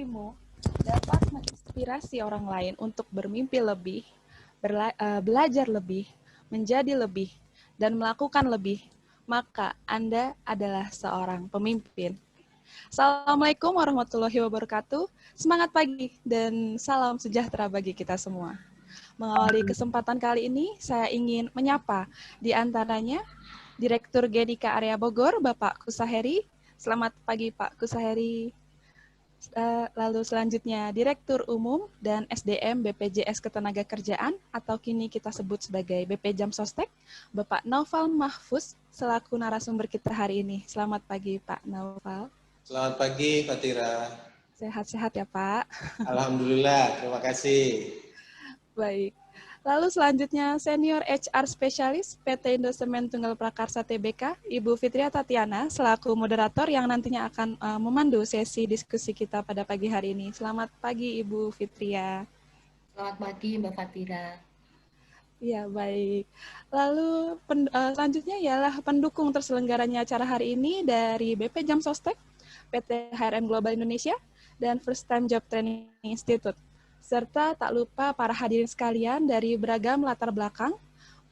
mimpimu dapat menginspirasi orang lain untuk bermimpi lebih, belajar lebih, menjadi lebih, dan melakukan lebih, maka Anda adalah seorang pemimpin. Assalamualaikum warahmatullahi wabarakatuh. Semangat pagi dan salam sejahtera bagi kita semua. Mengawali kesempatan kali ini, saya ingin menyapa di antaranya Direktur Gedika Area Bogor, Bapak Kusaheri. Selamat pagi, Pak Kusaheri. Lalu selanjutnya Direktur Umum dan SDM BPJS Ketenagakerjaan atau kini kita sebut sebagai BP Jam Sostek, Bapak Naufal Mahfuz selaku narasumber kita hari ini. Selamat pagi Pak Naufal. Selamat pagi Fatira. Sehat-sehat ya Pak. Alhamdulillah, terima kasih. Baik. Lalu selanjutnya Senior HR Spesialis PT Indosemen Tunggal Prakarsa Tbk, Ibu Fitria Tatiana, selaku moderator yang nantinya akan memandu sesi diskusi kita pada pagi hari ini. Selamat pagi Ibu Fitria. Selamat pagi Mbak Fatira. Ya, baik. Lalu selanjutnya ialah pendukung terselenggaranya acara hari ini dari BP Jam Sostek, PT HRM Global Indonesia, dan First Time Job Training Institute. Serta tak lupa para hadirin sekalian dari beragam latar belakang,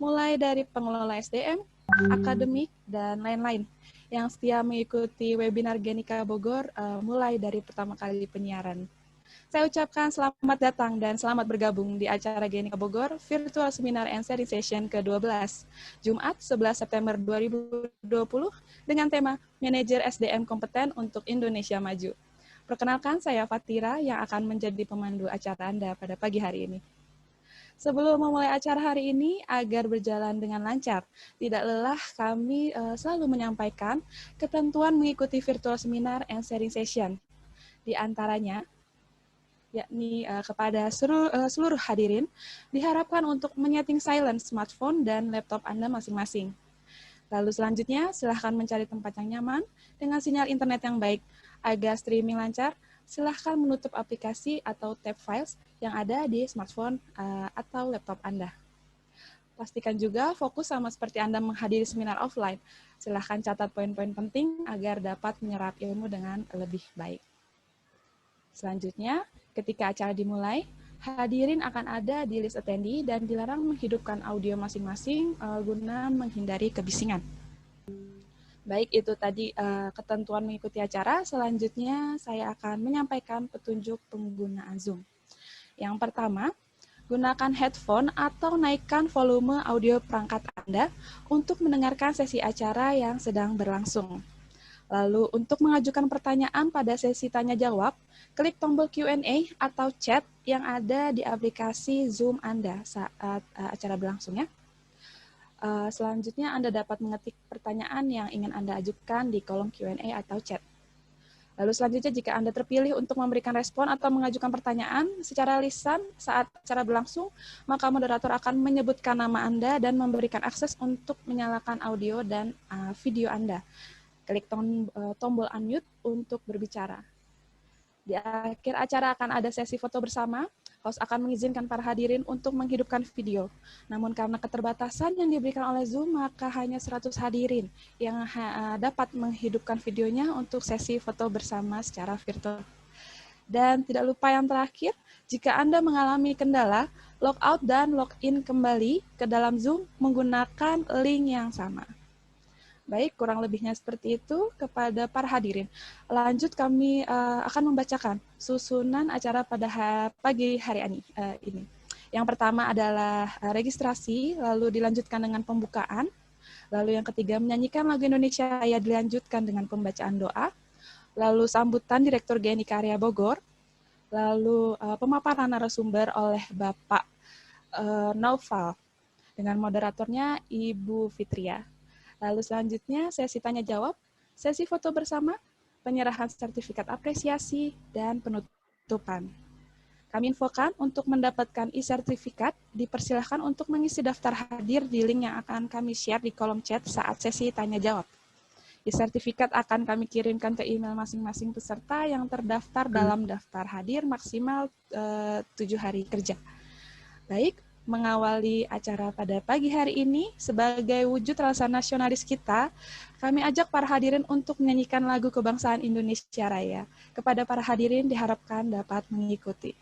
mulai dari pengelola SDM, akademik, dan lain-lain, yang setia mengikuti webinar Genika Bogor mulai dari pertama kali penyiaran. Saya ucapkan selamat datang dan selamat bergabung di acara Genika Bogor Virtual Seminar and Sharing Session ke-12, Jumat 11 September 2020, dengan tema Manajer SDM Kompeten untuk Indonesia Maju. Perkenalkan, saya Fatira yang akan menjadi pemandu acara Anda pada pagi hari ini. Sebelum memulai acara hari ini, agar berjalan dengan lancar, tidak lelah kami selalu menyampaikan ketentuan mengikuti Virtual Seminar and Sharing Session. Di antaranya, yakni kepada seluruh hadirin, diharapkan untuk menyeting silent smartphone dan laptop Anda masing-masing. Lalu selanjutnya, silahkan mencari tempat yang nyaman dengan sinyal internet yang baik. Agar streaming lancar, silahkan menutup aplikasi atau tab files yang ada di smartphone atau laptop Anda. Pastikan juga fokus sama seperti Anda menghadiri seminar offline. Silahkan catat poin-poin penting agar dapat menyerap ilmu dengan lebih baik. Selanjutnya, ketika acara dimulai, hadirin akan ada di list attendee dan dilarang menghidupkan audio masing-masing guna menghindari kebisingan. Baik, itu tadi ketentuan mengikuti acara. Selanjutnya, saya akan menyampaikan petunjuk penggunaan Zoom. Yang pertama, gunakan headphone atau naikkan volume audio perangkat Anda untuk mendengarkan sesi acara yang sedang berlangsung. Lalu, untuk mengajukan pertanyaan pada sesi tanya-jawab, klik tombol Q&A atau chat yang ada di aplikasi Zoom Anda saat acara berlangsung ya. Selanjutnya, Anda dapat mengetik pertanyaan yang ingin Anda ajukan di kolom Q&A atau chat. Lalu selanjutnya, jika Anda terpilih untuk memberikan respon atau mengajukan pertanyaan secara lisan saat acara berlangsung, maka moderator akan menyebutkan nama Anda dan memberikan akses untuk menyalakan audio dan video Anda. Klik tombol unmute untuk berbicara. Di akhir acara akan ada sesi foto bersama. Host akan mengizinkan para hadirin untuk menghidupkan video. Namun karena keterbatasan yang diberikan oleh Zoom, maka hanya 100 hadirin yang dapat menghidupkan videonya untuk sesi foto bersama secara virtual. Dan tidak lupa yang terakhir, jika Anda mengalami kendala, logout dan login kembali ke dalam Zoom menggunakan link yang sama. Baik, kurang lebihnya seperti itu kepada para hadirin. Lanjut, kami akan membacakan susunan acara pada pagi hari ini. Yang pertama adalah registrasi, lalu dilanjutkan dengan pembukaan. Lalu yang ketiga, menyanyikan lagu Indonesia Raya dilanjutkan dengan pembacaan doa. Lalu sambutan Direktur Genika Area Bogor. Lalu pemaparan narasumber oleh Bapak Naufal dengan moderatornya Ibu Fitria. Lalu selanjutnya sesi tanya-jawab, sesi foto bersama, penyerahan sertifikat apresiasi, dan penutupan. Kami infokan untuk mendapatkan e-sertifikat, dipersilahkan untuk mengisi daftar hadir di link yang akan kami share di kolom chat saat sesi tanya-jawab. E-sertifikat akan kami kirimkan ke email masing-masing peserta yang terdaftar dalam daftar hadir maksimal 7 hari kerja. Baik, mengawali acara pada pagi hari ini, sebagai wujud rasa nasionalis kita, kami ajak para hadirin untuk menyanyikan lagu kebangsaan Indonesia Raya. Kepada para hadirin diharapkan dapat mengikuti.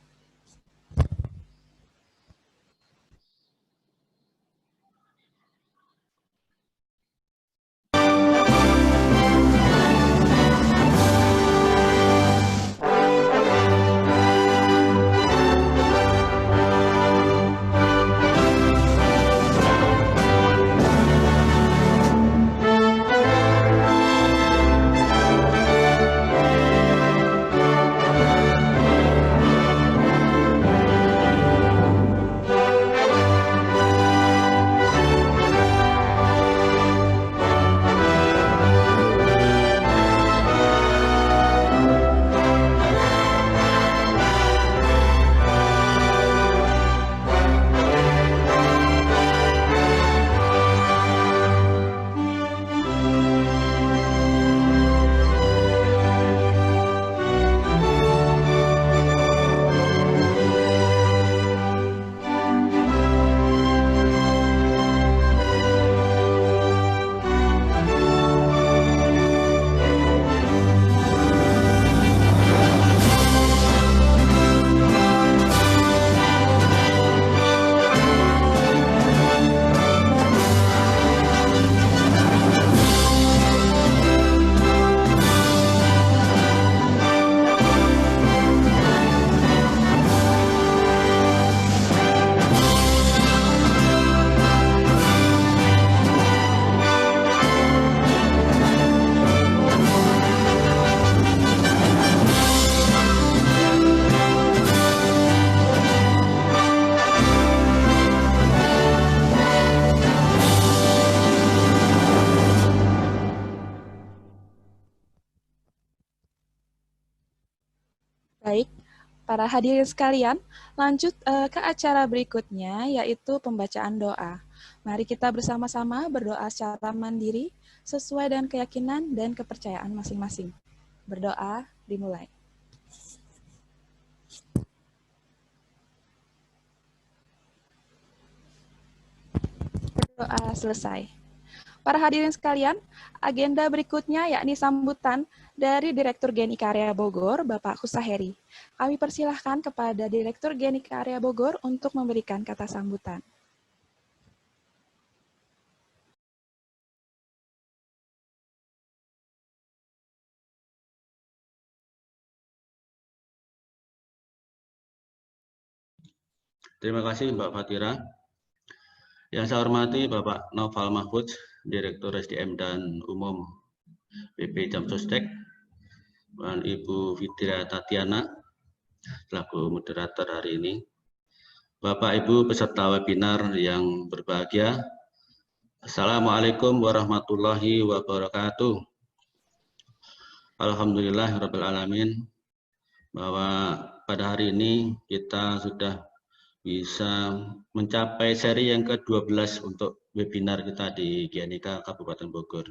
Baik, para hadirin sekalian, lanjut ke acara berikutnya, yaitu pembacaan doa. Mari kita bersama-sama berdoa secara mandiri, sesuai dengan keyakinan dan kepercayaan masing-masing. Berdoa dimulai. Berdoa selesai. Para hadirin sekalian, agenda berikutnya yakni sambutan dari Direktur Genika Area Bogor, Bapak Husaheri. Kami persilahkan kepada Direktur Genika Area Bogor untuk memberikan kata sambutan. Terima kasih Mbak Fatira. Yang saya hormati Bapak Noval Mahfudz, Direktur SDM dan Umum BP Jam Sostek, dan Ibu Fitria Tatiana, selaku moderator hari ini. Bapak Ibu peserta webinar yang berbahagia, Assalamualaikum warahmatullahi wabarakatuh. Alhamdulillahirabbil alamin, bahwa pada hari ini kita sudah bisa mencapai seri yang ke-12 untuk webinar kita di Genika Kabupaten Bogor.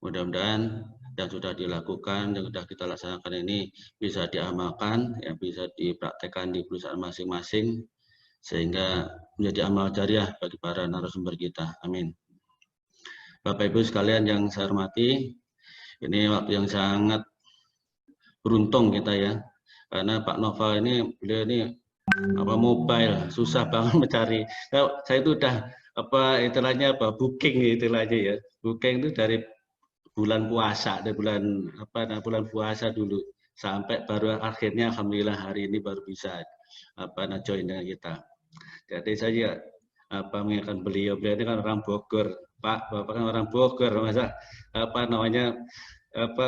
Mudah-mudahan yang sudah dilakukan, yang sudah kita laksanakan ini bisa diamalkan, yang bisa dipraktekkan di perusahaan masing-masing, sehingga menjadi amal jariah bagi para narasumber kita. Amin. Bapak Ibu sekalian yang saya hormati, ini waktu yang sangat beruntung kita ya, karena Pak Noval ini, beliau ini mobile, susah banget mencari. Nah, saya itu udah istilahnya booking istilahnya ya. Booking itu dari bulan puasa, dari bulan puasa dulu sampai baru akhirnya alhamdulillah hari ini baru bisa join dengan kita. Jadi saya mengingatkan beliau ini kan orang Bogor, Pak, Bapak kan orang Bogor, masa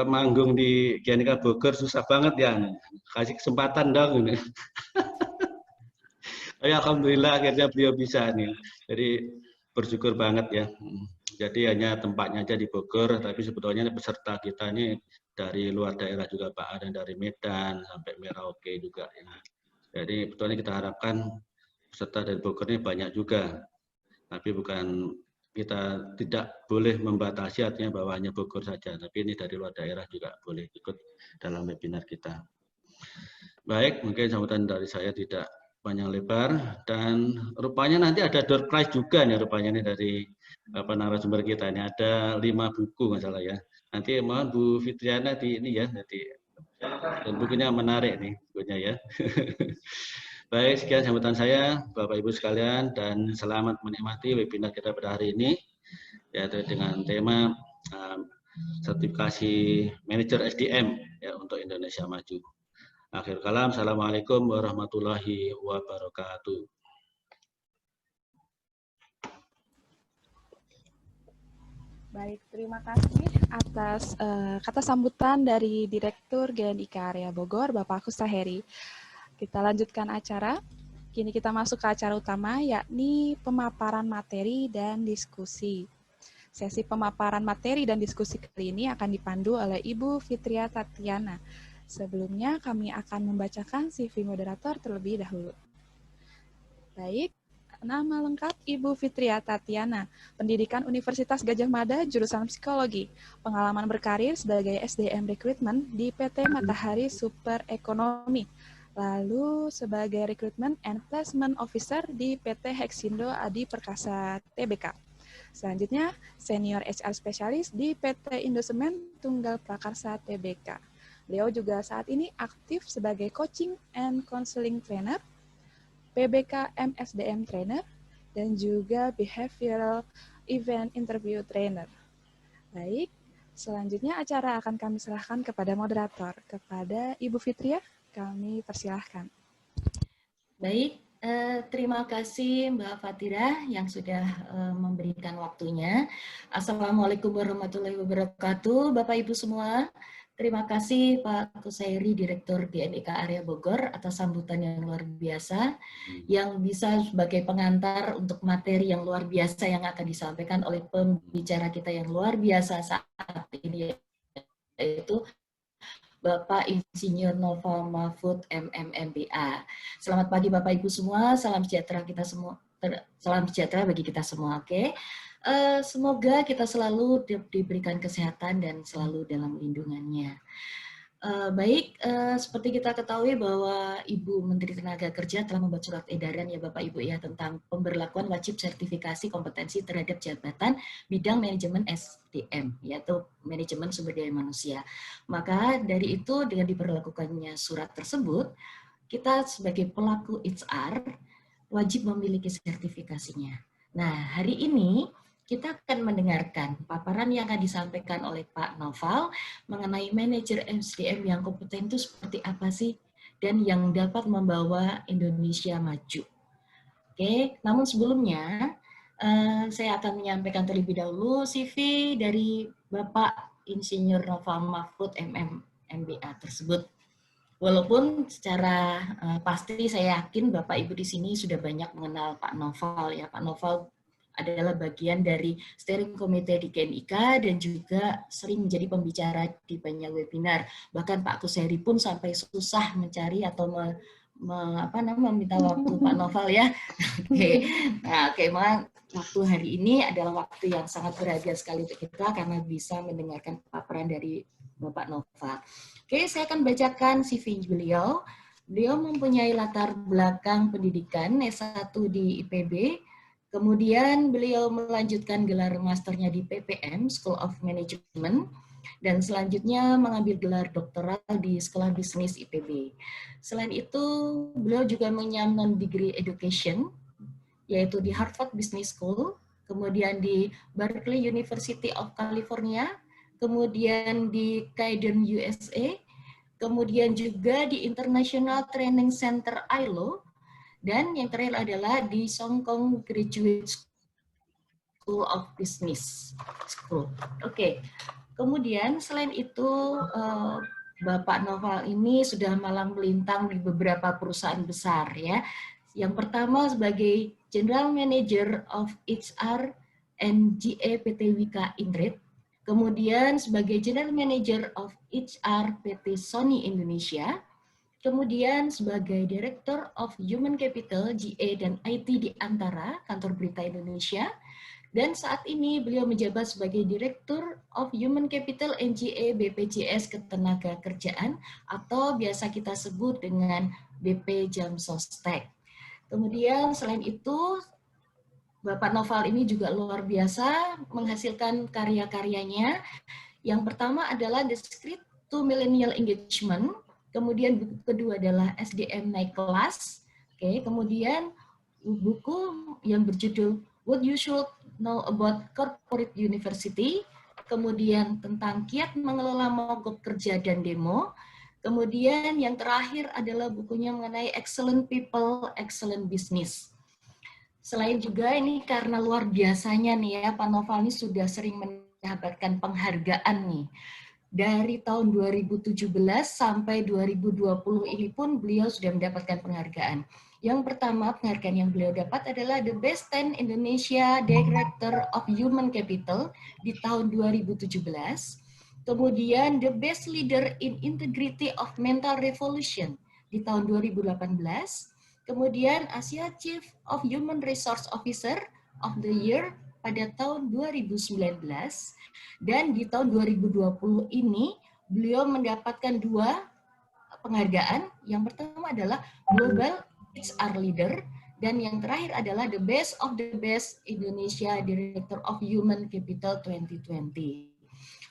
manggung di Genika Bogor susah banget ya, kasih kesempatan dong. Ya, alhamdulillah akhirnya beliau bisa nih. Jadi bersyukur banget ya. Jadi hanya tempatnya aja di Bogor, tapi sebetulnya peserta kita ini dari luar daerah juga Pak, ada dari Medan sampai Merauke juga ya. Jadi sebetulnya kita harapkan peserta dari Bogor ini banyak juga. Tapi bukan, kita tidak boleh membatasi artinya bahwa hanya Bogor saja, tapi ini dari luar daerah juga boleh ikut dalam webinar kita. Baik, mungkin sambutan dari saya tidak panjang lebar, dan rupanya nanti ada door prize juga nih rupanya nih dari narasumber kita ini, ada 5 buku nggak salah ya. Nanti mohon Bu Fitriana di ini ya, nanti dan bukunya menarik nih bukunya ya. Baik, sekian sambutan saya Bapak Ibu sekalian, dan selamat menikmati webinar kita pada hari ini, yaitu dengan tema sertifikasi manajer SDM ya untuk Indonesia Maju. Akhir kalam, assalamualaikum warahmatullahi wabarakatuh. Baik, terima kasih atas kata sambutan dari Direktur GNIK Area Bogor, Bapak Kusaheri. Kita lanjutkan acara. Kini kita masuk ke acara utama, yakni pemaparan materi dan diskusi. Sesi pemaparan materi dan diskusi kali ini akan dipandu oleh Ibu Fitria Tatiana. Sebelumnya kami akan membacakan CV moderator terlebih dahulu. Baik, nama lengkap Ibu Fitria Tatiana, pendidikan Universitas Gadjah Mada, jurusan Psikologi, pengalaman berkarir sebagai SDM Recruitment di PT Matahari Super Ekonomi, lalu sebagai Recruitment and Placement Officer di PT Hexindo Adi Perkasa Tbk. Selanjutnya, Senior HR Specialist di PT Indosemen Tunggal Prakarsa Tbk. Beliau juga saat ini aktif sebagai Coaching and Counseling Trainer, PBK MSDM Trainer, dan juga Behavioral Event Interview Trainer. Baik, selanjutnya acara akan kami serahkan kepada moderator. Kepada Ibu Fitria, kami persilahkan. Baik, terima kasih Mbak Fatira yang sudah memberikan waktunya. Assalamualaikum warahmatullahi wabarakatuh, Bapak Ibu semua. Terima kasih Pak Kusaheri, Direktur GNIK Area Bogor atas sambutan yang luar biasa, yang bisa sebagai pengantar untuk materi yang luar biasa yang akan disampaikan oleh pembicara kita yang luar biasa saat ini, yaitu Bapak Insinyur Noval Mahfud MM MBA. Selamat pagi Bapak Ibu semua, salam sejahtera kita semua, salam sejahtera bagi kita semua. Oke. Semoga kita selalu diberikan kesehatan dan selalu dalam lindungannya. Baik, seperti kita ketahui bahwa Ibu Menteri Tenaga Kerja telah membuat surat edaran ya Bapak Ibu ya tentang pemberlakuan wajib sertifikasi kompetensi terhadap jabatan bidang manajemen SDM, yaitu manajemen sumber daya manusia. Maka dari itu dengan diberlakukannya surat tersebut, kita sebagai pelaku HR wajib memiliki sertifikasinya. Nah, hari ini kita akan mendengarkan paparan yang akan disampaikan oleh Pak Noval mengenai manajer SDM yang kompeten itu seperti apa sih dan yang dapat membawa Indonesia maju. Oke, namun sebelumnya saya akan menyampaikan terlebih dahulu CV dari Bapak Insinyur Noval Mahfud MM MBA tersebut. Walaupun secara pasti saya yakin Bapak Ibu di sini sudah banyak mengenal Pak Noval ya. Pak Noval adalah bagian dari steering committee di GNIK dan juga sering menjadi pembicara di banyak webinar. Bahkan Pak Kusaheri pun sampai susah mencari atau meminta waktu Pak Noval ya. Oke. Nah, memang waktu hari ini adalah waktu yang sangat berharga sekali untuk kita karena bisa mendengarkan paparan dari Bapak Noval. Oke, saya akan bacakan CV beliau. Beliau mempunyai latar belakang pendidikan S1 di IPB, kemudian beliau melanjutkan gelar masternya di PPM, School of Management, dan selanjutnya mengambil gelar doktoral di Sekolah Bisnis IPB. Selain itu, beliau juga menyamnon degree education, yaitu di Harvard Business School, kemudian di Berkeley University of California, kemudian di Caden USA, kemudian juga di International Training Center ILO, dan yang terakhir adalah di Songkong Graduate School of Business School. Oke. Kemudian selain itu Bapak Noval ini sudah malang melintang di beberapa perusahaan besar ya. Yang pertama sebagai General Manager of HR and GA PT Wika Indrit, kemudian sebagai General Manager of HR PT Sony Indonesia, kemudian sebagai Director of Human Capital, GA dan IT di Antara, Kantor Berita Indonesia, dan saat ini beliau menjabat sebagai Director of Human Capital NGA BPJS Ketenagakerjaan atau biasa kita sebut dengan BP Jamsostek. Kemudian selain itu, Bapak Noval ini juga luar biasa menghasilkan karya-karyanya. Yang pertama adalah The Script to Millennial Engagement, kemudian buku kedua adalah SDM Naik Kelas, kemudian buku yang berjudul What You Should Know About Corporate University, kemudian tentang kiat mengelola mogok kerja dan demo, kemudian yang terakhir adalah bukunya mengenai Excellent People, Excellent Business. Selain juga ini karena luar biasanya nih ya, Pak Noval ini sudah sering mendapatkan penghargaan nih. Dari tahun 2017 sampai 2020 ini pun beliau sudah mendapatkan penghargaan. Yang pertama penghargaan yang beliau dapat adalah The Best 10 Indonesia Director of Human Capital di tahun 2017. Kemudian The Best Leader in Integrity of Mental Revolution di tahun 2018. Kemudian Asia Chief of Human Resource Officer of the Year pada tahun 2019. Dan di tahun 2020 ini beliau mendapatkan 2 penghargaan. Yang pertama adalah Global HR Leader dan yang terakhir adalah The Best of the Best Indonesia Director of Human Capital 2020.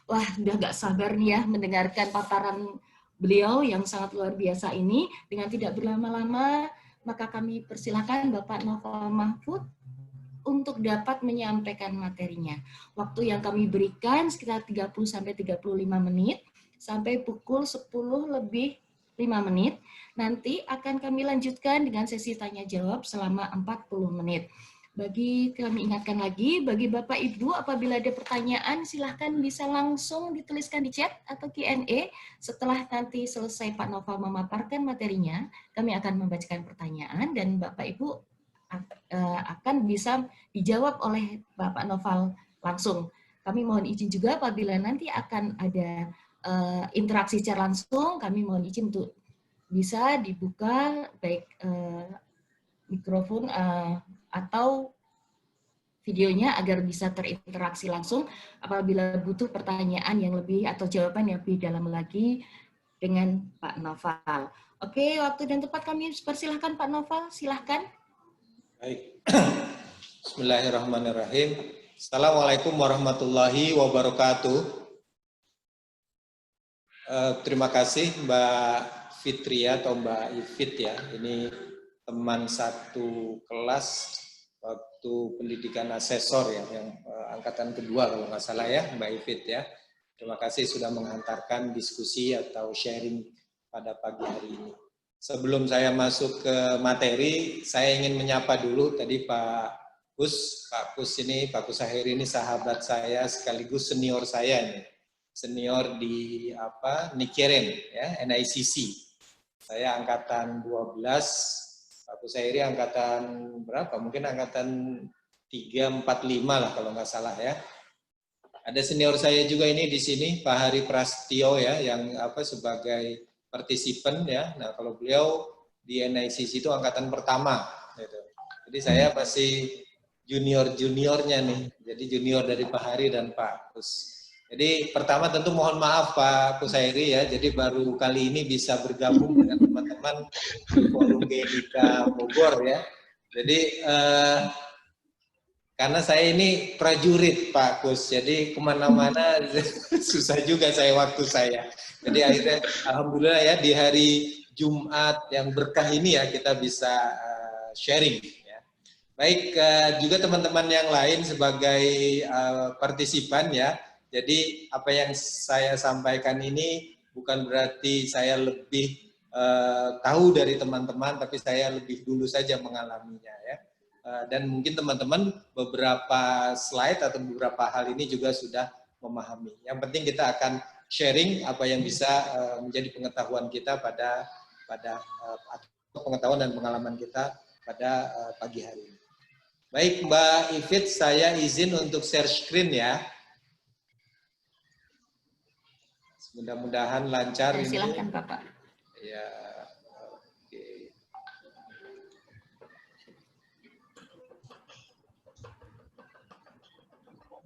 Wah, udah gak sabar nih ya mendengarkan paparan beliau yang sangat luar biasa ini. Dengan tidak berlama-lama, maka kami persilakan Bapak Noval Mahfud untuk dapat menyampaikan materinya. Waktu yang kami berikan sekitar 30-35 menit, sampai pukul 10 lebih 5 menit. Nanti akan kami lanjutkan dengan sesi tanya-jawab selama 40 menit. Kami ingatkan lagi, bagi Bapak Ibu apabila ada pertanyaan silahkan bisa langsung dituliskan di chat atau Q&A. Setelah nanti selesai Pak Noval memaparkan materinya, kami akan membacakan pertanyaan dan Bapak Ibu akan bisa dijawab oleh Bapak Noval langsung. Kami mohon izin juga apabila nanti akan ada interaksi secara langsung, kami mohon izin untuk bisa dibuka baik mikrofon atau videonya agar bisa terinteraksi langsung apabila butuh pertanyaan yang lebih atau jawaban yang lebih dalam lagi dengan Pak Noval. Oke, waktu dan tempat kami persilahkan Pak Noval, silahkan. Baik. Bismillahirrahmanirrahim. Assalamualaikum warahmatullahi wabarakatuh. Terima kasih Mbak Fitria atau Mbak Ifit ya. Ini teman satu kelas waktu pendidikan asesor ya, yang angkatan kedua kalau nggak salah ya, Mbak Ifit ya. Terima kasih sudah mengantarkan diskusi atau sharing pada pagi hari ini. Sebelum saya masuk ke materi, saya ingin menyapa dulu tadi Pak Kus ini, Pak Kus Ahiri ini sahabat saya sekaligus senior saya nih. Senior di Nikiren ya, NICC. Saya angkatan 12, Pak Kusairi angkatan berapa? Mungkin angkatan 345 lah kalau nggak salah ya. Ada senior saya juga ini di sini, Pak Hari Prastio ya, yang sebagai partisipan ya. Nah kalau beliau di NICC itu angkatan pertama. Gitu. Jadi saya masih junior-juniornya nih. Jadi junior dari Pak Hari dan Pak Kus. Jadi pertama tentu mohon maaf Pak Kusairi ya, jadi baru kali ini bisa bergabung dengan teman-teman di forum GDK Bogor ya. Jadi karena saya ini prajurit Pak Kus, jadi kemana-mana susah juga waktu saya. Jadi akhirnya alhamdulillah ya di hari Jumat yang berkah ini ya kita bisa sharing. Ya. Baik juga teman-teman yang lain sebagai partisipan ya. Jadi apa yang saya sampaikan ini bukan berarti saya lebih tahu dari teman-teman, tapi saya lebih dulu saja mengalaminya ya. Dan mungkin teman-teman beberapa slide atau beberapa hal ini juga sudah memahami. Yang penting kita akan sharing apa yang bisa menjadi pengetahuan kita pada pengetahuan dan pengalaman kita pada pagi hari ini. Baik Mbak Ifit, saya izin untuk share screen ya. Mudah-mudahan lancar ini. Silakan Bapak. Ya, oke.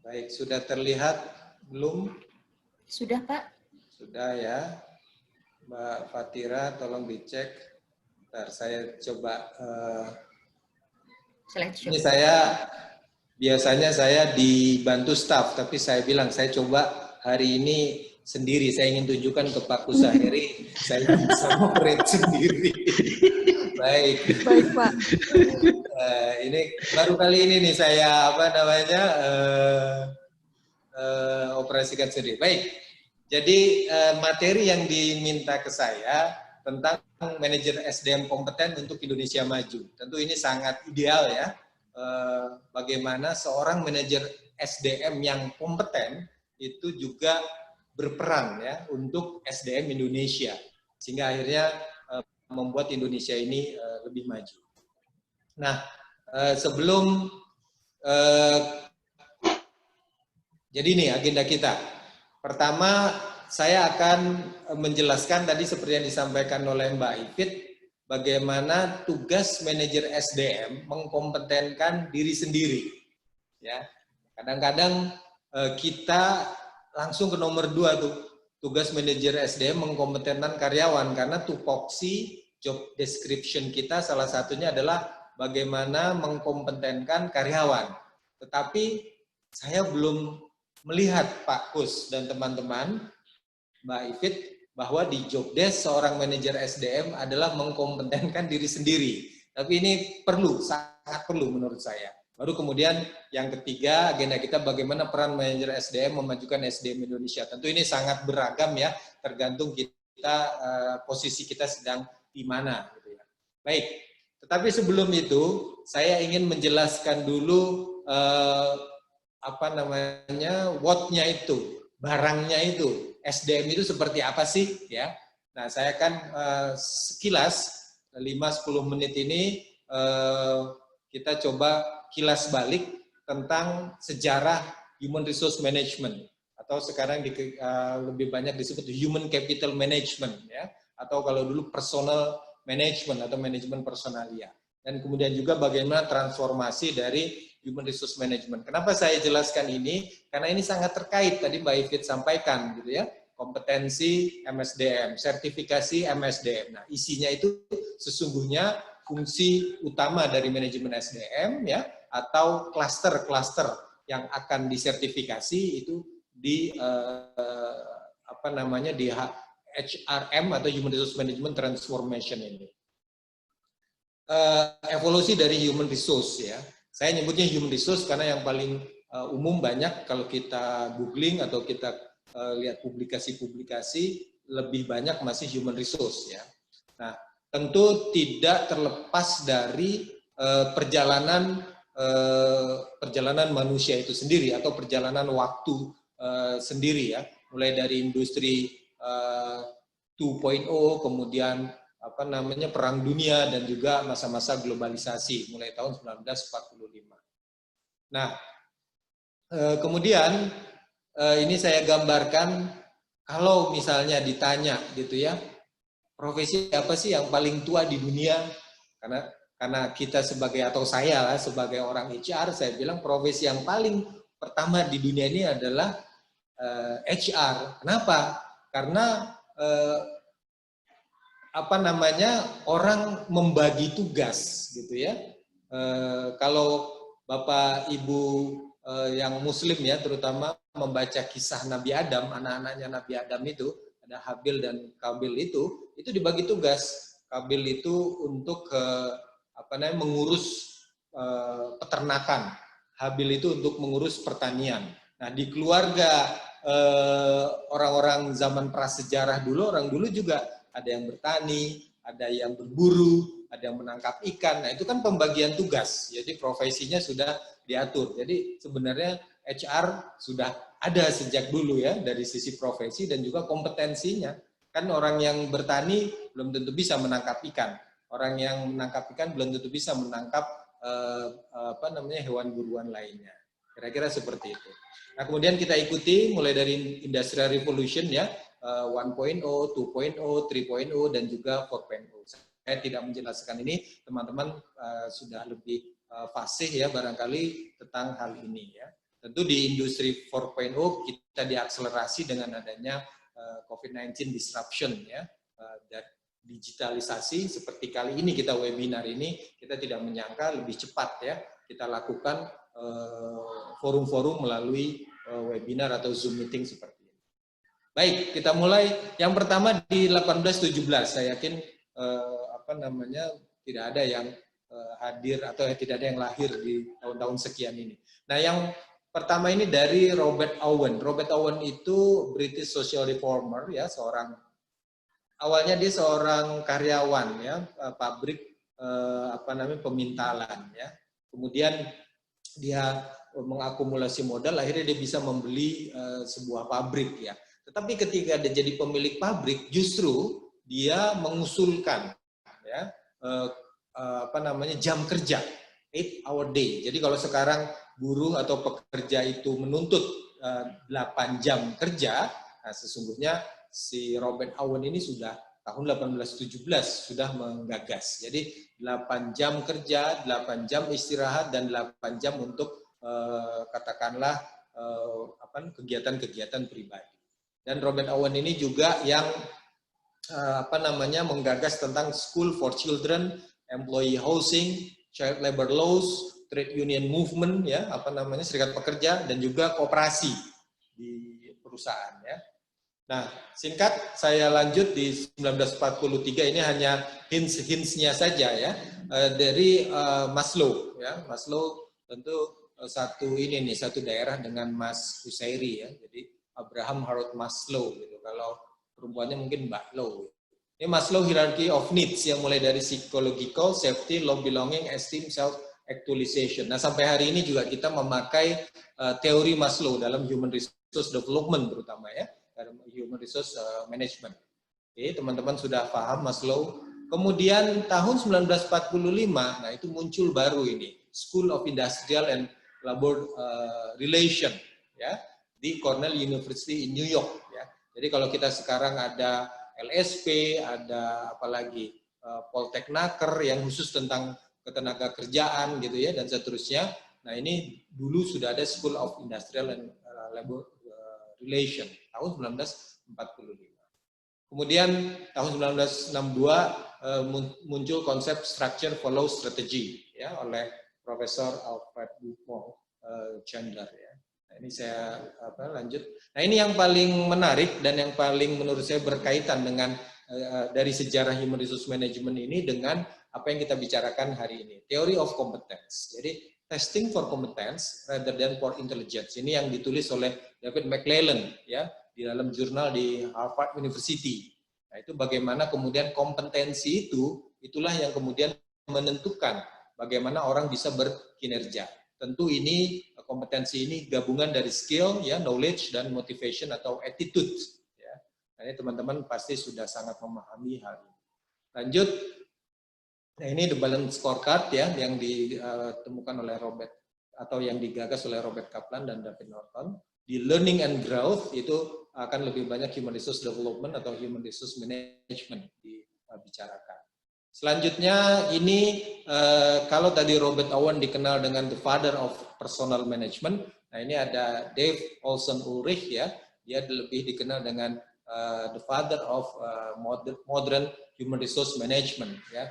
Baik, sudah terlihat belum? Sudah Pak. Sudah ya. Mbak Fatira, tolong dicek. Bentar, saya coba slideshow. Ini biasanya saya dibantu staf, tapi saya bilang saya coba hari ini sendiri. Saya ingin tunjukkan ke Pak Kusaheri, saya bisa operate sendiri. Baik. Baik, Pak. Ini baru kali ini nih saya operasikan sendiri. Baik. Jadi materi yang diminta ke saya tentang manajer SDM kompeten untuk Indonesia maju. Tentu ini sangat ideal ya. Bagaimana seorang manajer SDM yang kompeten itu juga berperan ya untuk SDM Indonesia, sehingga akhirnya membuat Indonesia ini lebih maju. Nah, sebelum jadi ini agenda kita. Pertama, saya akan menjelaskan tadi seperti yang disampaikan oleh Mbak Ivit, bagaimana tugas manajer SDM mengkompetenkan diri sendiri. Ya, kadang-kadang kita langsung ke nomor 2 tuh, tugas manajer SDM mengkompetenkan karyawan, karena tupoksi job description kita salah satunya adalah bagaimana mengkompetenkan karyawan. Tetapi saya belum melihat Pak Kus dan teman-teman, Mbak Ivit, bahwa di job desk seorang manajer SDM adalah mengkompetenkan diri sendiri. Tapi ini perlu, sangat perlu menurut saya. Baru kemudian yang ketiga, agenda kita bagaimana peran manajer SDM memajukan SDM Indonesia. Tentu ini sangat beragam ya, tergantung kita posisi kita sedang di mana. Gitu ya. Baik, tetapi sebelum itu saya ingin menjelaskan dulu what-nya itu, barangnya itu, SDM itu seperti apa sih ya. Nah, saya akan sekilas 5-10 menit ini kita coba kilas balik tentang sejarah human resource management, atau sekarang lebih banyak disebut human capital management ya, atau kalau dulu personal management atau manajemen personalia. Dan kemudian juga bagaimana transformasi dari human resource management. Kenapa saya jelaskan ini? Karena ini sangat terkait tadi Mbak Ivit sampaikan gitu ya, kompetensi MSDM, sertifikasi MSDM. Nah, isinya itu sesungguhnya fungsi utama dari manajemen SDM ya, atau klaster-klaster yang akan disertifikasi itu di di HRM atau Human Resource Management Transformation ini. Evolusi dari human resource ya. Saya nyebutnya human resource karena yang paling umum banyak kalau kita googling atau kita lihat publikasi-publikasi lebih banyak masih human resource ya. Nah, tentu tidak terlepas dari perjalanan manusia itu sendiri atau perjalanan waktu sendiri ya, mulai dari industri 2.0 kemudian perang dunia dan juga masa-masa globalisasi mulai tahun 1945. Nah, kemudian ini saya gambarkan kalau misalnya ditanya gitu ya, profesi apa sih yang paling tua di dunia? Karena kita sebagai, atau saya lah sebagai orang HR, saya bilang profesi yang paling pertama di dunia ini adalah HR. Kenapa? Karena orang membagi tugas gitu ya. Kalau Bapak Ibu yang Muslim ya, terutama membaca kisah Nabi Adam, anak-anaknya Nabi Adam itu ada Habil dan Kabil itu dibagi tugas. Kabil itu untuk mengurus peternakan, Habil itu untuk mengurus pertanian. Nah, di keluarga orang-orang zaman prasejarah dulu, orang dulu juga ada yang bertani, ada yang berburu, ada yang menangkap ikan. Nah, itu kan pembagian tugas. Jadi profesinya sudah diatur. Jadi sebenarnya HR sudah ada sejak dulu ya dari sisi profesi dan juga kompetensinya. Kan orang yang bertani belum tentu bisa menangkap ikan. Orang yang menangkap ikan belum tentu bisa menangkap hewan buruan lainnya. Kira-kira seperti itu. Nah, kemudian kita ikuti mulai dari Industrial Revolution ya, 1.0, 2.0, 3.0, dan juga 4.0. Saya tidak menjelaskan ini, teman-teman sudah lebih fasih ya barangkali tentang hal ini ya. Tentu di industri 4.0 kita diakselerasi dengan adanya COVID-19 disruption ya, dan digitalisasi seperti kali ini kita webinar ini, kita kita tidak menyangka lebih cepat ya kita lakukan forum-forum melalui webinar atau Zoom meeting seperti ini. Baik, kita mulai. Yang pertama di 18-17, saya yakin tidak ada yang hadir atau tidak ada yang lahir di tahun-tahun sekian ini. Nah, yang pertama ini dari Robert Owen. Robert Owen itu British social reformer ya, awalnya dia seorang karyawan ya, pabrik pemintalan ya. Kemudian dia mengakumulasi modal, akhirnya dia bisa membeli sebuah pabrik ya. Tetapi ketika dia jadi pemilik pabrik, justru dia mengusulkan ya jam kerja 8-hour day. Jadi kalau sekarang buruh atau pekerja itu menuntut 8 jam kerja, nah sesungguhnya si Robert Owen ini sudah tahun 1817 sudah menggagas. Jadi 8 jam kerja, 8 jam istirahat, dan 8 jam untuk katakanlah kegiatan-kegiatan pribadi. Dan Robert Owen ini juga yang menggagas tentang School for Children, Employee Housing, Child Labor Laws, Trade Union Movement ya, serikat pekerja, dan juga koperasi di perusahaan ya. Nah, singkat saya lanjut di 1943, ini hanya hints-hintsnya saja ya, dari Maslow ya. Maslow tentu satu daerah dengan Mas Kusairi ya. Jadi Abraham Harold Maslow gitu. Kalau perempuannya mungkin Mbak Low. Ini Maslow Hierarchy of Needs yang mulai dari psychological, safety, low belonging, esteem, self-actualization. Nah, sampai hari ini juga kita memakai teori Maslow dalam human resource development terutama ya. Human Resource Management. Oke, teman-teman sudah paham Maslow. Kemudian tahun 1945, nah itu muncul baru ini, School of Industrial and Labor Relation, ya, di Cornell University in New York. Ya. Jadi kalau kita sekarang ada LSP, ada apalagi Polteknaker yang khusus tentang ketenaga kerjaan gitu ya, dan seterusnya. Nah ini dulu sudah ada School of Industrial and Labor Relation tahun 1945. Kemudian tahun 1962 muncul konsep structure follow strategy ya oleh Profesor Alfred Buchmo Chandler ya. Nah, ini saya lanjut. Nah, ini yang paling menarik dan yang paling menurut saya berkaitan dengan dari sejarah human resource management ini dengan apa yang kita bicarakan hari ini, theory of competence. Jadi testing for competence rather than for intelligence. Ini yang ditulis oleh David McClellan ya di dalam jurnal di Harvard University. Nah, itu bagaimana kemudian kompetensi itulah yang kemudian menentukan bagaimana orang bisa berkinerja. Tentu ini kompetensi ini gabungan dari skill ya, knowledge, dan motivation atau attitude ya. Nah, ini teman-teman pasti sudah sangat memahami hal ini. Lanjut. Nah, ini the balance scorecard ya yang ditemukan oleh Robert atau yang digagas oleh Robert Kaplan dan David Norton. Di learning and growth itu akan lebih banyak human resource development atau human resource management dibicarakan. Selanjutnya ini kalau tadi Robert Owen dikenal dengan the father of personal management, nah ini ada Dave Olson Ulrich ya, dia lebih dikenal dengan the father of modern human resource management ya.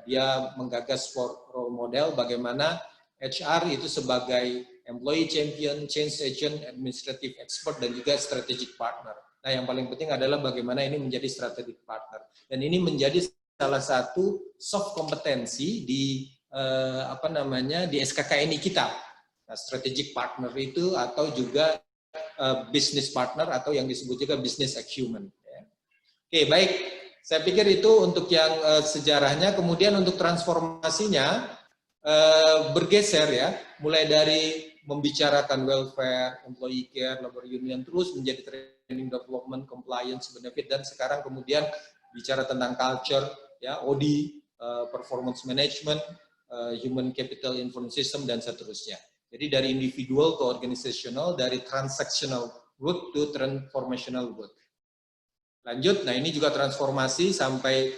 Dia menggagas role model bagaimana HR itu sebagai employee champion, change agent, administrative expert, dan juga strategic partner. Nah, yang paling penting adalah bagaimana ini menjadi strategic partner. Dan ini menjadi salah satu soft kompetensi di di SKKNI kita. Nah, strategic partner itu atau juga business partner atau yang disebut juga business acumen. Ya. Oke, baik. Saya pikir itu untuk yang sejarahnya. Kemudian untuk transformasinya bergeser ya, mulai dari membicarakan welfare, employee care, labor union, terus menjadi training development, compliance, benefit, dan sekarang kemudian bicara tentang culture, ya, OD, performance management, human capital information system, dan seterusnya. Jadi dari individual ke organizational, dari transactional work to transformational work. Lanjut, nah ini juga transformasi sampai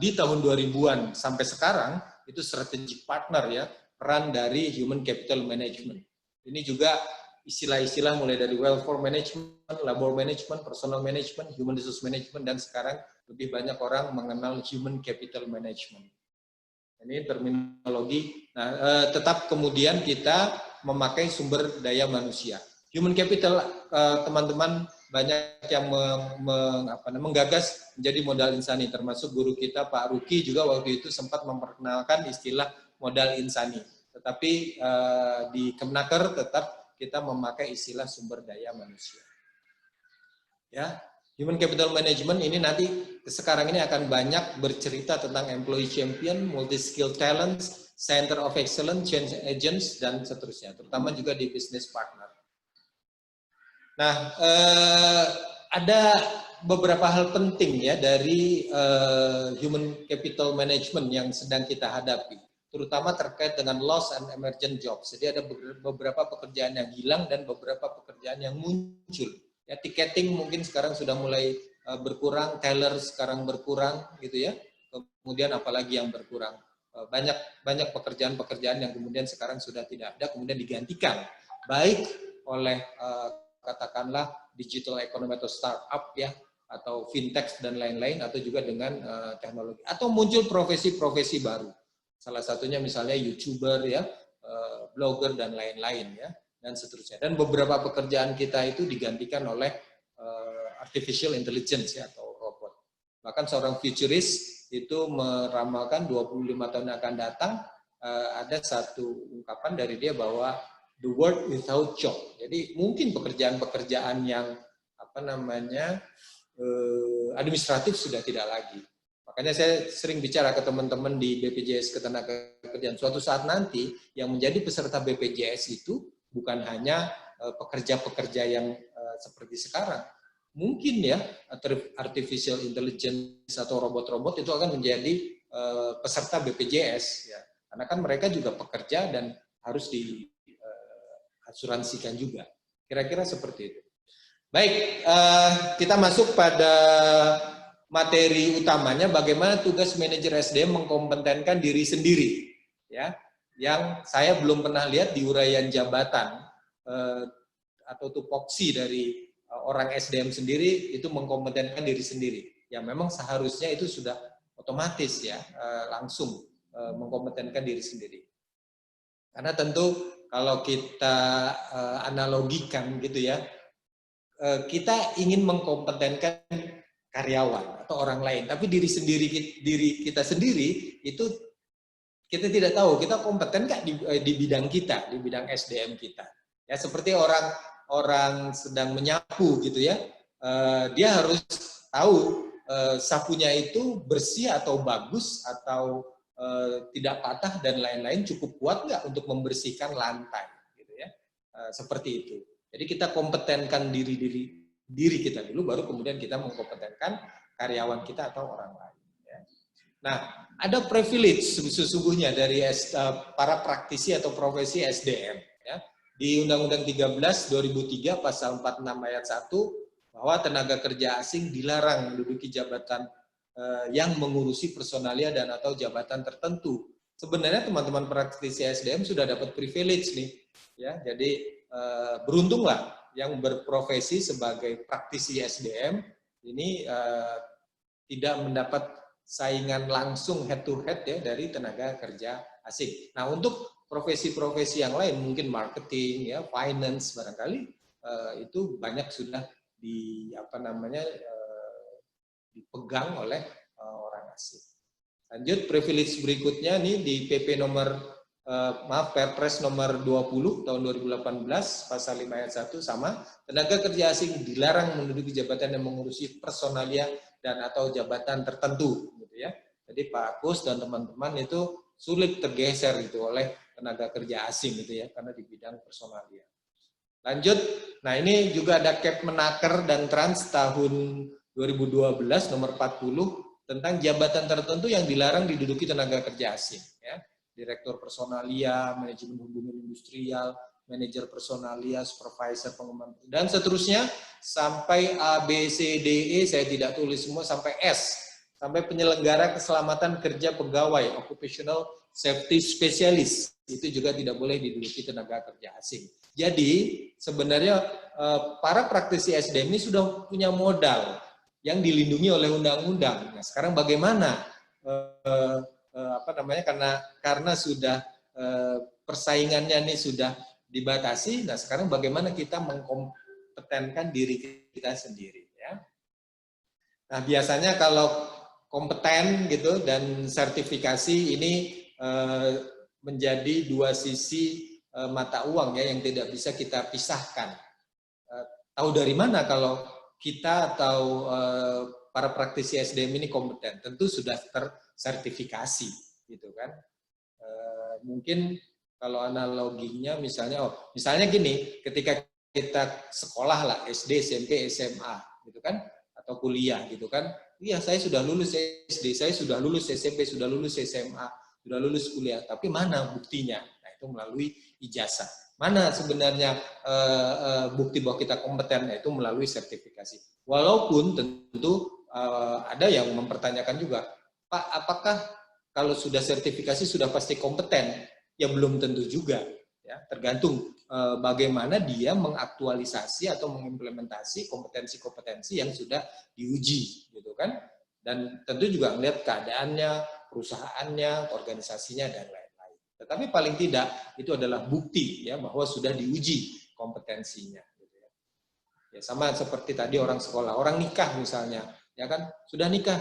di tahun 2000-an sampai sekarang itu strategic partner ya, peran dari human capital management. Ini juga istilah-istilah mulai dari welfare management, labor management, personal management, human resource management, dan sekarang lebih banyak orang mengenal human capital management. Ini terminologi. Nah, tetap kemudian kita memakai sumber daya manusia. Human capital, teman-teman banyak yang menggagas menjadi modal insani, termasuk guru kita Pak Ruki juga waktu itu sempat memperkenalkan istilah modal insani. Tetapi di Kemnaker tetap kita memakai istilah sumber daya manusia. Ya, Human Capital Management ini nanti sekarang ini akan banyak bercerita tentang employee champion, multi-skill talents, center of excellence, change agents, dan seterusnya, terutama juga di business partner. Nah, ada beberapa hal penting ya dari human capital management yang sedang kita hadapi, terutama terkait dengan loss and emergent jobs. Jadi ada beberapa pekerjaan yang hilang dan beberapa pekerjaan yang muncul. Ya, tiketing mungkin sekarang sudah mulai berkurang, teller sekarang berkurang gitu ya. Kemudian apalagi yang berkurang? Banyak pekerjaan-pekerjaan yang kemudian sekarang sudah tidak ada, kemudian digantikan baik oleh katakanlah digital economy atau startup ya, atau fintech dan lain-lain, atau juga dengan teknologi, atau muncul profesi-profesi baru. Salah satunya misalnya YouTuber ya, blogger dan lain-lain ya, dan seterusnya. Dan beberapa pekerjaan kita itu digantikan oleh artificial intelligence ya, atau robot. Bahkan seorang futurist itu meramalkan 25 tahun yang akan datang, ada satu ungkapan dari dia bahwa the world without job. Jadi mungkin pekerjaan-pekerjaan yang administratif sudah tidak lagi. Makanya saya sering bicara ke teman-teman di BPJS Ketenagakerjaan, suatu saat nanti yang menjadi peserta BPJS itu bukan hanya pekerja-pekerja yang seperti sekarang. Mungkin ya artificial intelligence atau robot-robot itu akan menjadi peserta BPJS ya. Karena kan mereka juga pekerja dan harus diasuransikan juga. Kira-kira seperti itu. Baik, kita masuk pada materi utamanya, bagaimana tugas manajer SDM mengkompetenkan diri sendiri ya. Yang saya belum pernah lihat di uraian jabatan atau tupoksi dari orang SDM sendiri itu mengkompetenkan diri sendiri. Ya memang seharusnya itu sudah otomatis ya, langsung mengkompetenkan diri sendiri. Karena tentu kalau kita analogikan gitu ya, kita ingin mengkompetenkan karyawan atau orang lain, tapi diri kita sendiri itu kita tidak tahu kita kompeten nggak di bidang kita, di bidang SDM kita. Ya seperti orang sedang menyapu gitu ya, dia harus tahu sapunya itu bersih atau bagus atau tidak patah dan lain-lain, cukup kuat nggak untuk membersihkan lantai, gitu ya, seperti itu. Jadi kita kompetenkan diri kita dulu, baru kemudian kita mengkompetenkan karyawan kita atau orang lain. Ya. Nah, ada privilege sesungguhnya dari para praktisi atau profesi SDM. Ya. Di Undang-Undang 13 2003 pasal 46 ayat 1 bahwa tenaga kerja asing dilarang menduduki jabatan yang mengurusi personalia dan atau jabatan tertentu. Sebenarnya teman-teman praktisi SDM sudah dapat privilege nih, ya. Jadi beruntunglah yang berprofesi sebagai praktisi SDM ini tidak mendapat saingan langsung head to head ya dari tenaga kerja asing. Nah, untuk profesi-profesi yang lain mungkin marketing ya, finance barangkali itu banyak sudah dipegang oleh orang asing. Lanjut, privilege berikutnya nih di PP nomor Perpres nomor 20 tahun 2018 pasal 5 ayat 1 sama, tenaga kerja asing dilarang menduduki jabatan yang mengurusi personalia dan atau jabatan tertentu gitu ya. Jadi Pak Kus dan teman-teman itu sulit tergeser gitu oleh tenaga kerja asing gitu ya, karena di bidang personalia. Lanjut, nah ini juga ada Kepmenaker dan Trans tahun 2012 nomor 40 tentang jabatan tertentu yang dilarang diduduki tenaga kerja asing ya. Direktur personalia, manajemen hubungan industrial, manajer personalia, supervisor pengembangan dan seterusnya sampai A, B, C, D, E, saya tidak tulis semua sampai S, sampai penyelenggara keselamatan kerja pegawai, occupational safety specialist, itu juga tidak boleh diduduki tenaga kerja asing. Jadi sebenarnya para praktisi SDM ini sudah punya modal yang dilindungi oleh undang-undang. Nah, sekarang bagaimana karena sudah persaingannya ini sudah dibatasi. Nah, sekarang bagaimana kita mengkompetenkan diri kita sendiri, ya. Nah, biasanya kalau kompeten gitu dan sertifikasi ini menjadi dua sisi mata uang ya yang tidak bisa kita pisahkan. Tahu dari mana kalau kita atau para praktisi SDM ini kompeten? Tentu sudah tersertifikasi, gitu kan. Mungkin kalau analoginya misalnya gini, ketika kita sekolah lah SD, SMP, SMA, gitu kan, atau kuliah, gitu kan. Iya, saya sudah lulus SD, saya sudah lulus SMP, sudah lulus SMA, sudah lulus kuliah. Tapi mana buktinya? Nah, itu melalui ijazah. Mana sebenarnya bukti bahwa kita kompeten? Itu melalui sertifikasi. Walaupun tentu ada yang mempertanyakan juga, Pak, apakah kalau sudah sertifikasi sudah pasti kompeten? Ya belum tentu juga. Ya, tergantung bagaimana dia mengaktualisasi atau mengimplementasi kompetensi-kompetensi yang sudah diuji, gitu kan? Dan tentu juga melihat keadaannya, perusahaannya, organisasinya dan lain-lain. Tetapi paling tidak itu adalah bukti ya bahwa sudah diuji kompetensinya. Gitu ya. Ya sama seperti tadi orang sekolah, orang nikah misalnya, ya kan sudah nikah,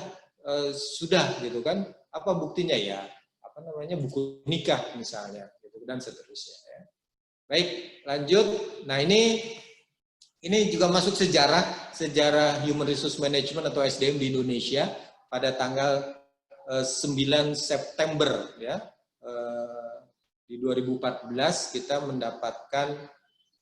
sudah gitu kan? Apa buktinya ya? Apa namanya buku nikah misalnya, gitu dan seterusnya. Ya. Baik, lanjut. Nah ini juga masuk sejarah Human Resource Management atau SDM di Indonesia pada tanggal 9 September ya. Di 2014 kita mendapatkan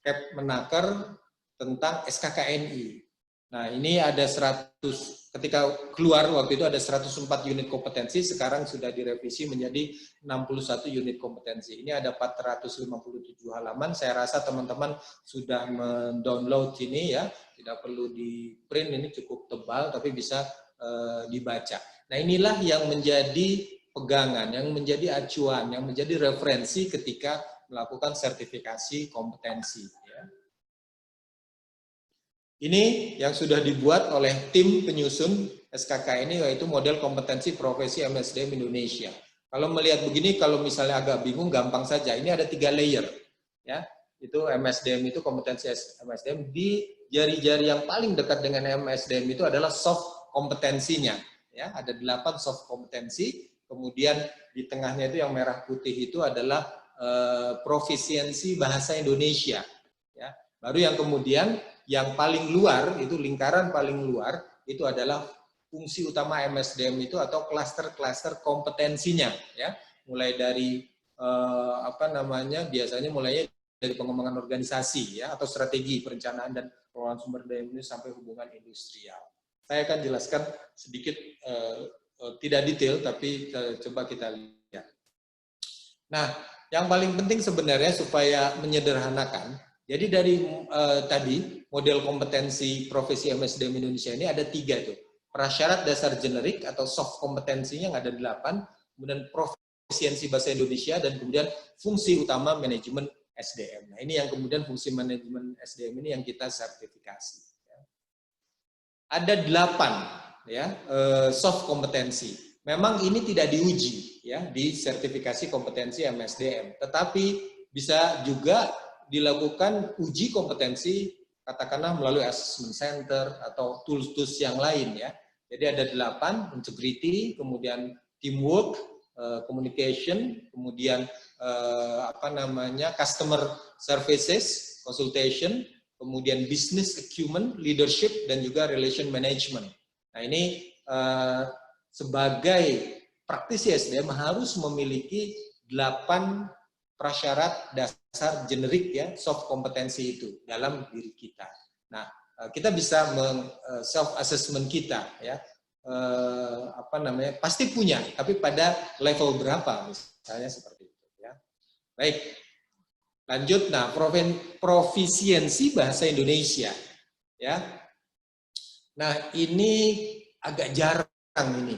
Kepmenaker tentang SKKNI. Nah, ini ada 100, ketika keluar waktu itu ada 104 unit kompetensi, sekarang sudah direvisi menjadi 61 unit kompetensi. Ini ada 457 halaman, saya rasa teman-teman sudah mendownload ini ya, tidak perlu di print, ini cukup tebal tapi bisa dibaca. Nah, inilah yang menjadi pegangan, yang menjadi acuan, yang menjadi referensi ketika melakukan sertifikasi kompetensi. Ini yang sudah dibuat oleh tim penyusun SKK ini, yaitu model kompetensi profesi MSDM Indonesia. Kalau melihat begini, kalau misalnya agak bingung, gampang saja. Ini ada 3 layer, ya. Itu MSDM itu kompetensi MSDM. Di jari-jari yang paling dekat dengan MSDM itu adalah soft kompetensinya, ya. Ada 8 soft kompetensi. Kemudian di tengahnya itu yang merah putih itu adalah profisiensi bahasa Indonesia, ya. Baru yang kemudian yang paling luar, itu lingkaran paling luar, itu adalah fungsi utama MSDM itu atau klaster-klaster kompetensinya, ya. Mulai dari biasanya mulainya dari pengembangan organisasi, ya, atau strategi perencanaan dan pengelolaan sumber daya manusia sampai hubungan industrial. Saya akan jelaskan sedikit, tidak detail, tapi coba kita lihat. Nah, yang paling penting sebenarnya supaya menyederhanakan. Jadi dari tadi model kompetensi profesi MSDM Indonesia ini ada 3 tuh. Prasyarat dasar generik atau soft kompetensinya yang ada 8, kemudian profisiensi bahasa Indonesia, dan kemudian fungsi utama manajemen SDM. Nah ini yang kemudian fungsi manajemen SDM ini yang kita sertifikasi. Ada 8 ya soft kompetensi. Memang ini tidak diuji ya di sertifikasi kompetensi MSDM, tetapi bisa juga dilakukan uji kompetensi katakanlah melalui assessment center atau tools-tools yang lain ya. Jadi ada 8, integrity, kemudian teamwork, communication, kemudian customer services, consultation, kemudian business acumen, leadership, dan juga relation management. Nah ini sebagai praktisi SDM harus memiliki 8 prasyarat dasar generik ya, soft kompetensi itu dalam diri kita. Nah, kita bisa self assessment kita ya. Pasti punya, tapi pada level berapa misalnya seperti itu ya. Baik. Lanjut, nah profisiensi bahasa Indonesia ya. Nah, ini agak jarang ini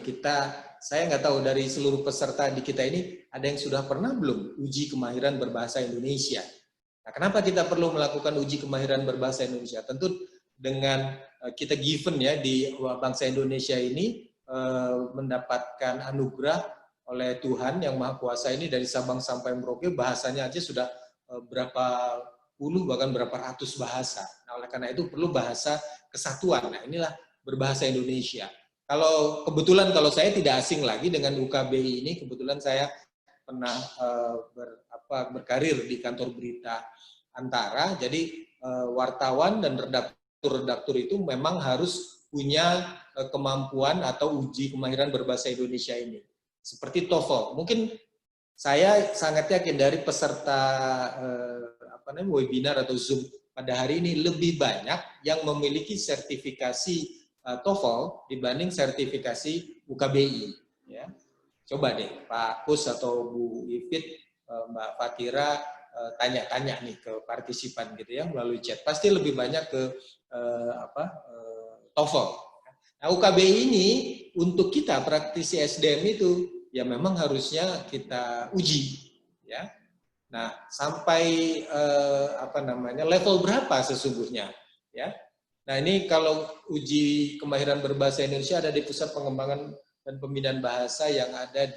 saya nggak tahu dari seluruh peserta di kita ini ada yang sudah pernah belum uji kemahiran berbahasa Indonesia. Nah, kenapa kita perlu melakukan uji kemahiran berbahasa Indonesia? Tentu dengan kita given ya di bangsa Indonesia ini mendapatkan anugerah oleh Tuhan yang Maha Kuasa ini dari Sabang sampai Merauke bahasanya aja sudah berapa puluh bahkan berapa ratus bahasa. Nah, oleh karena itu perlu bahasa kesatuan. Nah, inilah berbahasa Indonesia. Kalau kebetulan kalau saya tidak asing lagi dengan UKBI ini, kebetulan saya pernah berkarir di kantor berita Antara. Jadi wartawan dan redaktur itu memang harus punya kemampuan atau uji kemahiran berbahasa Indonesia ini. Seperti TOEFL. Mungkin saya sangat yakin dari peserta webinar atau Zoom pada hari ini lebih banyak yang memiliki sertifikasi TOEFL dibanding sertifikasi UKBI. Ya. Coba deh Pak Kus atau Bu Ifit, Mbak Fatira tanya-tanya nih ke partisipan gitu ya melalui chat. Pasti lebih banyak ke TOEFL. Nah, UKBI ini untuk kita praktisi SDM itu ya memang harusnya kita uji ya. Nah, sampai level berapa sesungguhnya ya. Nah, ini kalau uji kemahiran berbahasa Indonesia ada di Pusat Pengembangan dan Pembinaan Bahasa yang ada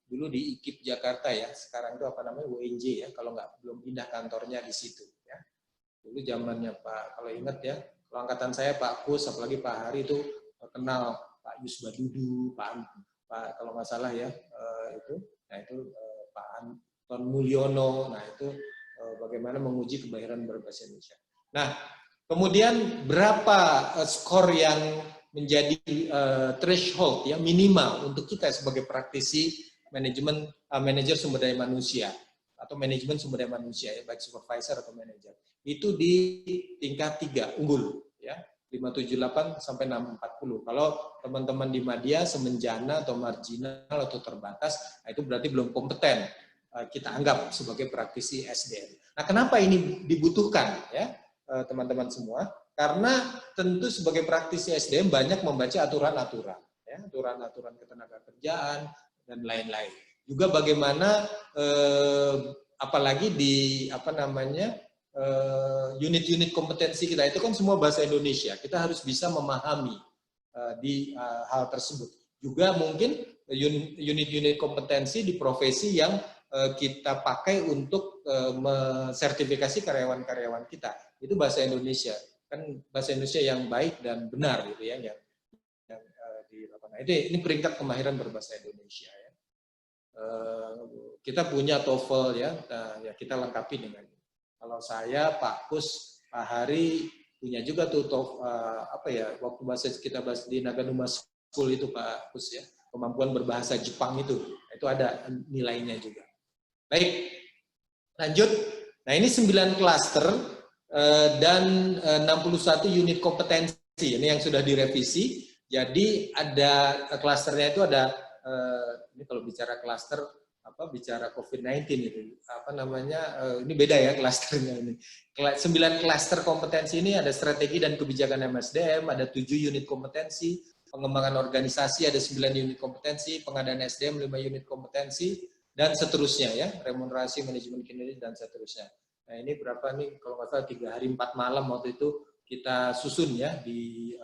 dulu di IKIP Jakarta ya. Sekarang itu UNJ ya, kalau belum pindah kantornya di situ ya. Dulu zamannya Pak, kalau ingat ya, kalau angkatan saya Pak Kus, apalagi Pak Hari itu kenal Pak Yus Badudu, Pak kalau nggak salah ya, Pak Anton Mulyono. Nah, itu bagaimana menguji kemahiran berbahasa Indonesia. Nah, kemudian berapa skor yang menjadi threshold ya minimal untuk kita sebagai praktisi manajer sumber daya manusia atau manajemen sumber daya manusia ya, baik supervisor atau manajer. Itu di tingkat 3 unggul ya. 578 sampai 640. Kalau teman-teman di media semenjana atau marginal atau terbatas, nah itu berarti belum kompeten kita anggap sebagai praktisi SDM. Nah, kenapa ini dibutuhkan ya teman-teman semua? Karena tentu sebagai praktisi SDM banyak membaca aturan-aturan, ya, aturan-aturan ketenagakerjaan dan lain-lain. Juga bagaimana apalagi di unit-unit kompetensi kita itu kan semua bahasa Indonesia. Kita harus bisa memahami di hal tersebut. Juga mungkin unit-unit kompetensi di profesi yang kita pakai untuk mensertifikasi karyawan-karyawan kita. Itu bahasa Indonesia. Kan bahasa Indonesia yang baik dan benar gitu ya, ini peringkat kemahiran berbahasa Indonesia ya. Kita punya TOEFL ya, ya kita lengkapi dengan kalau saya, Pak Kus, Pak Hari punya juga tuh waktu kita bahas di Naganuma School itu Pak Kus ya, kemampuan berbahasa Jepang itu ada nilainya juga. Baik, lanjut. Nah, ini 9 klaster dan 61 unit kompetensi. Ini yang sudah direvisi. Jadi ada klasternya itu ada ini kalau bicara klaster bicara COVID-19 itu ini beda ya klasternya ini. 9 klaster kompetensi ini ada strategi dan kebijakan MSDM, ada 7 unit kompetensi, pengembangan organisasi ada 9 unit kompetensi, pengadaan SDM 5 unit kompetensi dan seterusnya ya, remunerasi, manajemen kinerja dan seterusnya. Nah, ini berapa nih kalau nggak salah 3 hari 4 malam waktu itu kita susun ya di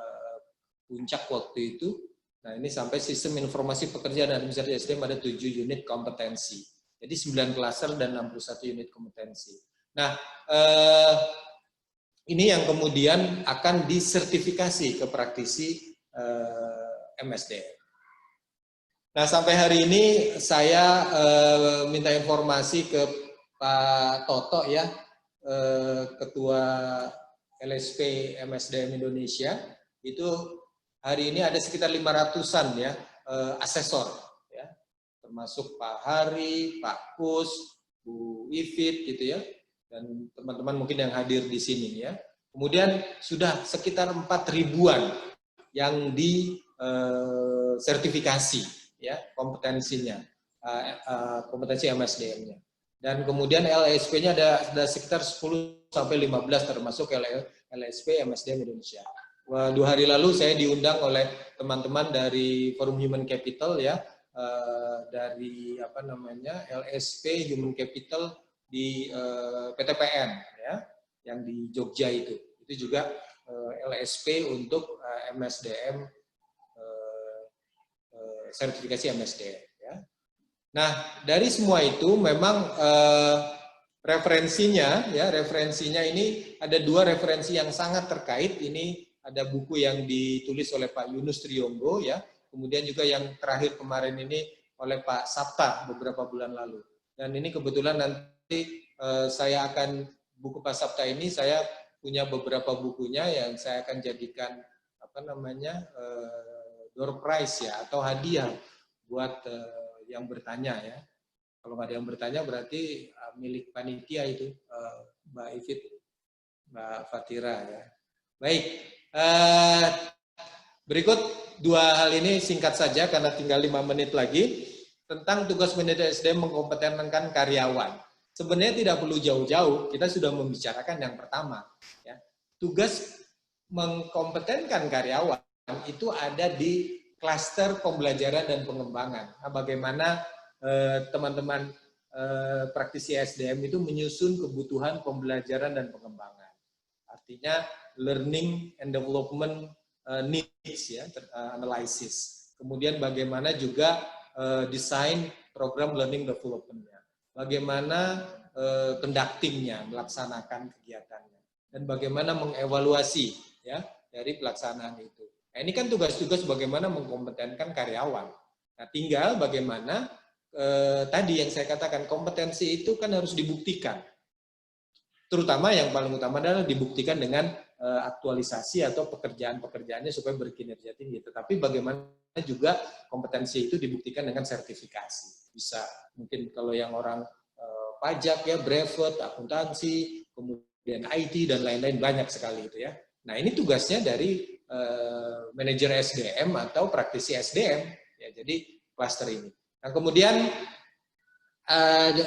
puncak waktu itu. Nah, ini sampai sistem informasi pekerjaan dan administrasi SDM ada 7 unit kompetensi. Jadi 9 klaster dan 61 unit kompetensi. Nah, ini yang kemudian akan disertifikasi ke praktisi MSDM. Nah, sampai hari ini saya minta informasi ke Pak Toto ya, Ketua LSP MSDM Indonesia, itu hari ini ada sekitar 500-an ya asesor ya, termasuk Pak Hari, Pak Kus, Bu Ifit gitu ya, dan teman-teman mungkin yang hadir di sini ya. Kemudian sudah sekitar 4.000-an yang disertifikasi ya kompetensinya, kompetensi MSDM-nya. Dan kemudian LSP-nya ada sekitar 10 sampai 15 termasuk LSP MSDM Indonesia. 2 hari lalu saya diundang oleh teman-teman dari Forum Human Capital ya, dari LSP Human Capital di PTPN ya, yang di Jogja itu juga LSP untuk MSDM, sertifikasi MSDM ya. Nah, dari semua itu memang referensinya ini ada 2 referensi yang sangat terkait. Ini ada buku yang ditulis oleh Pak Yunus Triyonggo ya, kemudian juga yang terakhir kemarin ini oleh Pak Sapta beberapa bulan lalu. Dan ini kebetulan nanti saya akan buku Pak Sapta ini saya punya beberapa bukunya yang saya akan jadikan door prize ya, atau hadiah buat yang bertanya ya. Kalau nggak ada yang bertanya berarti milik panitia itu, Mbak Ifit, Mbak Fatira ya. Baik, berikut 2 hal ini singkat saja karena tinggal 5 menit lagi, tentang tugas manajer SDM mengkompetenkan karyawan. Sebenarnya tidak perlu jauh-jauh, kita sudah membicarakan yang pertama. Ya. Tugas mengkompetenkan karyawan itu ada di klaster pembelajaran dan pengembangan. Nah, bagaimana teman-teman praktisi SDM itu menyusun kebutuhan pembelajaran dan pengembangan. Artinya learning and development needs ya, analysis. Kemudian bagaimana juga desain program learning development-nya. Bagaimana conducting-nya, melaksanakan kegiatannya. Dan bagaimana mengevaluasi ya dari pelaksanaan itu. Nah, ini kan tugas-tugas bagaimana mengkompetenkan karyawan. Nah, tinggal bagaimana tadi yang saya katakan, kompetensi itu kan harus dibuktikan. Terutama yang paling utama adalah dibuktikan dengan aktualisasi atau pekerjaan-pekerjaannya supaya berkinerja tinggi. Tetapi bagaimana juga kompetensi itu dibuktikan dengan sertifikasi. Bisa mungkin kalau yang orang pajak ya, brevet, akuntansi, kemudian IT dan lain-lain, banyak sekali itu ya. Nah, ini tugasnya dari manajer SDM atau praktisi SDM ya. Jadi klaster ini. Nah, kemudian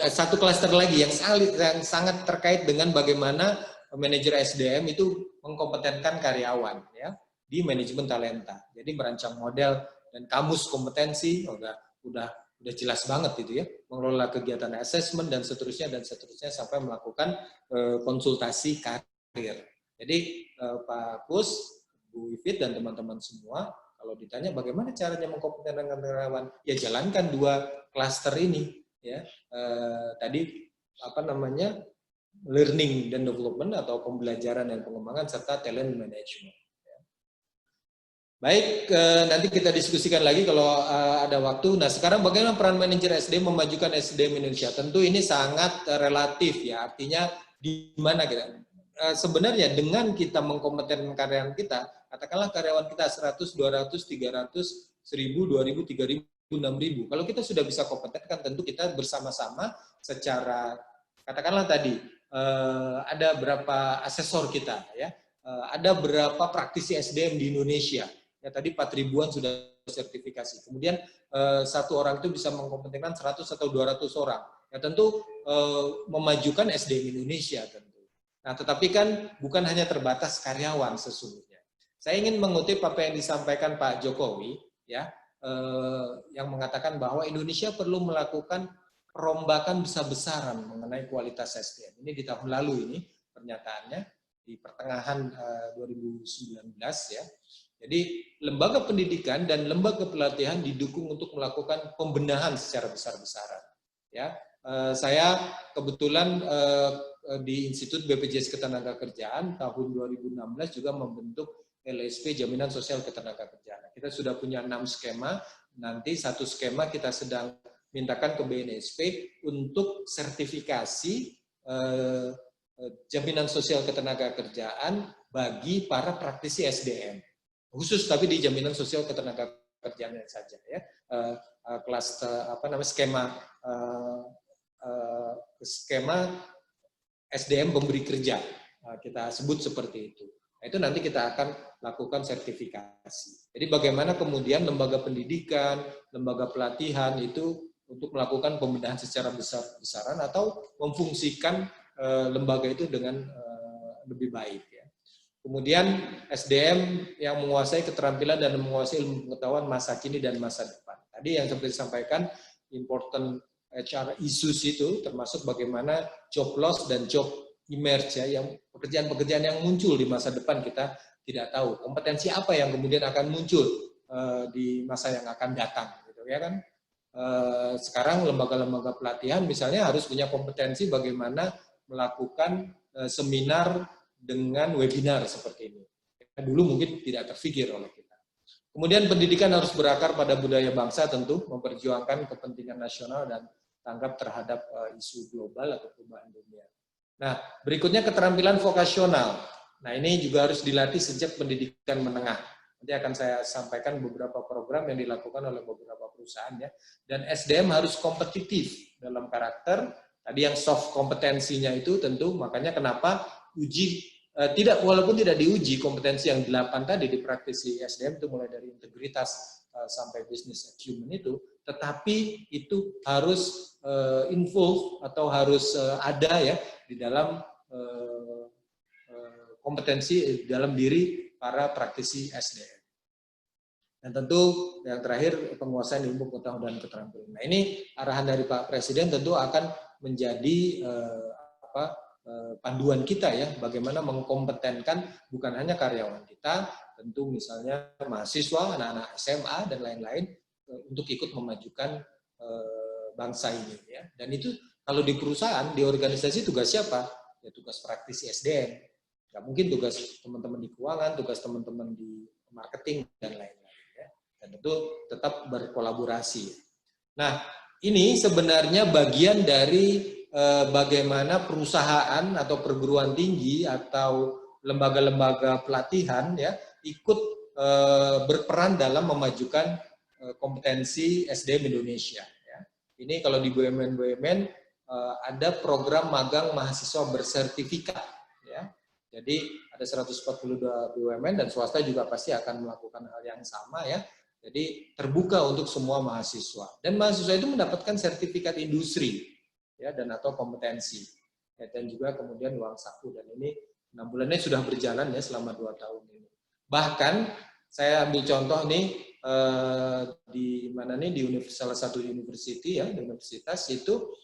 satu klaster lagi yang sangat terkait dengan bagaimana manajer SDM itu mengkompetenkan karyawan ya di manajemen talenta. Jadi merancang model dan kamus kompetensi udah jelas banget itu ya, mengelola kegiatan assessment dan seterusnya sampai melakukan konsultasi karir. Jadi Pak Kus, Bu Ifit dan teman-teman semua, kalau ditanya bagaimana caranya mengkompetenkan karyawan, ya jalankan 2 klaster ini ya. Tadi learning dan development atau pembelajaran dan pengembangan serta talent management. Baik, nanti kita diskusikan lagi kalau ada waktu. Nah, sekarang bagaimana peran manajer SDM memajukan SDM Indonesia? Tentu ini sangat relatif ya, artinya di mana kita sebenarnya dengan kita mengkompetenkan karyawan kita, katakanlah karyawan kita 100, 200, 300, 1000, 2000, 3000, 6000. Kalau kita sudah bisa kompetenkan, tentu kita bersama-sama secara, katakanlah tadi, ada berapa asesor kita, ya, ada berapa praktisi SDM di Indonesia. Ya, tadi 4000-an sudah sertifikasi. Kemudian satu orang itu bisa mengkompetenkan 100 atau 200 orang. Ya, tentu memajukan SDM Indonesia tentu. Nah, tetapi kan bukan hanya terbatas karyawan sesungguhnya. Saya ingin mengutip apa yang disampaikan Pak Jokowi, ya, yang mengatakan bahwa Indonesia perlu melakukan perombakan besar-besaran mengenai kualitas SDM. Ini di tahun lalu ini pernyataannya di pertengahan 2019 ya. Jadi lembaga pendidikan dan lembaga pelatihan didukung untuk melakukan pembenahan secara besar-besaran. Ya, saya kebetulan di Institut BPJS Ketenagakerjaan tahun 2016 juga membentuk LSP Jaminan Sosial Ketenagakerjaan. Kita sudah punya 6 skema, nanti 1 skema kita sedang mintakan ke BNSP untuk sertifikasi Jaminan Sosial Ketenagakerjaan bagi para praktisi SDM. Khusus tapi di Jaminan Sosial Ketenagakerjaan saja ya. Kelas skema SDM pemberi kerja, kita sebut seperti itu. Nah, itu nanti kita akan lakukan sertifikasi. Jadi bagaimana kemudian lembaga pendidikan, lembaga pelatihan itu untuk melakukan pembenahan secara besar-besaran atau memfungsikan lembaga itu dengan lebih baik. Ya. Kemudian SDM yang menguasai keterampilan dan menguasai ilmu pengetahuan masa kini dan masa depan. Tadi yang seperti disampaikan, important HR issues itu termasuk bagaimana job loss dan job emerge ya, yang pekerjaan-pekerjaan yang muncul di masa depan kita tidak tahu. Kompetensi apa yang kemudian akan muncul di masa yang akan datang gitu ya kan. sekarang lembaga-lembaga pelatihan misalnya harus punya kompetensi bagaimana melakukan seminar dengan webinar seperti ini. Dulu mungkin tidak terfikir oleh kita. Kemudian pendidikan harus berakar pada budaya bangsa tentu, memperjuangkan kepentingan nasional dan tanggap terhadap isu global atau perubahan dunia. Nah, berikutnya keterampilan vokasional. Nah, ini juga harus dilatih sejak pendidikan menengah. Nanti akan saya sampaikan beberapa program yang dilakukan oleh beberapa perusahaan ya. Dan SDM harus kompetitif dalam karakter. Tadi yang soft kompetensinya itu tentu, makanya kenapa uji walaupun tidak diuji kompetensi yang 8 tadi di praktisi SDM itu mulai dari integritas sampai business acumen itu, tetapi itu harus involve atau harus ada ya di dalam kompetensi dalam diri para praktisi SDM. Dan tentu yang terakhir penguasaan ilmu pengetahuan dan keterampilan. Nah, ini arahan dari Pak Presiden tentu akan menjadi panduan kita ya, bagaimana mengkompetenkan bukan hanya karyawan kita, tentu misalnya mahasiswa, anak-anak SMA dan lain-lain untuk ikut memajukan bangsa ini ya. Dan itu kalau di perusahaan, di organisasi tugas siapa? Ya tugas praktisi SDM. Nggak mungkin tugas teman-teman di keuangan, tugas teman-teman di marketing dan lain-lain ya. Dan tentu tetap berkolaborasi. Nah, ini sebenarnya bagian dari bagaimana perusahaan atau perguruan tinggi atau lembaga-lembaga pelatihan ya ikut berperan dalam memajukan kompetensi SDM Indonesia. Ya. Ini kalau di BUMN ada program magang mahasiswa bersertifikat. Ya. Jadi ada 142 BUMN dan swasta juga pasti akan melakukan hal yang sama ya. Jadi terbuka untuk semua mahasiswa dan mahasiswa itu mendapatkan sertifikat industri. Ya, dan atau kompetensi ya, dan juga kemudian uang saku, dan ini 6 bulannya sudah berjalan ya selama 2 tahun ini. Bahkan saya ambil contoh nih di mana nih di salah satu university ya, di universitas itu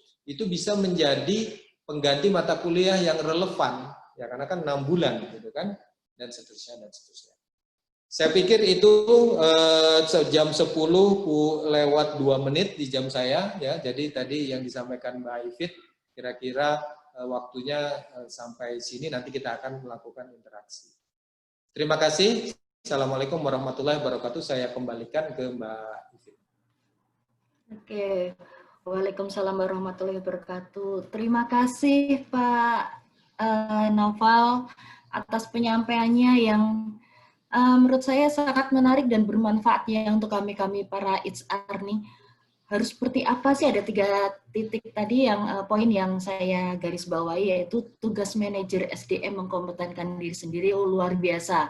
bisa menjadi pengganti mata kuliah yang relevan ya, karena kan 6 bulan gitu kan, dan seterusnya dan seterusnya. Saya pikir itu jam 10 lewat 2 menit di jam saya ya. Jadi tadi yang disampaikan Mbak Ivit kira-kira waktunya sampai sini, nanti kita akan melakukan interaksi. Terima kasih. Assalamualaikum warahmatullahi wabarakatuh. Saya kembalikan ke Mbak Ivit. Oke. Waalaikumsalam warahmatullahi wabarakatuh. Terima kasih Pak Naufal atas penyampaiannya yang menurut saya sangat menarik dan bermanfaat ya untuk kami para HR nih. Harus seperti apa sih? Ada 3 titik tadi yang poin yang saya garis bawahi, yaitu tugas manajer SDM mengkompetenkan diri sendiri. Oh, luar biasa.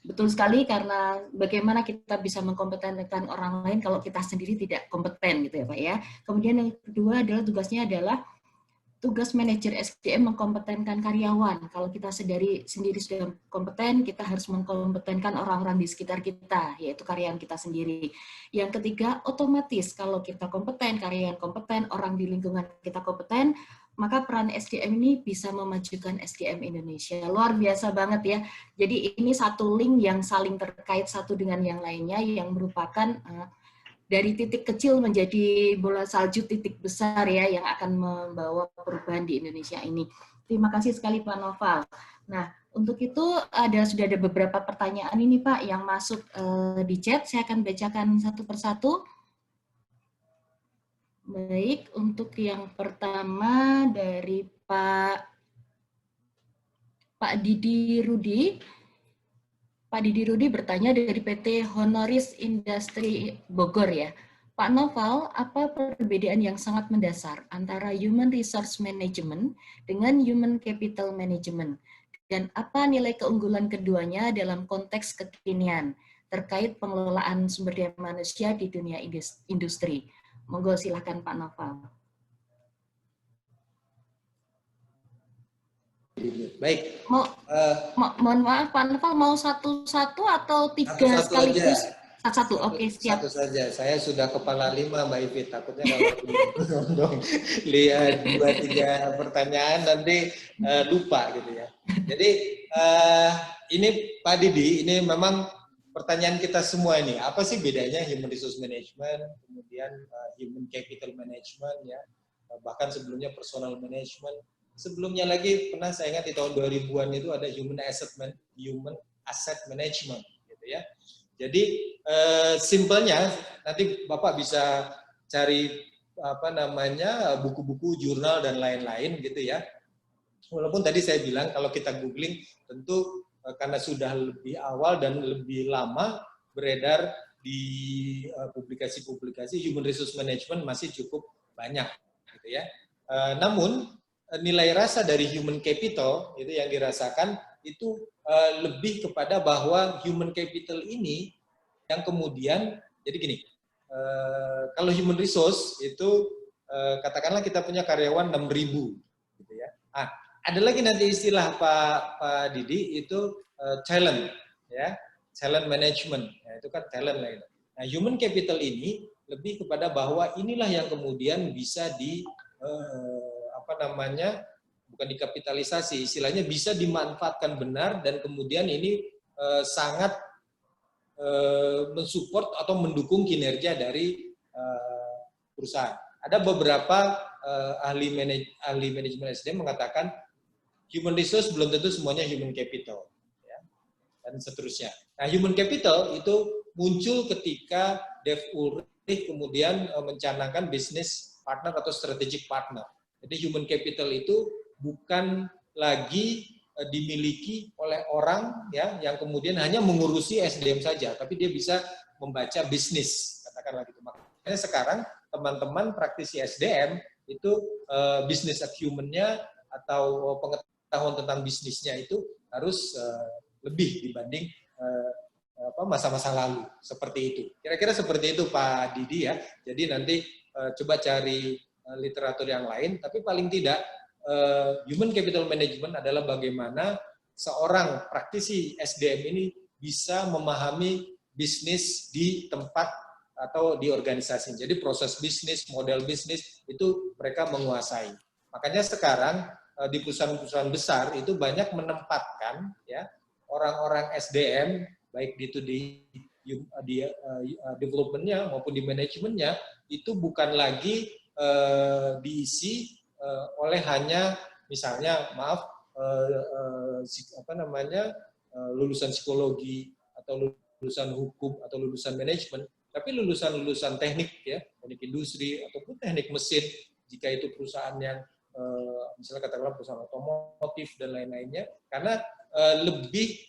Betul sekali, karena bagaimana kita bisa mengkompetenkan orang lain kalau kita sendiri tidak kompeten gitu ya Pak ya. Kemudian yang kedua adalah tugasnya adalah tugas manajer SDM mengkompetenkan karyawan. Kalau kita sendiri sudah kompeten, kita harus mengkompetenkan orang-orang di sekitar kita, yaitu karyawan kita sendiri. Yang ketiga, otomatis kalau kita kompeten, karyawan kompeten, orang di lingkungan kita kompeten, maka peran SDM ini bisa memajukan SDM Indonesia. Luar biasa banget ya. Jadi ini satu link yang saling terkait satu dengan yang lainnya, yang merupakan dari titik kecil menjadi bola salju titik besar ya, yang akan membawa perubahan di Indonesia ini. Terima kasih sekali Pak Naufal. Nah, untuk itu sudah ada beberapa pertanyaan ini Pak yang masuk di chat. Saya akan bacakan satu persatu. Baik, untuk yang pertama dari Pak Didi Rudi. Pak Didi Rudi bertanya dari PT Honoris Industri Bogor ya. Pak Naufal, apa perbedaan yang sangat mendasar antara Human Resource Management dengan Human Capital Management? Dan apa nilai keunggulan keduanya dalam konteks kekinian terkait pengelolaan sumber daya manusia di dunia industri? Monggo silakan Pak Naufal. Baik. Mohon maaf Pak Naufal, mau satu-satu atau 3 sekaligus? Satu, oke siap. Satu saja. Saya sudah kepala 5 Mbak Ivit. Takutnya kalau lihat 2-3 pertanyaan nanti lupa gitu ya. Jadi ini Pak Didi, ini memang pertanyaan kita semua ini, apa sih bedanya human resource management, kemudian human capital management, ya, bahkan sebelumnya personal management. Sebelumnya lagi pernah saya ingat di tahun 2000-an itu ada human asset management, gitu ya. Jadi simpelnya nanti Bapak bisa cari apa namanya buku-buku, jurnal dan lain-lain gitu ya. Walaupun tadi saya bilang kalau kita googling tentu karena sudah lebih awal dan lebih lama beredar di publikasi-publikasi, human resource management masih cukup banyak, gitu ya. Namun nilai rasa dari human capital itu yang dirasakan itu lebih kepada bahwa human capital ini yang kemudian jadi gini, kalau human resource itu katakanlah kita punya karyawan 6.000, gitu ya. Ada lagi nanti istilah Pak Didi itu talent, ya, talent management, ya, itu kan talent lah itu. Nah, human capital ini lebih kepada bahwa inilah yang kemudian bisa apa namanya, bukan dikapitalisasi, istilahnya bisa dimanfaatkan benar dan kemudian ini sangat mensupport atau mendukung kinerja dari perusahaan. Ada beberapa ahli manajemen SDM mengatakan human resource belum tentu semuanya human capital, ya, dan seterusnya. Nah, human capital itu muncul ketika Dave Ulrich kemudian mencanangkan business partner atau strategic partner. Jadi human capital itu bukan lagi dimiliki oleh orang, ya, yang kemudian hanya mengurusi SDM saja, tapi dia bisa membaca bisnis, katakanlah gitu. Makanya sekarang teman-teman praktisi SDM itu business acumen-nya atau pengetahuan tentang bisnisnya itu harus lebih dibanding masa-masa lalu, seperti itu. Kira-kira seperti itu Pak Didi, ya. Jadi nanti coba cari literatur yang lain, tapi paling tidak human capital management adalah bagaimana seorang praktisi SDM ini bisa memahami bisnis di tempat atau di organisasi. Jadi proses bisnis, model bisnis itu mereka menguasai. Makanya sekarang di perusahaan-perusahaan besar itu banyak menempatkan, ya, orang-orang SDM baik itu di development-nya maupun di manajemennya itu bukan lagi diisi oleh hanya misalnya lulusan psikologi atau lulusan hukum atau lulusan manajemen, tapi lulusan teknik, ya, teknik industri ataupun teknik mesin jika itu perusahaan yang misalnya katakanlah perusahaan otomotif dan lain-lainnya, karena lebih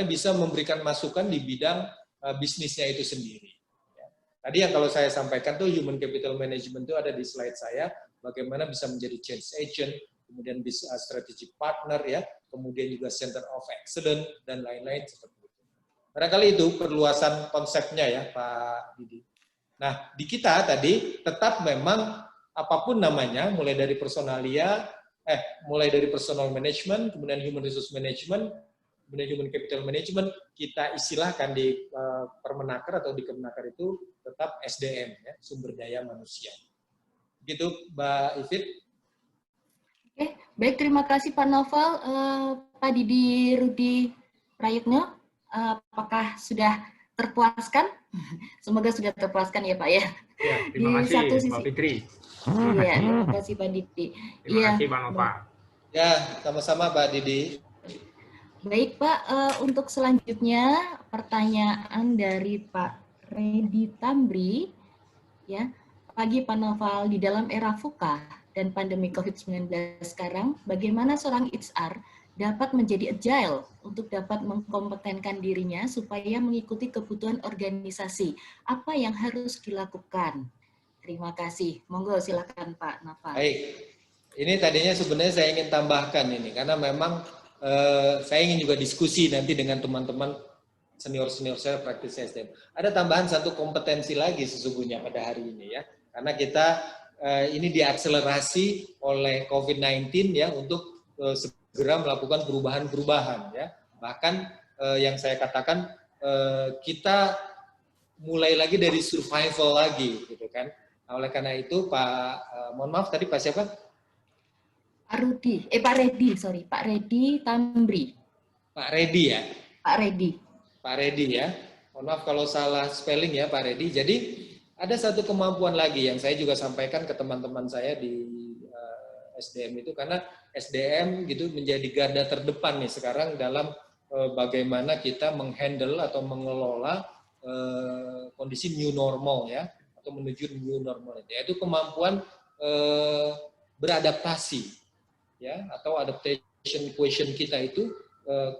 bisa memberikan masukan di bidang bisnisnya itu sendiri. Ya. Tadi yang kalau saya sampaikan tuh human capital management itu ada di slide saya, bagaimana bisa menjadi change agent, kemudian bisa strategic partner, ya, kemudian juga center of excellence dan lain-lain seperti itu. Barangkali itu perluasan konsepnya, ya Pak Didi. Nah, di kita tadi tetap memang apapun namanya, mulai dari mulai dari personal management, kemudian human resource management, kemudian human capital management, kita istilahkan di Permenaker atau di Kemenaker itu tetap SDM, ya, sumber daya manusia. Begitu, Mbak Ivit. Oke, baik, terima kasih Pak Novel. Pak Didi Rudi Prayitno, apakah sudah terpuaskan? Semoga sudah terpuaskan ya Pak, ya. Ya, terima kasih Pak Fitri. Iya, terima kasih Pak Didi. Terima kasih Pak Nova. Ya, sama-sama Pak Didi. Baik Pak, untuk selanjutnya pertanyaan dari Pak Redi Tambri, ya. Pagi Pak Noval, di dalam era VUCA dan pandemi COVID-19 sekarang, bagaimana seorang HR dapat menjadi agile untuk dapat mengkompetenkan dirinya supaya mengikuti kebutuhan organisasi? Apa yang harus dilakukan? Terima kasih. Monggo silakan Pak Noval. Baik, ini tadinya sebenarnya saya ingin tambahkan ini, karena memang saya ingin juga diskusi nanti dengan teman-teman senior-senior saya praktisi SDM. Ada tambahan satu kompetensi lagi sesungguhnya pada hari ini, ya. Karena kita ini diakselerasi oleh COVID-19, ya, untuk segera melakukan perubahan-perubahan, ya. Bahkan yang saya katakan kita mulai lagi dari survival lagi, gitu kan. Nah, oleh karena itu mohon maaf tadi Pak siapa? Pak Redi Tambri. Pak Redi, ya. Pak Redi. Pak Redi ya. Mohon maaf kalau salah spelling ya Pak Redi. Jadi ada satu kemampuan lagi yang saya juga sampaikan ke teman-teman saya di SDM itu, karena SDM gitu menjadi garda terdepan nih sekarang dalam bagaimana kita menghandle atau mengelola kondisi new normal ya, atau menuju new normal itu, yaitu kemampuan beradaptasi ya, atau adaptation quotient kita itu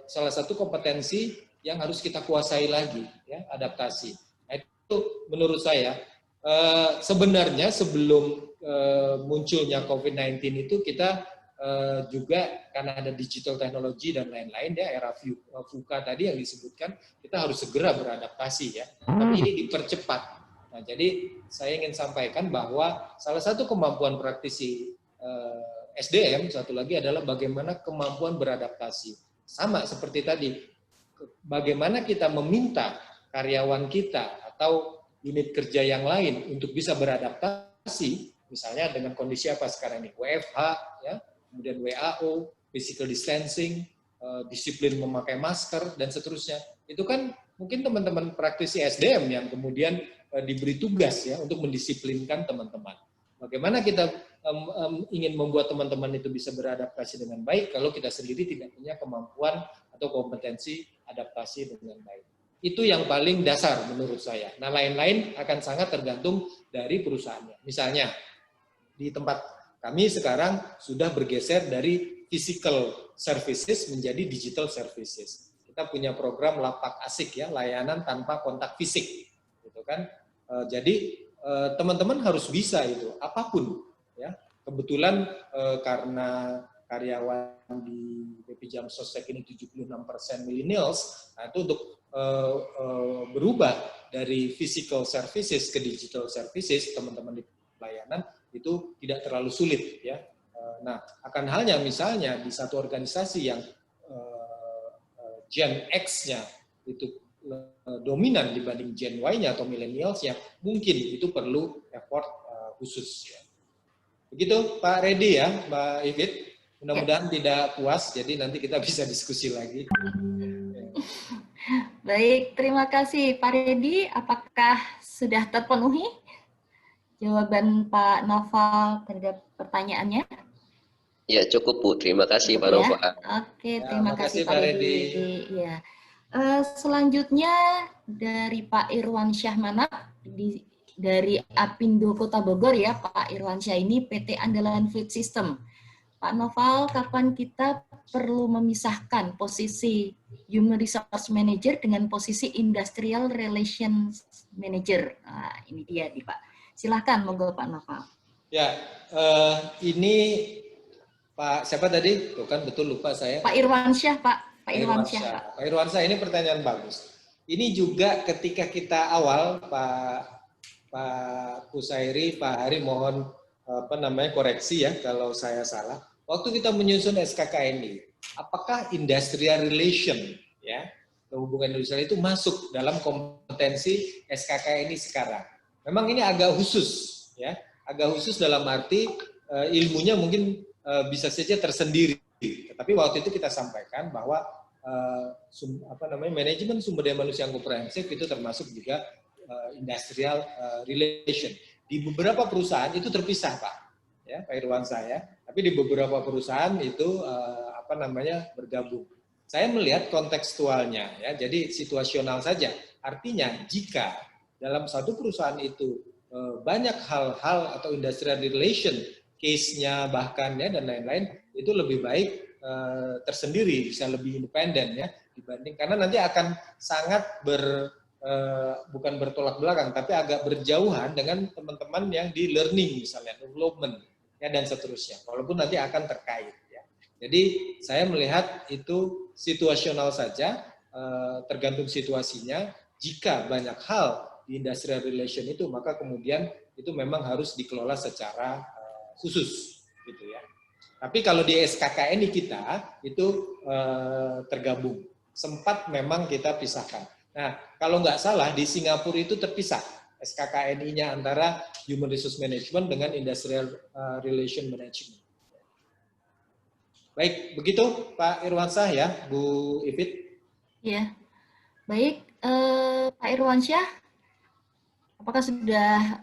salah satu kompetensi yang harus kita kuasai lagi ya, adaptasi. Nah, itu menurut saya sebenarnya sebelum munculnya COVID-19 itu kita juga karena ada digital teknologi dan lain-lain ya, era VUCA tadi yang disebutkan, kita harus segera beradaptasi ya. Tapi ini dipercepat. Nah, jadi saya ingin sampaikan bahwa salah satu kemampuan praktisi SDM satu lagi adalah bagaimana kemampuan beradaptasi. Sama seperti tadi, bagaimana kita meminta karyawan kita atau unit kerja yang lain untuk bisa beradaptasi, misalnya dengan kondisi apa sekarang ini, WFH, ya, kemudian WAO, physical distancing, disiplin memakai masker, dan seterusnya. Itu kan mungkin teman-teman praktisi SDM yang kemudian diberi tugas ya untuk mendisiplinkan teman-teman. Bagaimana kita ingin membuat teman-teman itu bisa beradaptasi dengan baik kalau kita sendiri tidak punya kemampuan atau kompetensi adaptasi dengan baik. Itu yang paling dasar menurut saya. Nah, lain-lain akan sangat tergantung dari perusahaannya. Misalnya, di tempat kami sekarang sudah bergeser dari physical services menjadi digital services. Kita punya program lapak asik ya, layanan tanpa kontak fisik, gitu kan. Jadi teman-teman harus bisa itu, apapun ya. Kebetulan karena karyawan di BP Jam Sostek ini 76% millennials, nah itu untuk berubah dari physical services ke digital services, teman-teman di pelayanan itu tidak terlalu sulit ya. Nah, akan halnya misalnya di satu organisasi yang Gen X-nya itu dominan dibanding Gen Y-nya atau millennials, ya mungkin itu perlu effort khusus ya. Begitu Pak Redi ya, Mbak Ivit. Mudah-mudahan tidak puas, jadi nanti kita bisa diskusi lagi. Baik, terima kasih Pak Redi. Apakah sudah terpenuhi jawaban Pak Noval terhadap pertanyaannya? Ya, cukup Bu. Terima kasih Pak Noval. Oke, terima kasih Pak Redi. Ya. Selanjutnya dari Pak Irwan Syahmana dari Apindo Kota Bogor ya, Pak Irwan Syah ini PT Andalan Fleet System. Pak Noval, kapan kita perlu memisahkan posisi Human Resource Manager dengan posisi Industrial Relations Manager? Nah, ini dia nih Pak. Silahkan, monggo Pak Noval. Ya, ini Pak siapa tadi? Tuh kan betul lupa saya. Pak Irwan Syah, Pak. Pak Irwan Syah, Pak. Pak Irwan Syah, ini pertanyaan bagus. Ini juga ketika kita awal, Pak Kusairi, Pak Hari, mohon koreksi ya kalau saya salah. Waktu kita menyusun SKKNI, apakah industrial relation ya, hubungan industrial itu masuk dalam kompetensi SKKNI sekarang? Memang ini agak khusus ya, agak khusus dalam arti ilmunya mungkin bisa saja tersendiri. Tapi waktu itu kita sampaikan bahwa manajemen sumber daya manusia yang komprehensif itu termasuk juga industrial relation. Di beberapa perusahaan itu terpisah, Pak. Ya, Pak Irwan saya. Tapi di beberapa perusahaan itu bergabung. Saya melihat kontekstualnya ya. Jadi situasional saja. Artinya jika dalam satu perusahaan itu banyak hal-hal atau industrial relation case-nya bahkan ya dan lain-lain, itu lebih baik tersendiri, bisa lebih independen ya dibanding, karena nanti akan sangat bukan bertolak belakang tapi agak berjauhan dengan teman-teman yang di learning misalnya, development ya dan seterusnya, walaupun nanti akan terkait ya. Jadi saya melihat itu situasional saja, tergantung situasinya. Jika banyak hal di industrial relation itu, maka kemudian itu memang harus dikelola secara khusus gitu ya. Tapi kalau di SKKNI kita itu tergabung. Sempat memang kita pisahkan. Nah, kalau nggak salah di Singapura itu terpisah SKKNI-nya antara Human Resource Management dengan Industrial Relation Management. Baik, begitu Pak Irwansyah ya, Bu Ivit. Ya. Baik, Pak Irwansyah, apakah sudah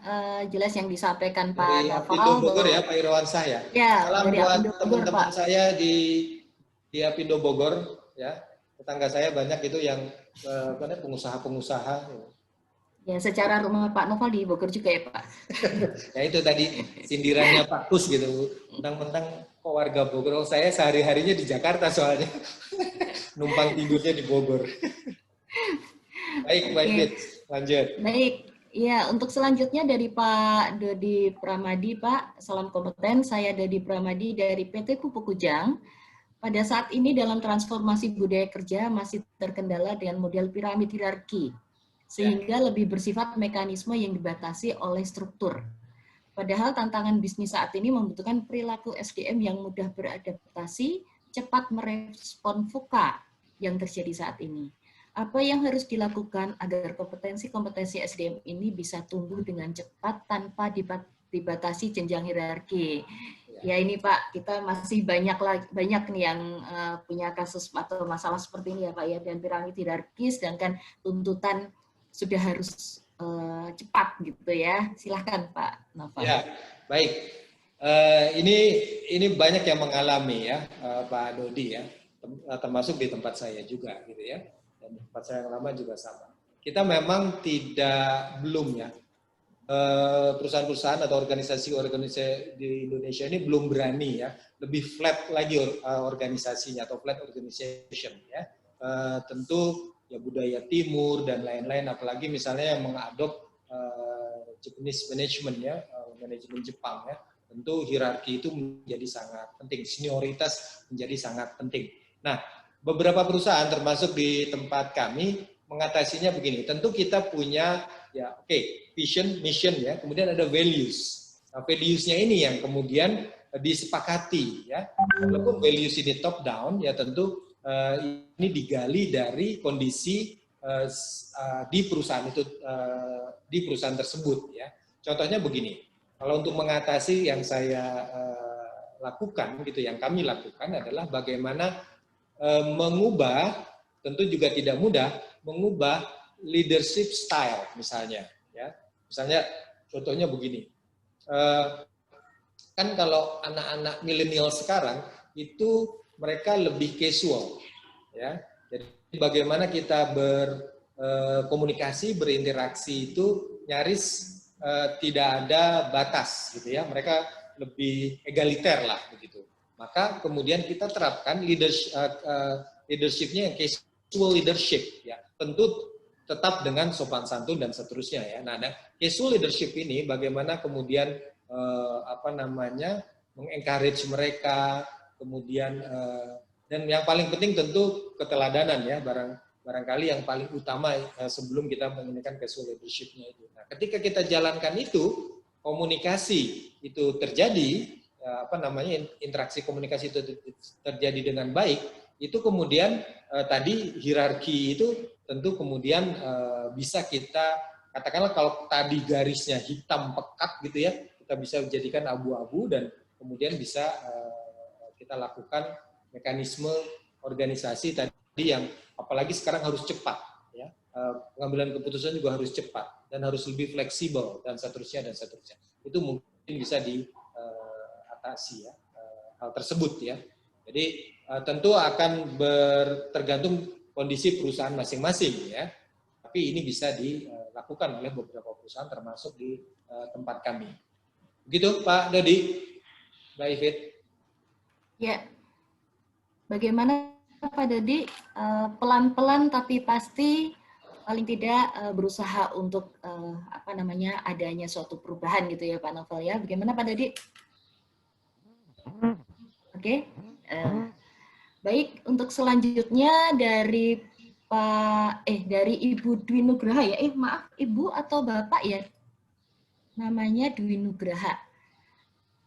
jelas yang disampaikan Dari Pak Apindo Noval? Bogor ya, Pak Irwansyah ya. Ya, Salam dari buat Apindo Bogor, teman-teman Pak. saya di Apindo Bogor ya. Tetangga saya banyak itu yang pengusaha-pengusaha. Ya, secara rumah Pak Noval di Bogor juga ya, Pak. Ya itu tadi sindirannya Pak Kus gitu. Mentang-mentang kok warga Bogor. Oh, saya sehari-harinya di Jakarta soalnya. Numpang tidurnya di Bogor. Baik, Pak Ifit, lanjut. Baik, ya untuk selanjutnya dari Pak Dodi Pramadi, Pak. Salam kompeten, saya Dodi Pramadi dari PT Pupuk Kujang. Pada saat ini dalam transformasi budaya kerja masih terkendala dengan model piramid hierarki, sehingga lebih bersifat mekanisme yang dibatasi oleh struktur. Padahal tantangan bisnis saat ini membutuhkan perilaku SDM yang mudah beradaptasi, cepat merespon VUCA yang terjadi saat ini. Apa yang harus dilakukan agar kompetensi-kompetensi SDM ini bisa tumbuh dengan cepat tanpa dibatasi jenjang hierarki? Ya ini Pak, kita masih banyak nih yang punya kasus atau masalah seperti ini ya Pak ya, dan piramid hierarkis, sedangkan tuntutan sudah harus cepat gitu ya. Silahkan Pak Noval. Ya, baik. Ini banyak yang mengalami ya, Pak Dodi ya, termasuk di tempat saya juga gitu ya, dan tempat saya yang lama juga sama. Kita memang belum ya, perusahaan-perusahaan atau organisasi-organisasi di Indonesia ini belum berani ya, lebih flat lagi organisasinya atau flat organization ya. Tentu ya budaya timur dan lain-lain, apalagi misalnya yang mengadop Japanese management ya, manajemen Jepang ya, tentu hierarki itu menjadi sangat penting, senioritas menjadi sangat penting. Nah, beberapa perusahaan termasuk di tempat kami mengatasinya begini, tentu kita punya ya vision, mission ya, kemudian ada values. Nah, values-nya ini yang kemudian disepakati ya. Walaupun values ini top down ya, tentu ini digali dari kondisi di perusahaan itu, di perusahaan tersebut ya. Contohnya begini, kalau untuk mengatasi yang saya lakukan gitu, yang kami lakukan adalah bagaimana mengubah, tentu juga tidak mudah, mengubah leadership style misalnya ya. Misalnya contohnya begini, kan kalau anak-anak milenial sekarang itu mereka lebih casual ya. Jadi bagaimana kita berkomunikasi, berinteraksi itu nyaris tidak ada batas gitu ya. Mereka lebih egaliter lah begitu. Maka kemudian kita terapkan leadership-nya yang casual leadership ya. Tentu tetap dengan sopan santun dan seterusnya ya. Nah, casual leadership ini bagaimana kemudian mengencourage mereka, kemudian dan yang paling penting tentu keteladanan ya, barangkali yang paling utama sebelum kita menggunakan casual leadership-nya itu. Nah, ketika kita jalankan itu, komunikasi itu terjadi, interaksi komunikasi itu terjadi dengan baik, itu kemudian tadi hierarki itu tentu kemudian bisa kita katakanlah, kalau tadi garisnya hitam pekat gitu ya, kita bisa jadikan abu-abu dan kemudian bisa kita lakukan mekanisme organisasi tadi yang apalagi sekarang harus cepat ya, pengambilan keputusan juga harus cepat dan harus lebih fleksibel dan seterusnya. Itu mungkin bisa diatasi ya, hal tersebut ya. Jadi tentu akan tergantung kondisi perusahaan masing-masing ya, tapi ini bisa dilakukan oleh beberapa perusahaan termasuk di tempat kami. Begitu Pak Dodi, Mbak Ifit. Ya, bagaimana Pak Dodi, pelan-pelan tapi pasti paling tidak berusaha untuk adanya suatu perubahan gitu ya Pak Novel ya. Bagaimana Pak Dodi? Oke. Baik, untuk selanjutnya dari dari Ibu Dwi Nugraha ya. Maaf, Ibu atau Bapak ya? Namanya Dwi Nugraha.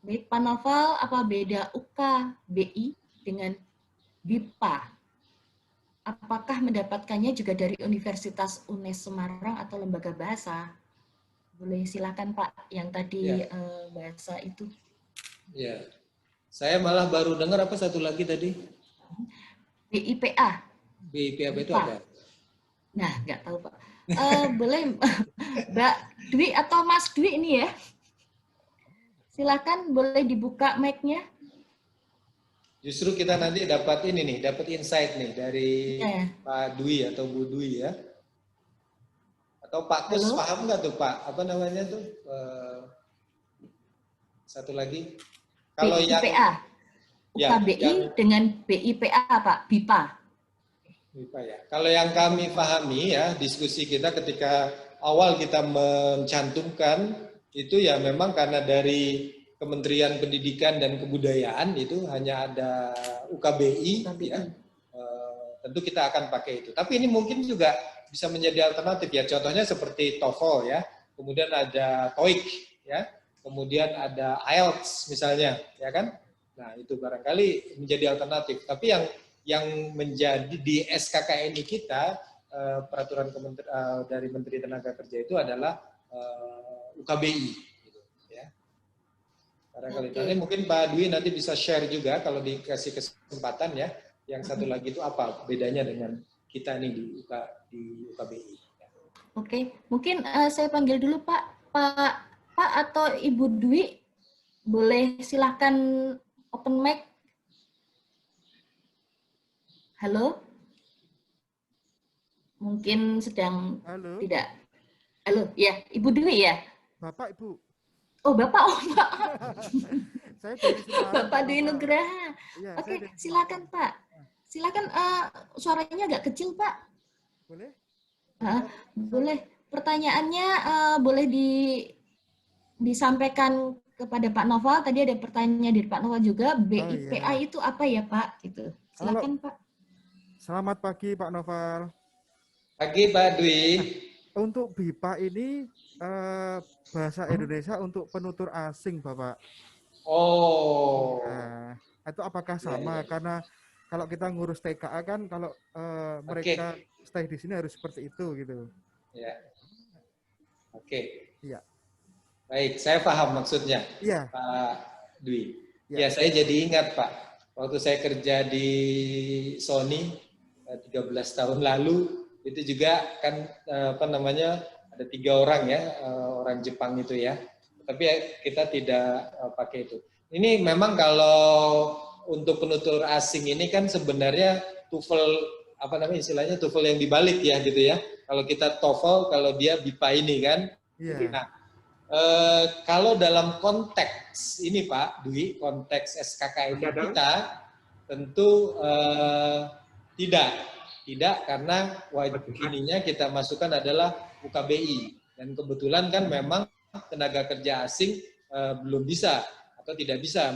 Baik, Pak Novel, apa beda UKBI dengan BIPA? Apakah mendapatkannya juga dari Universitas UNES Semarang atau lembaga bahasa? Boleh silakan Pak, yang tadi bahasa itu. Ya, saya malah baru dengar apa satu lagi tadi? BIPA. BIPA itu apa? Nah, nggak tahu Pak. Boleh Mbak Dwi atau Mas Dwi ini ya? Silakan boleh dibuka mic-nya. Justru kita nanti dapat ini nih, dapat insight nih dari Pak Dwi atau Bu Dwi ya. Atau Pak Kus, paham nggak tuh Pak? Apa namanya tuh? Satu lagi. Kalau BIPA. UKBI dengan BIPA Pak, BIPA. BIPA ya. Kalau yang kami pahami ya, diskusi kita ketika awal kita mencantumkan itu ya memang karena dari Kementerian Pendidikan dan Kebudayaan itu hanya ada UKBI. Ya. Tentu kita akan pakai itu. Tapi ini mungkin juga bisa menjadi alternatif ya. Contohnya seperti TOEFL ya. Kemudian ada TOEIC ya. Kemudian ada IELTS misalnya, ya kan? Nah, itu barangkali menjadi alternatif. Tapi yang menjadi di SKKNI kita peraturan dari Menteri Tenaga Kerja itu adalah UKBI. Barangkali mungkin Pak Dwi nanti bisa share juga kalau dikasih kesempatan ya. Yang satu lagi itu apa bedanya dengan kita nih di UKBI. Oke, mungkin saya panggil dulu Pak atau Ibu Dwi, boleh silahkan open mic. Halo? Mungkin sedang tidak. Halo, ya Ibu Dwi ya? Bapak, Ibu. Oh, Bapak, Pak. Saya dari Semarang, Bapak Dwi Nugraha. Ya, oke, silakan Pak. Silakan, suaranya agak kecil Pak. Boleh? Boleh. Pertanyaannya boleh disampaikan kepada Pak Noval. Tadi ada pertanyaan dari Pak Noval juga. BIPA itu apa ya Pak? Gitu. Silakan Pak. Selamat pagi Pak Noval. Pagi Pak Dwi. Untuk BIPA ini bahasa Indonesia untuk penutur asing, Bapak. Oh. Nah, itu apakah sama? Karena kalau kita ngurus TKA kan, kalau mereka stay di sini harus seperti itu, gitu. Ya. Oke. Iya. Baik, saya paham maksudnya, Pak Dwi. Ya, saya jadi ingat Pak, waktu saya kerja di Sony 13 tahun lalu. Itu juga kan ada 3 orang ya, orang Jepang itu ya. Tapi kita tidak pakai itu. Ini memang kalau untuk penutur asing ini kan sebenarnya TOEFL istilahnya TOEFL yang dibalik ya gitu ya. Kalau kita TOEFL, kalau dia BIPA ini kan. Nah, kalau dalam konteks ini Pak Dwi, konteks SKKNI kita tentu tidak, karena ininya kita masukkan adalah UKBI. Dan kebetulan kan memang tenaga kerja asing belum bisa atau tidak bisa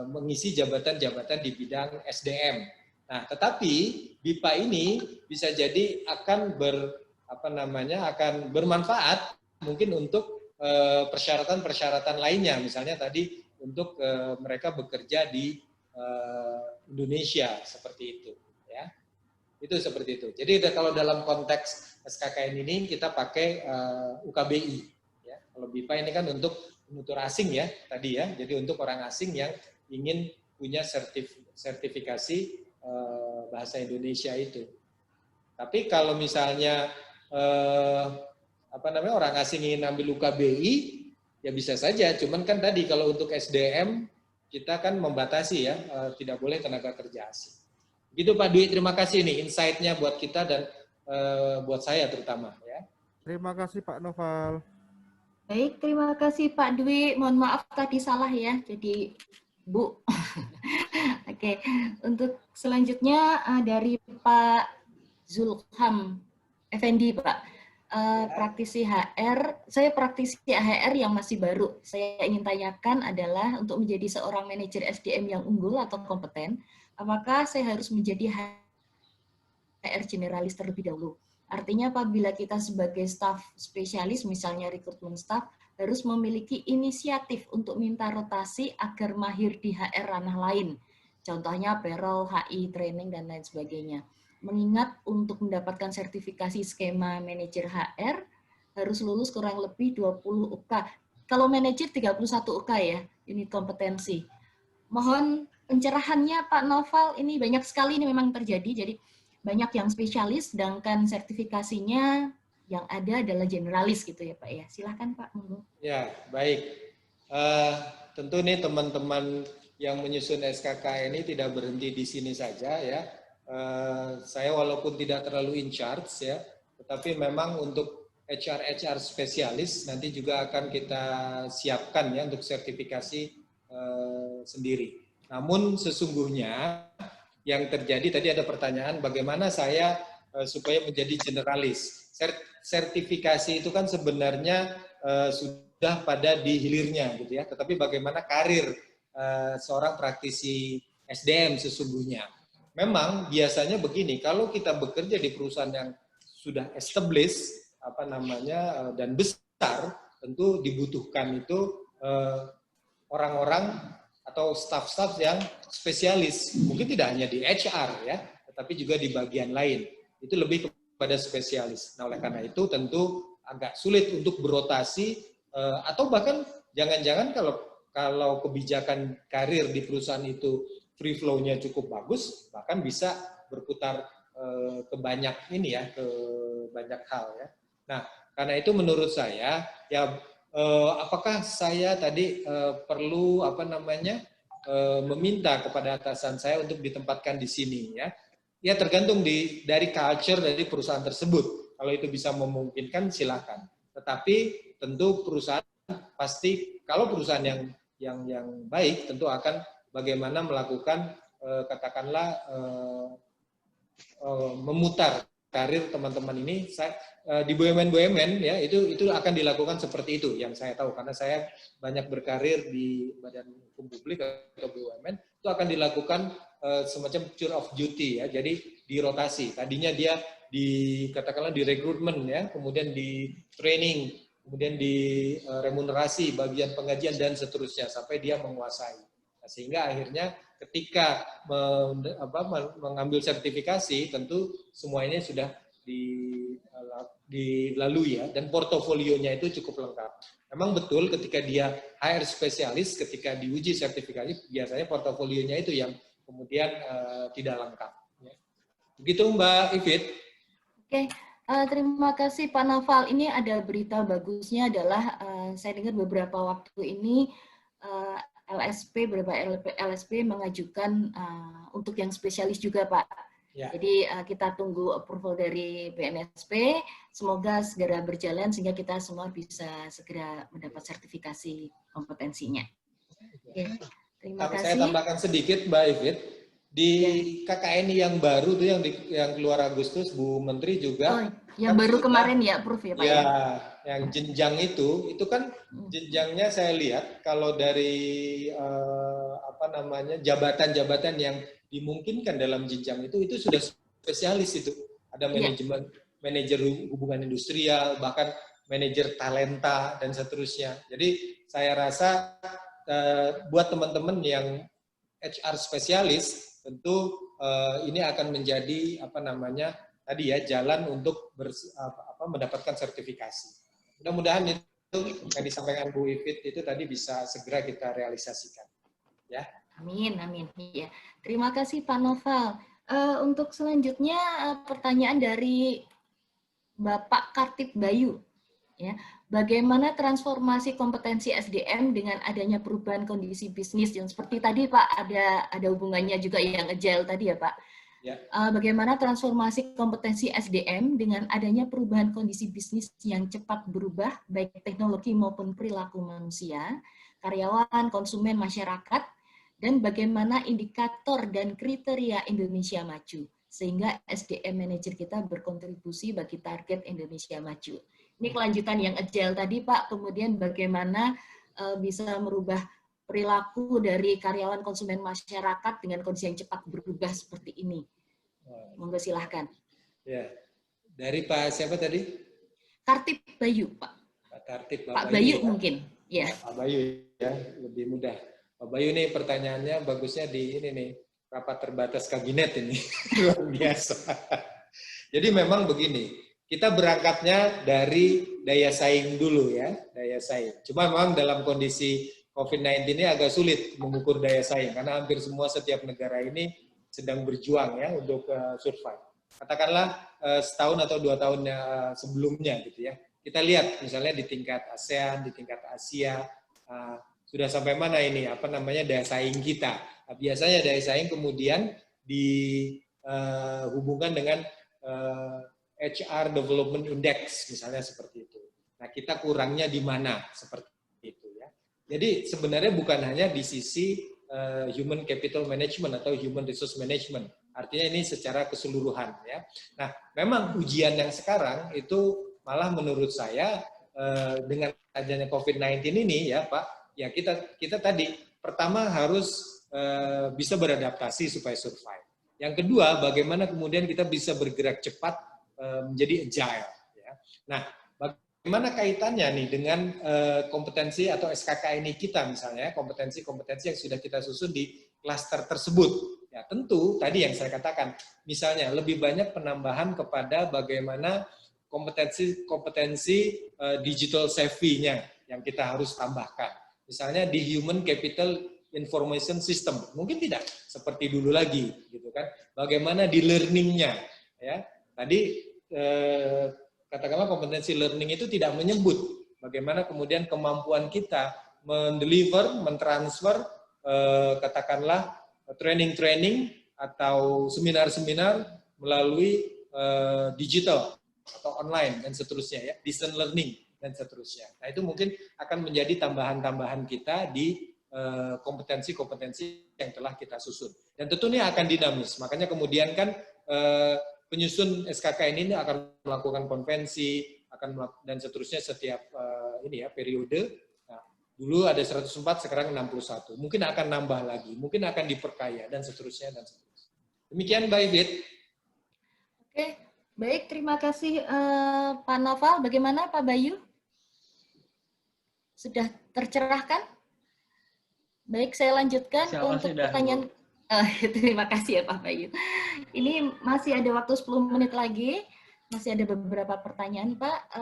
mengisi jabatan-jabatan di bidang SDM. Nah, tetapi BIPA ini bisa jadi akan bermanfaat mungkin untuk persyaratan-persyaratan lainnya. Misalnya tadi untuk mereka bekerja di Indonesia seperti itu. Itu seperti itu. Jadi kalau dalam konteks SKKN ini kita pakai UKBI. Ya. Kalau BIPA ini kan untuk penutur asing ya tadi ya. Jadi untuk orang asing yang ingin punya sertifikasi bahasa Indonesia itu. Tapi kalau misalnya orang asing ingin ambil UKBI ya bisa saja. Cuman kan tadi kalau untuk SDM kita kan membatasi ya tidak boleh tenaga kerja asing. Gitu Pak Dwi, terima kasih nih insight-nya buat kita dan buat saya terutama ya. Terima kasih Pak Noval. Baik, terima kasih Pak Dwi. Mohon maaf tadi salah ya, jadi Bu. Oke, untuk selanjutnya dari Pak Zulham Effendi Pak. Praktisi HR, saya praktisi HR yang masih baru. Saya ingin tanyakan adalah untuk menjadi seorang manajer SDM yang unggul atau kompeten, apakah saya harus menjadi HR generalis terlebih dahulu? Artinya apabila kita sebagai staf spesialis, misalnya rekrutmen staf, harus memiliki inisiatif untuk minta rotasi agar mahir di HR ranah lain. Contohnya payroll, HI, training, dan lain sebagainya. Mengingat untuk mendapatkan sertifikasi skema manajer HR, harus lulus kurang lebih 20 UK. Kalau manajer 31 UK ya, unit kompetensi. Mohon pencerahannya Pak Noval, ini banyak sekali ini memang terjadi, jadi banyak yang spesialis, sedangkan sertifikasinya yang ada adalah generalis gitu ya Pak ya. Silakan Pak. Ya, baik. Tentu nih teman-teman yang menyusun SKK ini tidak berhenti di sini saja ya. Saya walaupun tidak terlalu in charge ya, tetapi memang untuk HR spesialis nanti juga akan kita siapkan ya untuk sertifikasi sendiri. Namun sesungguhnya yang terjadi tadi ada pertanyaan bagaimana saya supaya menjadi generalis. Sertifikasi itu kan sebenarnya sudah pada di hilirnya gitu ya. Tetapi bagaimana karir seorang praktisi SDM sesungguhnya. Memang biasanya begini, kalau kita bekerja di perusahaan yang sudah established dan besar, tentu dibutuhkan itu orang-orang atau staff-staff yang spesialis, mungkin tidak hanya di HR ya, tetapi juga di bagian lain. Itu lebih kepada spesialis. Nah, oleh karena itu tentu agak sulit untuk berotasi atau bahkan jangan-jangan kalau kebijakan karir di perusahaan itu free flow-nya cukup bagus, bahkan bisa berputar ke banyak hal ya. Nah, karena itu menurut saya ya apakah saya tadi perlu meminta kepada atasan saya untuk ditempatkan di sini ya? Ya tergantung dari culture dari perusahaan tersebut. Kalau itu bisa memungkinkan silakan. Tetapi tentu perusahaan pasti kalau perusahaan yang baik tentu akan bagaimana melakukan katakanlah memutar karir teman-teman ini. Di BUMN ya itu akan dilakukan seperti itu yang saya tahu karena saya banyak berkarir di Badan Hukum Publik atau BUMN, itu akan dilakukan semacam tour of duty ya, jadi dirotasi. Tadinya dia katakanlah di rekrutmen ya, kemudian di training, kemudian di remunerasi, bagian pengajian dan seterusnya sampai dia menguasai. Nah, sehingga akhirnya ketika mengambil sertifikasi tentu semua ini sudah dilalui ya, dan portofolionya itu cukup lengkap. Memang betul ketika dia HR spesialis, ketika diuji sertifikasi, biasanya portofolionya itu yang kemudian tidak lengkap. Ya. Begitu Mbak Ivit. Oke, terima kasih Pak Naval. Ini ada berita bagusnya adalah saya dengar beberapa waktu ini beberapa LSP mengajukan untuk yang spesialis juga Pak. Ya. Jadi kita tunggu approval dari BNSP, semoga segera berjalan sehingga kita semua bisa segera mendapat sertifikasi kompetensinya. Oke, terima kasih. Saya tambahkan sedikit Mbak Ivit, di KKN yang baru tuh yang keluar Agustus, Bu Menteri juga. Yang baru kemarin ya, Prof ya Pak? Ya, yang jenjang itu kan jenjangnya saya lihat kalau dari jabatan-jabatan yang dimungkinkan dalam jenjang itu sudah spesialis itu. Ada manajemen, manajer hubungan industrial, bahkan manajer talenta dan seterusnya. Jadi saya rasa buat teman-teman yang HR spesialis tentu ini akan menjadi jalan untuk mendapatkan sertifikasi. Mudah-mudahan itu yang disampaikan Bu Ivit itu tadi bisa segera kita realisasikan. Ya. Amin, amin. Ya. Terima kasih Pak Noval. Untuk selanjutnya pertanyaan dari Bapak Kartip Bayu. Ya. Bagaimana transformasi kompetensi SDM dengan adanya perubahan kondisi bisnis yang seperti tadi Pak ada hubungannya juga yang agile tadi ya Pak. Ya. Bagaimana transformasi kompetensi SDM dengan adanya perubahan kondisi bisnis yang cepat berubah baik teknologi maupun perilaku manusia, karyawan, konsumen, masyarakat, dan bagaimana indikator dan kriteria Indonesia maju sehingga SDM manager kita berkontribusi bagi target Indonesia maju. Ini kelanjutan yang agile tadi Pak, kemudian bagaimana bisa merubah perilaku dari karyawan, konsumen, masyarakat dengan kondisi yang cepat berubah seperti ini. Monggo silahkan. Ya, dari Pak siapa tadi? Kartip Bayu Pak. Pak Kartip, Pak Bayu ya? Mungkin. Ya. Pak Bayu ya, lebih mudah. Pak Bayu nih pertanyaannya bagusnya di ini nih, rapat terbatas kabinet ini. Luar biasa. Jadi memang begini, kita berangkatnya dari daya saing dulu ya, daya saing. Cuma memang dalam kondisi COVID-19 ini agak sulit mengukur daya saing, karena hampir semua setiap negara ini sedang berjuang ya untuk survive. katakanlah setahun atau 2 tahun sebelumnya gitu ya. Kita lihat misalnya di tingkat ASEAN, di tingkat Asia, sudah sampai mana ini daya saing kita. Nah, biasanya daya saing kemudian dihubungkan dengan HR Development Index misalnya seperti itu. Nah, kita kurangnya di mana seperti itu ya. Jadi sebenarnya bukan hanya di sisi human capital management atau human resource management. Artinya ini secara keseluruhan ya. Nah, memang ujian yang sekarang itu malah menurut saya dengan adanya COVID-19 ini ya Pak, ya kita tadi pertama harus bisa beradaptasi supaya survive. Yang kedua, bagaimana kemudian kita bisa bergerak cepat menjadi agile. Ya. Nah, bagaimana kaitannya nih dengan kompetensi atau SKKN kita misalnya, kompetensi-kompetensi yang sudah kita susun di klaster tersebut. Ya, tentu tadi yang saya katakan, misalnya lebih banyak penambahan kepada bagaimana kompetensi digital savvy-nya yang kita harus tambahkan. Misalnya di human capital information system, mungkin tidak seperti dulu lagi, gitu kan? Bagaimana di learning-nya, ya? Tadi katakanlah kompetensi learning itu tidak menyebut bagaimana kemudian kemampuan kita mendeliver, mentransfer, katakanlah training-training atau seminar-seminar melalui digital atau online dan seterusnya ya, distance learning dan seterusnya. Nah, itu mungkin akan menjadi tambahan-tambahan kita di kompetensi-kompetensi yang telah kita susun. Dan tentunya akan dinamis. Makanya kemudian kan penyusun SKKN ini akan melakukan konvensi, dan seterusnya setiap periode. Nah, dulu ada 104, sekarang 61. Mungkin akan nambah lagi, mungkin akan diperkaya dan seterusnya dan seterusnya. Demikian Mbak Ivit. Oke. Baik, terima kasih Pak Noval. Bagaimana Pak Bayu? Sudah tercerahkan? Baik, saya lanjutkan untuk pertanyaan. Terima kasih ya Pak Bayu. Ini masih ada waktu 10 menit lagi. Masih ada beberapa pertanyaan Pak.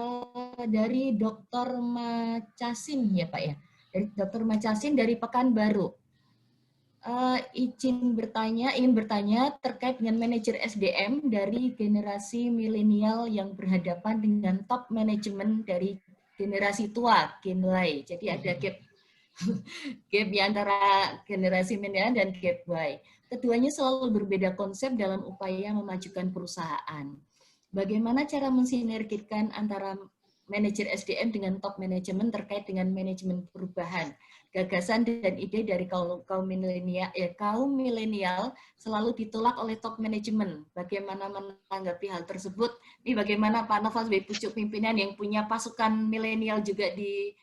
Dari Dr. Macasin ya Pak ya. Dari Dr. Macasin dari Pekanbaru. Ingin bertanya terkait dengan manajer SDM dari generasi milenial yang berhadapan dengan top manajemen dari generasi tua, Gen Y. Jadi ada gap di antara generasi milenial dan gap Y. Keduanya selalu berbeda konsep dalam upaya memajukan perusahaan. Bagaimana cara mensinergikan antara manajer SDM dengan top manajemen terkait dengan manajemen perubahan? Gagasan dan ide dari kaum milenial selalu ditolak oleh top manajemen. Bagaimana menanggapi hal tersebut? Ini bagaimana Pak Noval sebagai pucuk pimpinan yang punya pasukan milenial juga di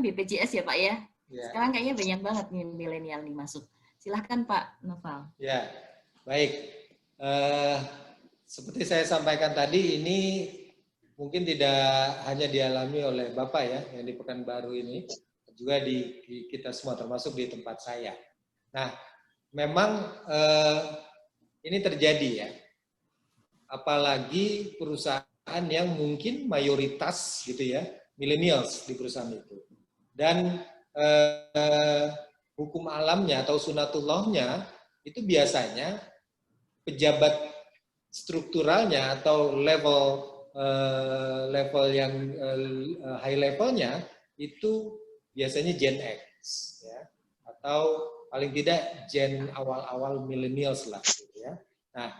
BPJS ya Pak ya? Sekarang kayaknya banyak banget nih milenial nih masuk. Silahkan Pak Noval. Ya, baik. Seperti saya sampaikan tadi, ini mungkin tidak hanya dialami oleh Bapak ya, yang di Pekanbaru ini, juga di kita semua, termasuk di tempat saya. Nah, memang ini terjadi ya, apalagi perusahaan yang mungkin mayoritas gitu ya, millennials di perusahaan itu. Dan hukum alamnya atau sunatullahnya itu biasanya pejabat strukturalnya atau level yang high levelnya itu biasanya Gen X ya, atau paling tidak Gen awal-awal millennials lah gitu ya. Nah,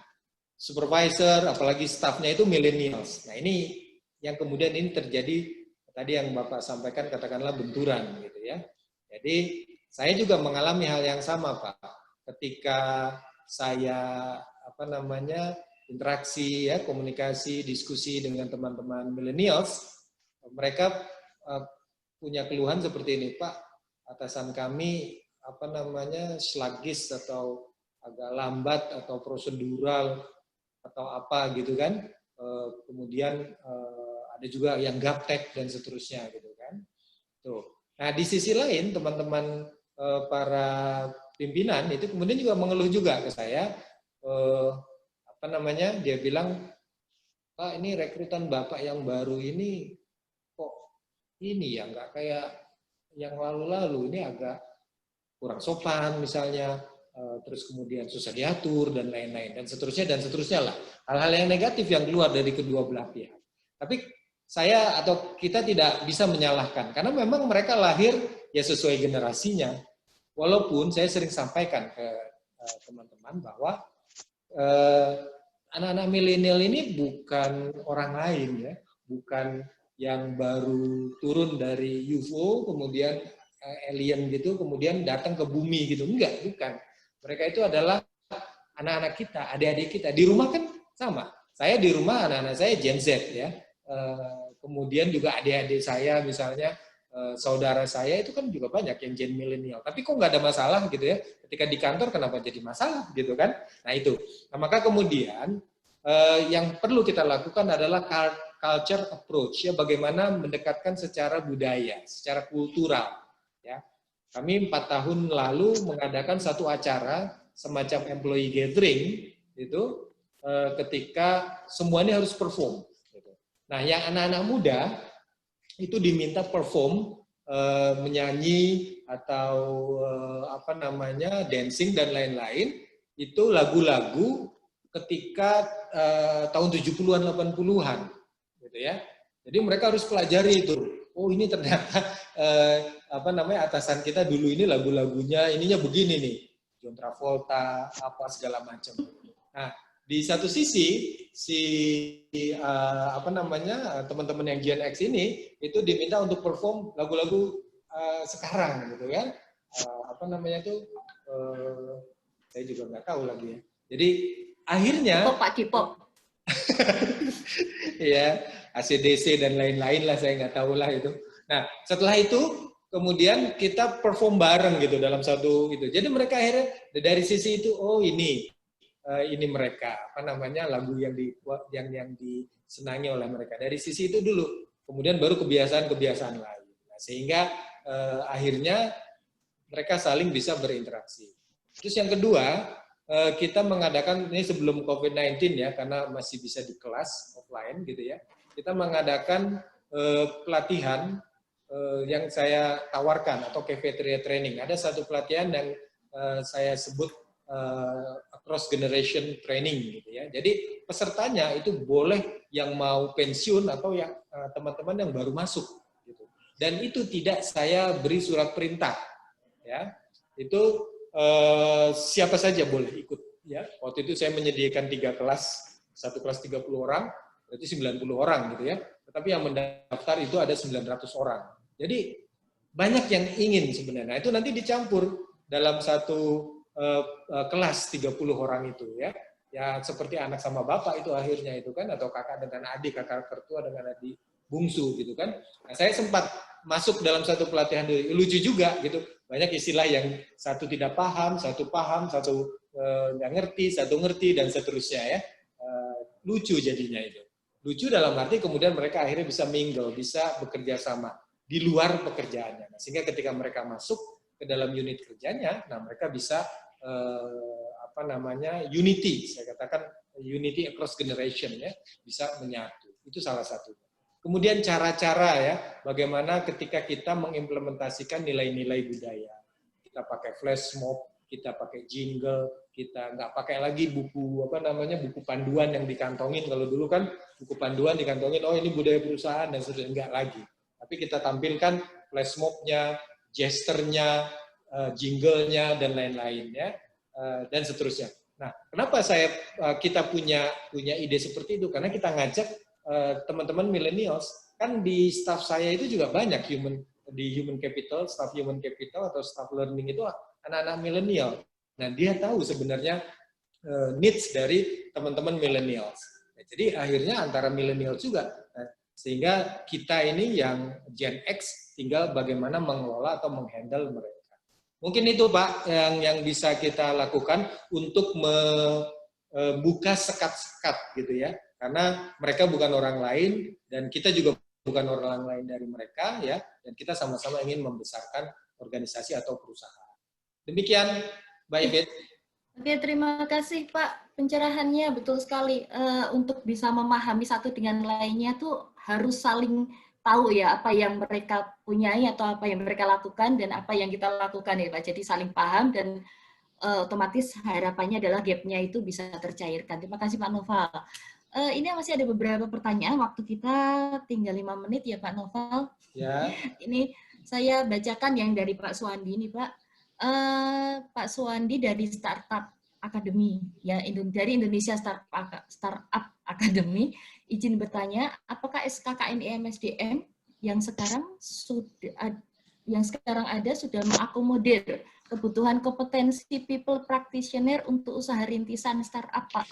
supervisor apalagi staffnya itu millennials. Nah, ini yang kemudian ini terjadi tadi yang Bapak sampaikan, katakanlah benturan gitu ya. Jadi saya juga mengalami hal yang sama Pak, ketika saya interaksi ya, komunikasi, diskusi dengan teman-teman millennials, mereka punya keluhan seperti ini, Pak, atasan kami sluggish atau agak lambat atau prosedural atau apa gitu kan. Kemudian ada juga yang gaptek dan seterusnya gitu kan. Tuh. Nah, di sisi lain teman-teman para pimpinan itu kemudian juga mengeluh juga ke saya, dia bilang, Pak, ini rekrutan Bapak yang baru ini kok ini ya nggak kayak yang lalu-lalu, ini agak kurang sopan misalnya, terus kemudian susah diatur dan lain-lain dan seterusnya lah. Hal-hal yang negatif yang keluar dari kedua belah pihak. Tapi saya atau kita tidak bisa menyalahkan karena memang mereka lahir ya sesuai generasinya. Walaupun saya sering sampaikan ke teman-teman bahwa anak-anak milenial ini bukan orang lain ya, bukan yang baru turun dari UFO kemudian alien gitu kemudian datang ke bumi gitu, enggak, bukan. Mereka itu adalah anak-anak kita, adik-adik kita. Di rumah kan sama. Saya di rumah anak-anak saya Gen Z ya. Kemudian juga adik-adik saya misalnya saudara saya itu kan juga banyak yang Gen milenial. Tapi kok nggak ada masalah gitu ya? Ketika di kantor kenapa jadi masalah gitu kan? Nah itu. Nah, maka kemudian yang perlu kita lakukan adalah culture approach ya, bagaimana mendekatkan secara budaya, secara kultural ya. Kami 4 tahun lalu mengadakan satu acara semacam employee gathering itu ketika semuanya harus perform. Gitu. Nah, yang anak-anak muda itu diminta perform menyanyi atau dancing dan lain-lain itu lagu-lagu ketika tahun 70-an 80-an gitu ya. Jadi mereka harus pelajari itu. Oh, ini ternyata atasan kita dulu ini lagu-lagunya ininya begini nih. John Travolta, apa segala macam. Nah, di satu sisi teman-teman yang Gen X ini itu diminta untuk perform lagu-lagu sekarang gitu kan. Saya juga nggak tahu lagi ya. Jadi akhirnya K-pop. ya, AC/DC dan lain-lain lah, saya nggak tahu lah itu. Nah, setelah itu kemudian kita perform bareng gitu dalam satu itu. Jadi mereka akhirnya dari sisi itu, oh ini mereka lagu yang disenangi oleh mereka. Dari sisi itu dulu, kemudian baru kebiasaan-kebiasaan lain. Nah, sehingga akhirnya mereka saling bisa berinteraksi. Terus yang kedua, kita mengadakan ini sebelum COVID-19 ya, karena masih bisa di kelas offline gitu ya. Kita mengadakan pelatihan yang saya tawarkan atau cafeteria training. Ada satu pelatihan yang saya sebut cross generation training gitu ya. Jadi pesertanya itu boleh yang mau pensiun atau yang teman-teman yang baru masuk gitu. Dan itu tidak saya beri surat perintah ya. Itu siapa saja boleh ikut ya. Waktu itu saya menyediakan 3 kelas, satu kelas 30 orang, berarti 90 orang gitu ya. Tetapi yang mendaftar itu ada 900 orang. Jadi banyak yang ingin sebenarnya. Itu nanti dicampur dalam satu kelas 30 orang itu ya. Ya seperti anak sama bapak itu akhirnya itu kan, atau kakak dengan adik, kakak tertua dengan adik bungsu gitu kan. Nah, saya sempat masuk dalam satu pelatihan, lucu juga gitu. Banyak istilah yang satu tidak paham, satu nggak ngerti, satu ngerti, dan seterusnya ya. Lucu jadinya itu. Lucu dalam arti kemudian mereka akhirnya bisa mingle, bisa bekerja sama di luar pekerjaannya. Nah, sehingga ketika mereka masuk ke dalam unit kerjanya, nah mereka bisa unity, saya katakan unity across generation ya, bisa menyatu. Itu salah satunya. Kemudian cara-cara ya, bagaimana ketika kita mengimplementasikan nilai-nilai budaya. Kita pakai flash mob, kita pakai jingle, kita nggak pakai lagi buku buku panduan yang dikantongin. Kalau dulu kan buku panduan dikantongin, oh ini budaya perusahaan dan sebagainya, enggak lagi. Tapi kita tampilkan flash mob-nya, gesturnya, jingle-nya dan lain-lain ya, dan seterusnya. Nah, kenapa kita punya ide seperti itu? Karena kita ngajak teman-teman millennials, kan di staff saya itu juga banyak human capital, staff human capital atau staff learning itu anak-anak milenial. Nah, dia tahu sebenarnya needs dari teman-teman millennials. Nah, jadi akhirnya antara millennials juga. Nah, sehingga kita ini yang Gen X tinggal bagaimana mengelola atau menghandle mereka. Mungkin itu Pak yang bisa kita lakukan untuk membuka sekat-sekat gitu ya. Karena mereka bukan orang lain dan kita juga bukan orang lain dari mereka ya, dan kita sama-sama ingin membesarkan organisasi atau perusahaan. Demikian, Mbak Ibet. Oke, terima kasih Pak pencerahannya, betul sekali. Untuk bisa memahami satu dengan lainnya tuh harus saling tahu ya apa yang mereka punyai atau apa yang mereka lakukan dan apa yang kita lakukan ya Pak. Jadi saling paham dan otomatis harapannya adalah gap-nya itu bisa tercairkan. Terima kasih Pak Noval. Ini masih ada beberapa pertanyaan, waktu kita tinggal 5 menit ya Pak Noval. Ya. Ini saya bacakan yang dari Pak Suwandi nih Pak. Pak Suwandi dari Startup Academy, ya, dari Indonesia Startup Academy, izin bertanya, apakah SKKNI MSDM yang sekarang ada sudah mengakomodir kebutuhan kompetensi people practitioner untuk usaha rintisan startup, Pak?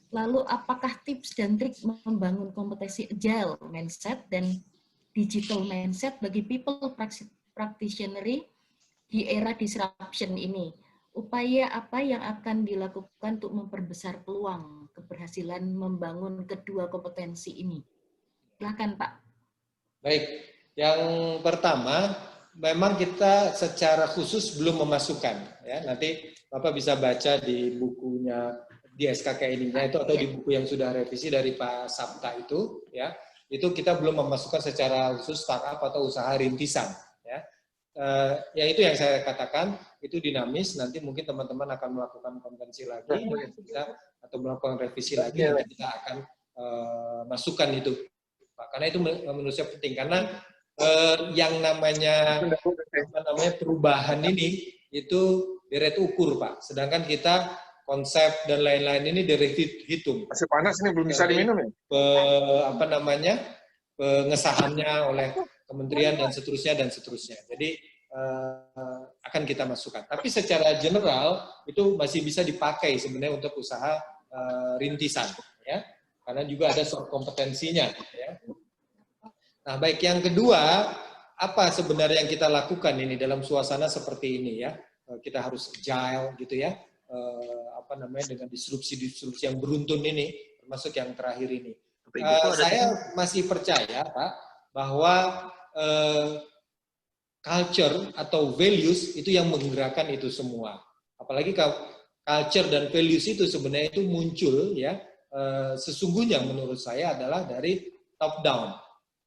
Lalu apakah tips dan trik membangun kompetensi agile mindset dan digital mindset bagi people practitioner di era disruption ini? Upaya apa yang akan dilakukan untuk memperbesar peluang keberhasilan membangun kedua kompetensi ini? Silakan Pak. Baik, yang pertama memang kita secara khusus belum memasukkan, ya. Nanti Bapak bisa baca di bukunya di SKKNI-nya itu atau di buku yang sudah revisi dari Pak Sabta itu, ya, itu kita belum memasukkan secara khusus startup atau usaha rintisan, ya. Ya itu yang saya katakan, itu dinamis. Nanti mungkin teman-teman akan melakukan konvensi lagi, bisa atau melakukan revisi lagi, nanti kita akan masukkan itu, Pak. Karena itu menurut saya penting, karena yang namanya perubahan ini itu direct ukur, Pak. Sedangkan kita konsep dan lain-lain ini direct hitung. Masih panas nih, belum bisa diminum ya? Pengesahannya oleh kementerian dan seterusnya. Jadi akan kita masukkan. Tapi secara general itu masih bisa dipakai sebenarnya untuk usaha rintisan, ya. Karena juga ada soft kompetensinya, ya. Nah, baik, yang kedua, apa sebenarnya yang kita lakukan ini dalam suasana seperti ini, ya? Kita harus agile gitu, ya. Dengan disrupsi yang beruntun ini, termasuk yang terakhir ini. Saya masih percaya, Pak, bahwa culture atau values itu yang menggerakkan itu semua. Apalagi culture dan values itu sebenarnya itu muncul, ya, sesungguhnya menurut saya adalah dari top down,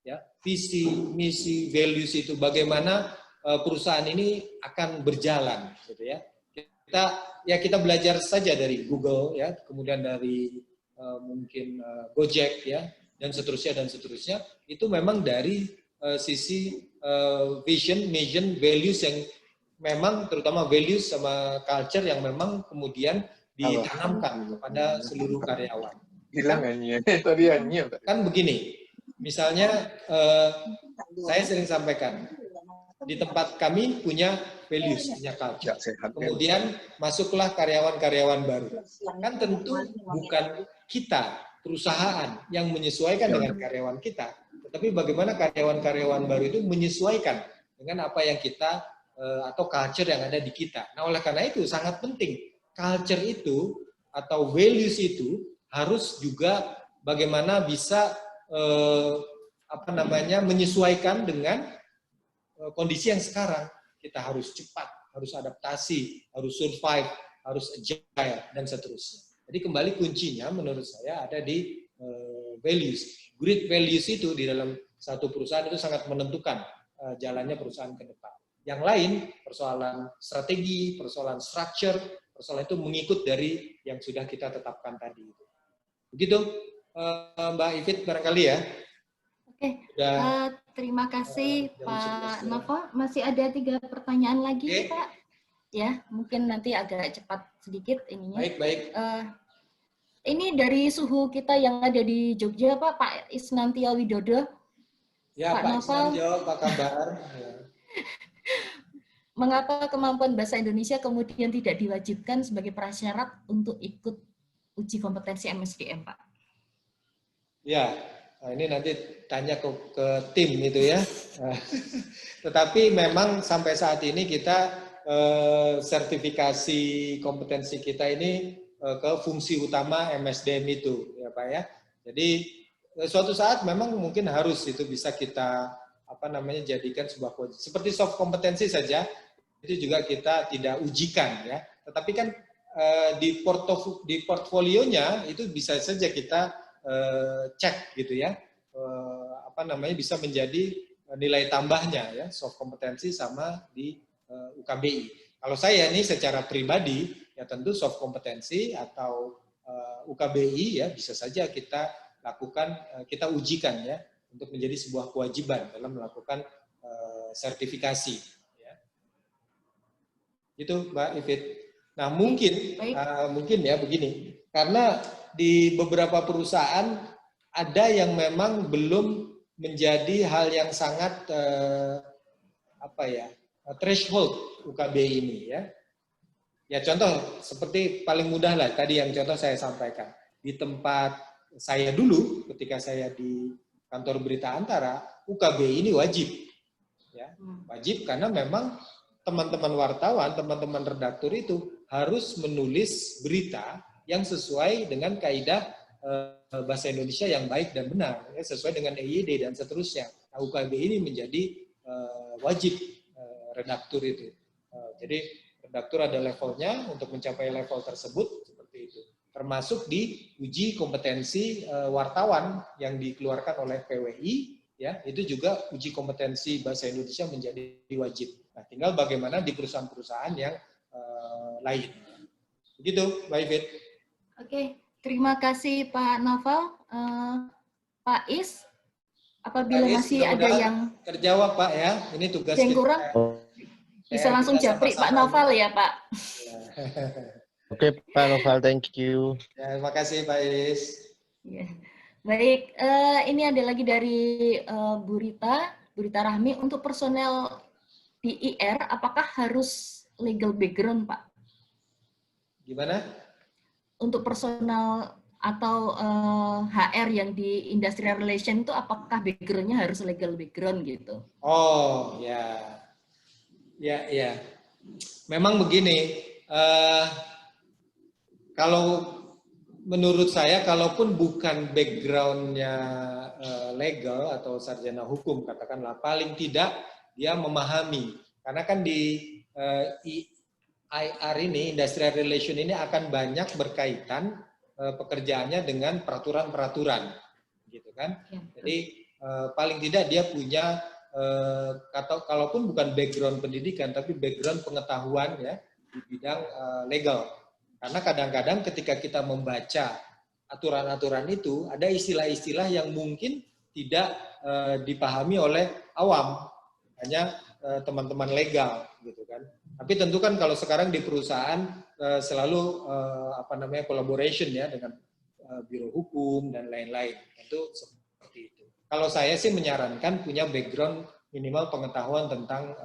ya. Visi, misi, values itu bagaimana perusahaan ini akan berjalan, gitu, ya. Kita belajar saja dari Google, ya, kemudian dari mungkin Gojek, ya, dan seterusnya itu memang dari sisi vision, mission, values yang memang terutama values sama culture yang memang kemudian ditanamkan kepada seluruh karyawan. Kan begini, misalnya saya sering sampaikan di tempat kami punya values, punya culture. Kemudian masuklah karyawan-karyawan baru. Kan tentu bukan kita, perusahaan, yang menyesuaikan dengan karyawan kita, tetapi bagaimana karyawan-karyawan baru itu menyesuaikan dengan apa yang kita, atau culture yang ada di kita. Nah, oleh karena itu sangat penting, culture itu atau values itu harus juga bagaimana bisa menyesuaikan dengan kondisi yang sekarang. Kita harus cepat, harus adaptasi, harus survive, harus agile, dan seterusnya. Jadi kembali kuncinya menurut saya ada di values. Great values itu di dalam satu perusahaan itu sangat menentukan jalannya perusahaan ke depan. Yang lain, persoalan strategi, persoalan structure, persoalan itu mengikut dari yang sudah kita tetapkan tadi. Begitu, Mbak Ivit barangkali, ya. Oke, terima kasih Pak Novo. Masih ada 3 pertanyaan lagi, Pak. Ya, mungkin nanti agak cepat sedikit ininya. Baik. Ini dari suhu kita yang ada di Jogja, Pak Isnantio Widodo. Ya, Pak Isnantio, apa kabar? Mengapa kemampuan bahasa Indonesia kemudian tidak diwajibkan sebagai prasyarat untuk ikut uji kompetensi MSDM, Pak? Ya, ini nanti tanya ke tim itu, ya. Tetapi memang sampai saat ini kita sertifikasi kompetensi kita ini ke fungsi utama MSDM itu, ya Pak, ya. Jadi suatu saat memang mungkin harus itu bisa kita jadikan sebuah seperti soft kompetensi saja, itu juga kita tidak ujikan, ya. Tetapi kan di portfolionya itu bisa saja kita cek gitu, ya. Bisa menjadi nilai tambahnya, ya, soft kompetensi sama di UKBI. Kalau saya nih secara pribadi, ya tentu soft kompetensi atau UKBI ya bisa saja kita lakukan, kita ujikan ya untuk menjadi sebuah kewajiban dalam melakukan sertifikasi. Ya. Itu Mbak Ivit. Nah mungkin ya begini, karena di beberapa perusahaan ada yang memang belum menjadi hal yang sangat threshold UKBI ini ya. Ya contoh seperti paling mudah lah tadi yang contoh saya sampaikan. Di tempat saya dulu ketika saya di kantor Berita Antara, UKBI ini wajib. Ya, wajib karena memang teman-teman wartawan, teman-teman redaktur itu harus menulis berita yang sesuai dengan kaidah bahasa Indonesia yang baik dan benar, ya, sesuai dengan EYD dan seterusnya. Nah, UKBI ini menjadi wajib redaktur itu. Jadi redaktur ada levelnya, untuk mencapai level tersebut seperti itu. Termasuk di uji kompetensi wartawan yang dikeluarkan oleh PWI, ya itu juga uji kompetensi bahasa Indonesia menjadi wajib. Nah, tinggal bagaimana di perusahaan-perusahaan yang lain. Begitu, Mbak Ivit. Oke, terima kasih Pak Novel. Pak Is, apabila Pak Is, masih ada yang terjawab Pak ya, ini tugas yang kita. kurang, bisa langsung japri Pak Novel ya Pak. Oke Pak Novel, thank you. Ya, terima kasih Pak Is. Ya. Baik, ini ada lagi dari Bu Rita Rahmi. Untuk personel di IR, apakah harus legal background Pak? Gimana? Untuk personal atau HR yang di industrial relation itu apakah background-nya harus legal background gitu? Oh ya, ya. Memang begini, kalau menurut saya, kalaupun bukan background-nya legal atau sarjana hukum, katakanlah, paling tidak dia memahami. Karena kan di IR ini, industrial relation ini akan banyak berkaitan pekerjaannya dengan peraturan-peraturan, gitu kan? Ya. Jadi paling tidak dia punya, kalaupun bukan background pendidikan, tapi background pengetahuan ya di bidang legal. Karena kadang-kadang ketika kita membaca aturan-aturan itu, ada istilah-istilah yang mungkin tidak dipahami oleh awam, hanya teman-teman legal, gitu kan. Tapi tentu kan kalau sekarang di perusahaan selalu collaboration ya dengan biro hukum dan lain-lain. Itu seperti itu. Kalau saya sih menyarankan punya background minimal pengetahuan tentang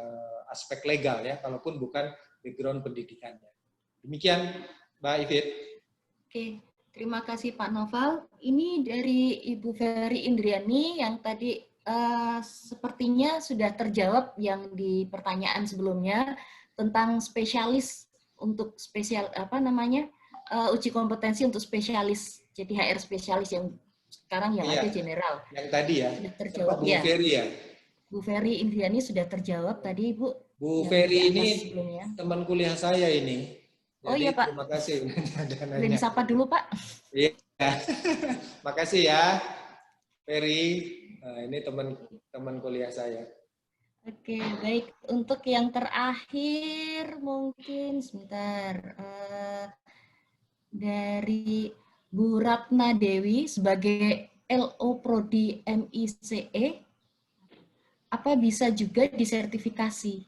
aspek legal ya, kalaupun bukan background pendidikannya. Demikian Mbak Ivit. Oke, terima kasih Pak Novel. Ini dari Ibu Ferry Indriani yang tadi sepertinya sudah terjawab yang di pertanyaan sebelumnya tentang spesialis untuk uji kompetensi untuk spesialis. Jadi HR spesialis yang sekarang yang ada general. Yang tadi ya. Sudah terjawab Bu Ferry ya. Bu Ferry Indriani sudah terjawab tadi Bu. Bu Ferry ini teman kuliah saya ini. Jadi, oh iya Pak. Terima kasih. Boleh disapa dulu Pak. Iya. Makasih ya Ferry. Nah, ini teman kuliah saya. Oke, baik. Untuk yang terakhir mungkin sebentar dari Bu Ratna Dewi sebagai LO Prodi MICE, apa bisa juga disertifikasi?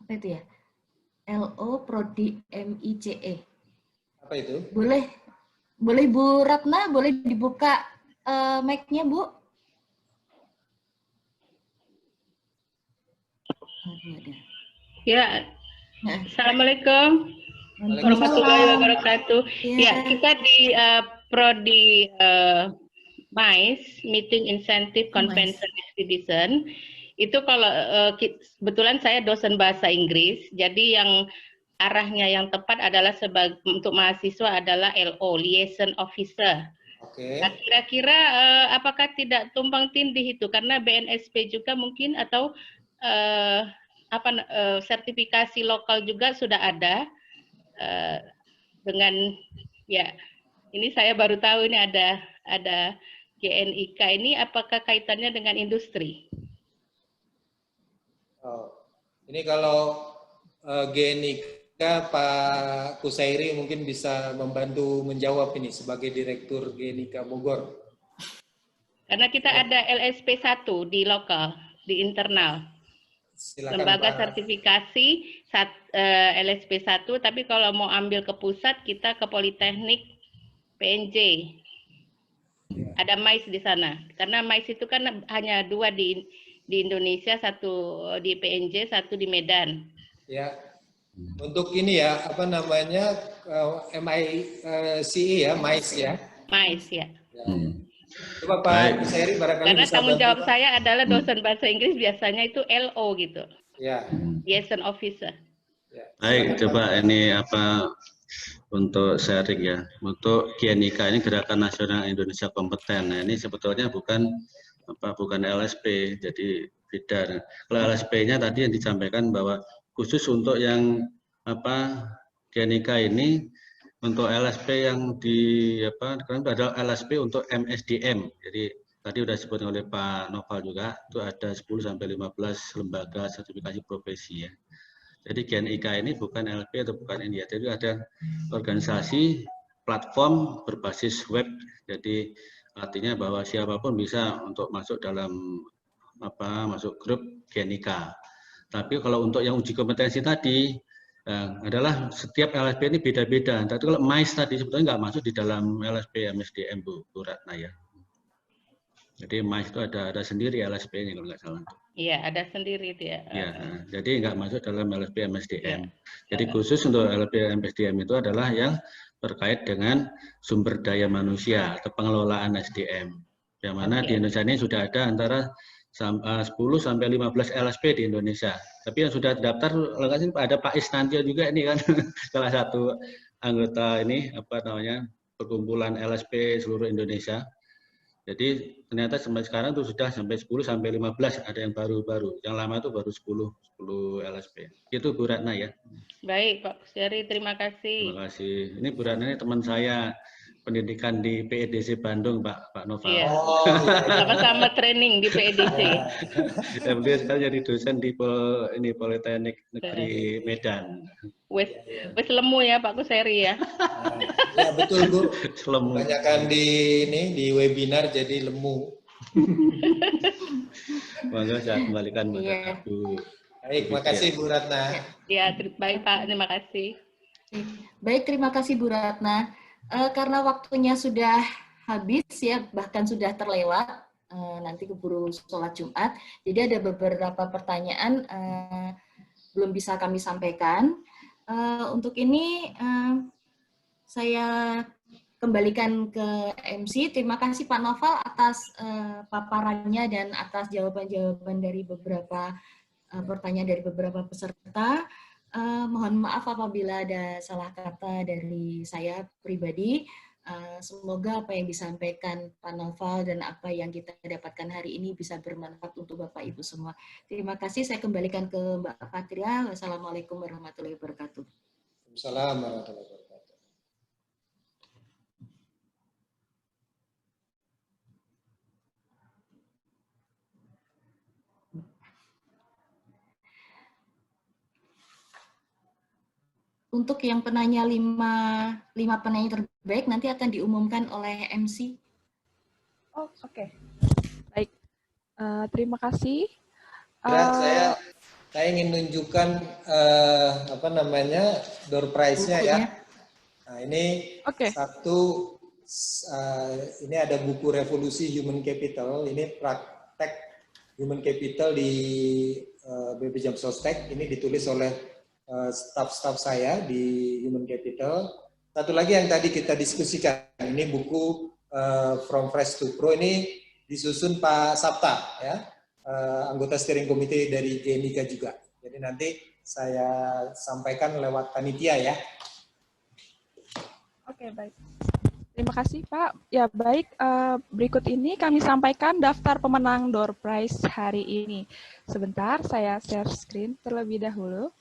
Apa itu ya? LO Prodi MICE. Apa itu? Boleh Bu Ratna, boleh dibuka mic-nya Bu? Ya, Assalamualaikum warahmatullahi wabarakatuh. Ya, kita di Prodi MICE, Meeting Incentive Convention Exhibition, itu kalau kebetulan saya dosen bahasa Inggris, jadi yang arahnya yang tepat adalah untuk mahasiswa adalah LO, Liaison Officer. Okay. Nah, kira-kira apakah tidak tumpang tindih itu karena BNSP juga mungkin atau sertifikasi lokal juga sudah ada dengan ya ini saya baru tahu ini ada GNIK ini apakah kaitannya dengan industri? Oh, ini kalau GNIKA, Pak Kusairi mungkin bisa membantu menjawab ini sebagai Direktur GNIKA Bogor. Karena kita ada LSP 1 di lokal, di internal. Silakan, Lembaga Pak. sertifikasi LSP 1, tapi kalau mau ambil ke pusat, kita ke Politeknik PNJ. Ada MAIS di sana. Karena MAIS itu kan hanya 2 di Indonesia, 1 di PNJ, 1 di Medan. Ya, untuk ini ya, apa namanya, MICE ya, MAIS ya. MAIS ya. Coba Pak Kusairi barangkali karena bisa tanggung bantu, jawab Pak. saya adalah dosen bahasa Inggris, biasanya itu LO gitu. Ya. Liaison officer. Ya. Baik, coba ini apa untuk sharing ya. Untuk GNIKA ini Gerakan Nasional Indonesia Kompeten. Nah, ini sebetulnya bukan LSP, jadi beda. Kalau LSP-nya tadi yang disampaikan bahwa khusus untuk yang GNIKA ini, untuk LSP yang ada LSP untuk MSDM. Jadi tadi sudah disebut oleh Pak Noval juga, itu ada 10 sampai 15 lembaga sertifikasi profesi ya. Jadi GNIKA ini bukan LP atau bukan ini ya, jadi ada organisasi platform berbasis web. Jadi artinya bahwa siapapun bisa untuk masuk dalam masuk grup GNIKA. Tapi kalau untuk yang uji kompetensi tadi adalah setiap LSP ini beda-beda. Tapi kalau MAIS tadi sebetulnya nggak masuk di dalam LSP MSDM Bu Ratna ya. Jadi MAIS itu ada sendiri LSP ini kalau nggak salah. Iya, ada sendiri dia. Ya, jadi nggak masuk dalam LSP MSDM. Jadi khusus untuk LSP MSDM itu adalah yang terkait dengan sumber daya manusia atau pengelolaan SDM. Yang mana di Indonesia ini sudah ada antara 10 sampai 15 LSP di Indonesia. Tapi yang sudah terdaftar ada Pak Isnantio juga ini kan salah satu anggota ini perkumpulan LSP seluruh Indonesia. Jadi ternyata sampai sekarang itu sudah sampai 10 sampai 15 ada yang baru-baru. Yang lama itu baru 10 LSP. Itu Bu Ratna ya. Baik Pak Kusairi, terima kasih. Terima kasih. Ini Bu Ratna ini teman saya pendidikan di PEDC Bandung, Pak Noval. Iya. Sama-sama training di PEDC. Beliau sekarang jadi dosen di Politeknik Negeri Medan. Wes lemu ya Pak Kusairi ya. Ya betul Bu. Lemu. Kebanyakan di webinar jadi lemu. Monggo saya kembalikan kepada Bu. Baik, makasih Bu Ratna. Ya, baik Pak, terima kasih. Baik, terima kasih Bu Ratna. Karena waktunya sudah habis ya, bahkan sudah terlewat, nanti keburu sholat Jumat. Jadi ada beberapa pertanyaan belum bisa kami sampaikan. Untuk ini saya kembalikan ke MC. Terima kasih Pak Noval atas paparannya dan atas jawaban-jawaban dari beberapa pertanyaan dari beberapa peserta. Mohon maaf apabila ada salah kata dari saya pribadi. Semoga apa yang disampaikan Pak Noval dan apa yang kita dapatkan hari ini bisa bermanfaat untuk Bapak Ibu semua. Terima kasih. Saya kembalikan ke Mbak Fatria. Wassalamualaikum warahmatullahi wabarakatuh. Waalaikumsalam warahmatullahi wabarakatuh. Untuk yang penanya 5 penanya terbaik nanti akan diumumkan oleh MC. Oh, oke. Baik. Terima kasih. Saya ingin menunjukkan door prize-nya ya. Nah, ini satu ini ada buku Revolusi Human Capital. Ini praktek Human Capital di BP Jam Sostek. Ini ditulis oleh staf-staf saya di Human Capital. Satu lagi yang tadi kita diskusikan, ini buku From Fresh to Pro, ini disusun Pak Sabta, ya, anggota steering committee dari GNIKA juga. Jadi nanti saya sampaikan lewat panitia ya. Oke, baik. Terima kasih Pak. Ya baik, berikut ini kami sampaikan daftar pemenang door prize hari ini. Sebentar, saya share screen terlebih dahulu.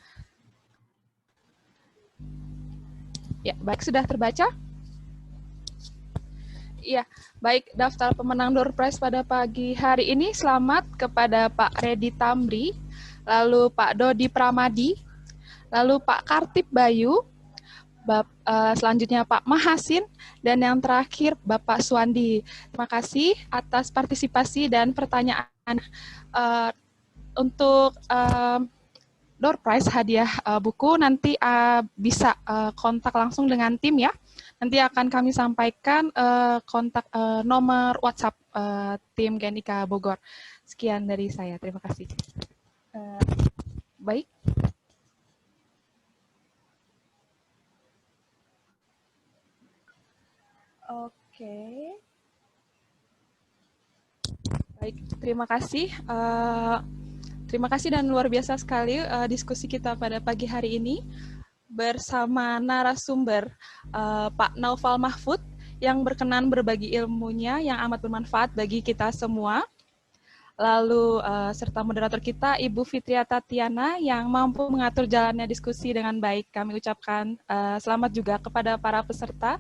Ya, baik, sudah terbaca? Iya, baik, daftar pemenang door prize pada pagi hari ini selamat kepada Pak Redi Tamri, lalu Pak Dodi Pramadi, lalu Pak Kartip Bayu, selanjutnya Pak Mahasin, dan yang terakhir Bapak Suwandi. Terima kasih atas partisipasi dan pertanyaan. Untuk door prize hadiah buku nanti bisa kontak langsung dengan tim ya. Nanti akan kami sampaikan kontak nomor WhatsApp tim Genika Bogor. Sekian dari saya. Terima kasih. Baik. Oke. Baik, terima kasih. Terima kasih dan luar biasa sekali diskusi kita pada pagi hari ini bersama narasumber Pak Naufal Mahfud yang berkenan berbagi ilmunya yang amat bermanfaat bagi kita semua. Lalu serta moderator kita Ibu Fitria Tatiana yang mampu mengatur jalannya diskusi dengan baik. Kami ucapkan selamat juga kepada para peserta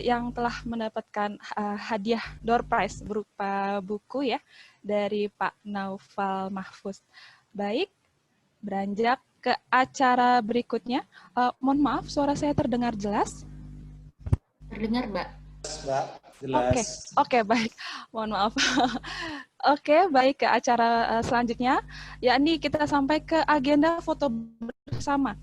yang telah mendapatkan hadiah door prize berupa buku ya dari Pak Naufal Mahfud. Baik, beranjak ke acara berikutnya. Mohon maaf, suara saya terdengar jelas? Terdengar, Mbak. Mbak, jelas. Oke, baik. Mohon maaf. Oke, baik, ke acara selanjutnya, yakni kita sampai ke agenda foto bersama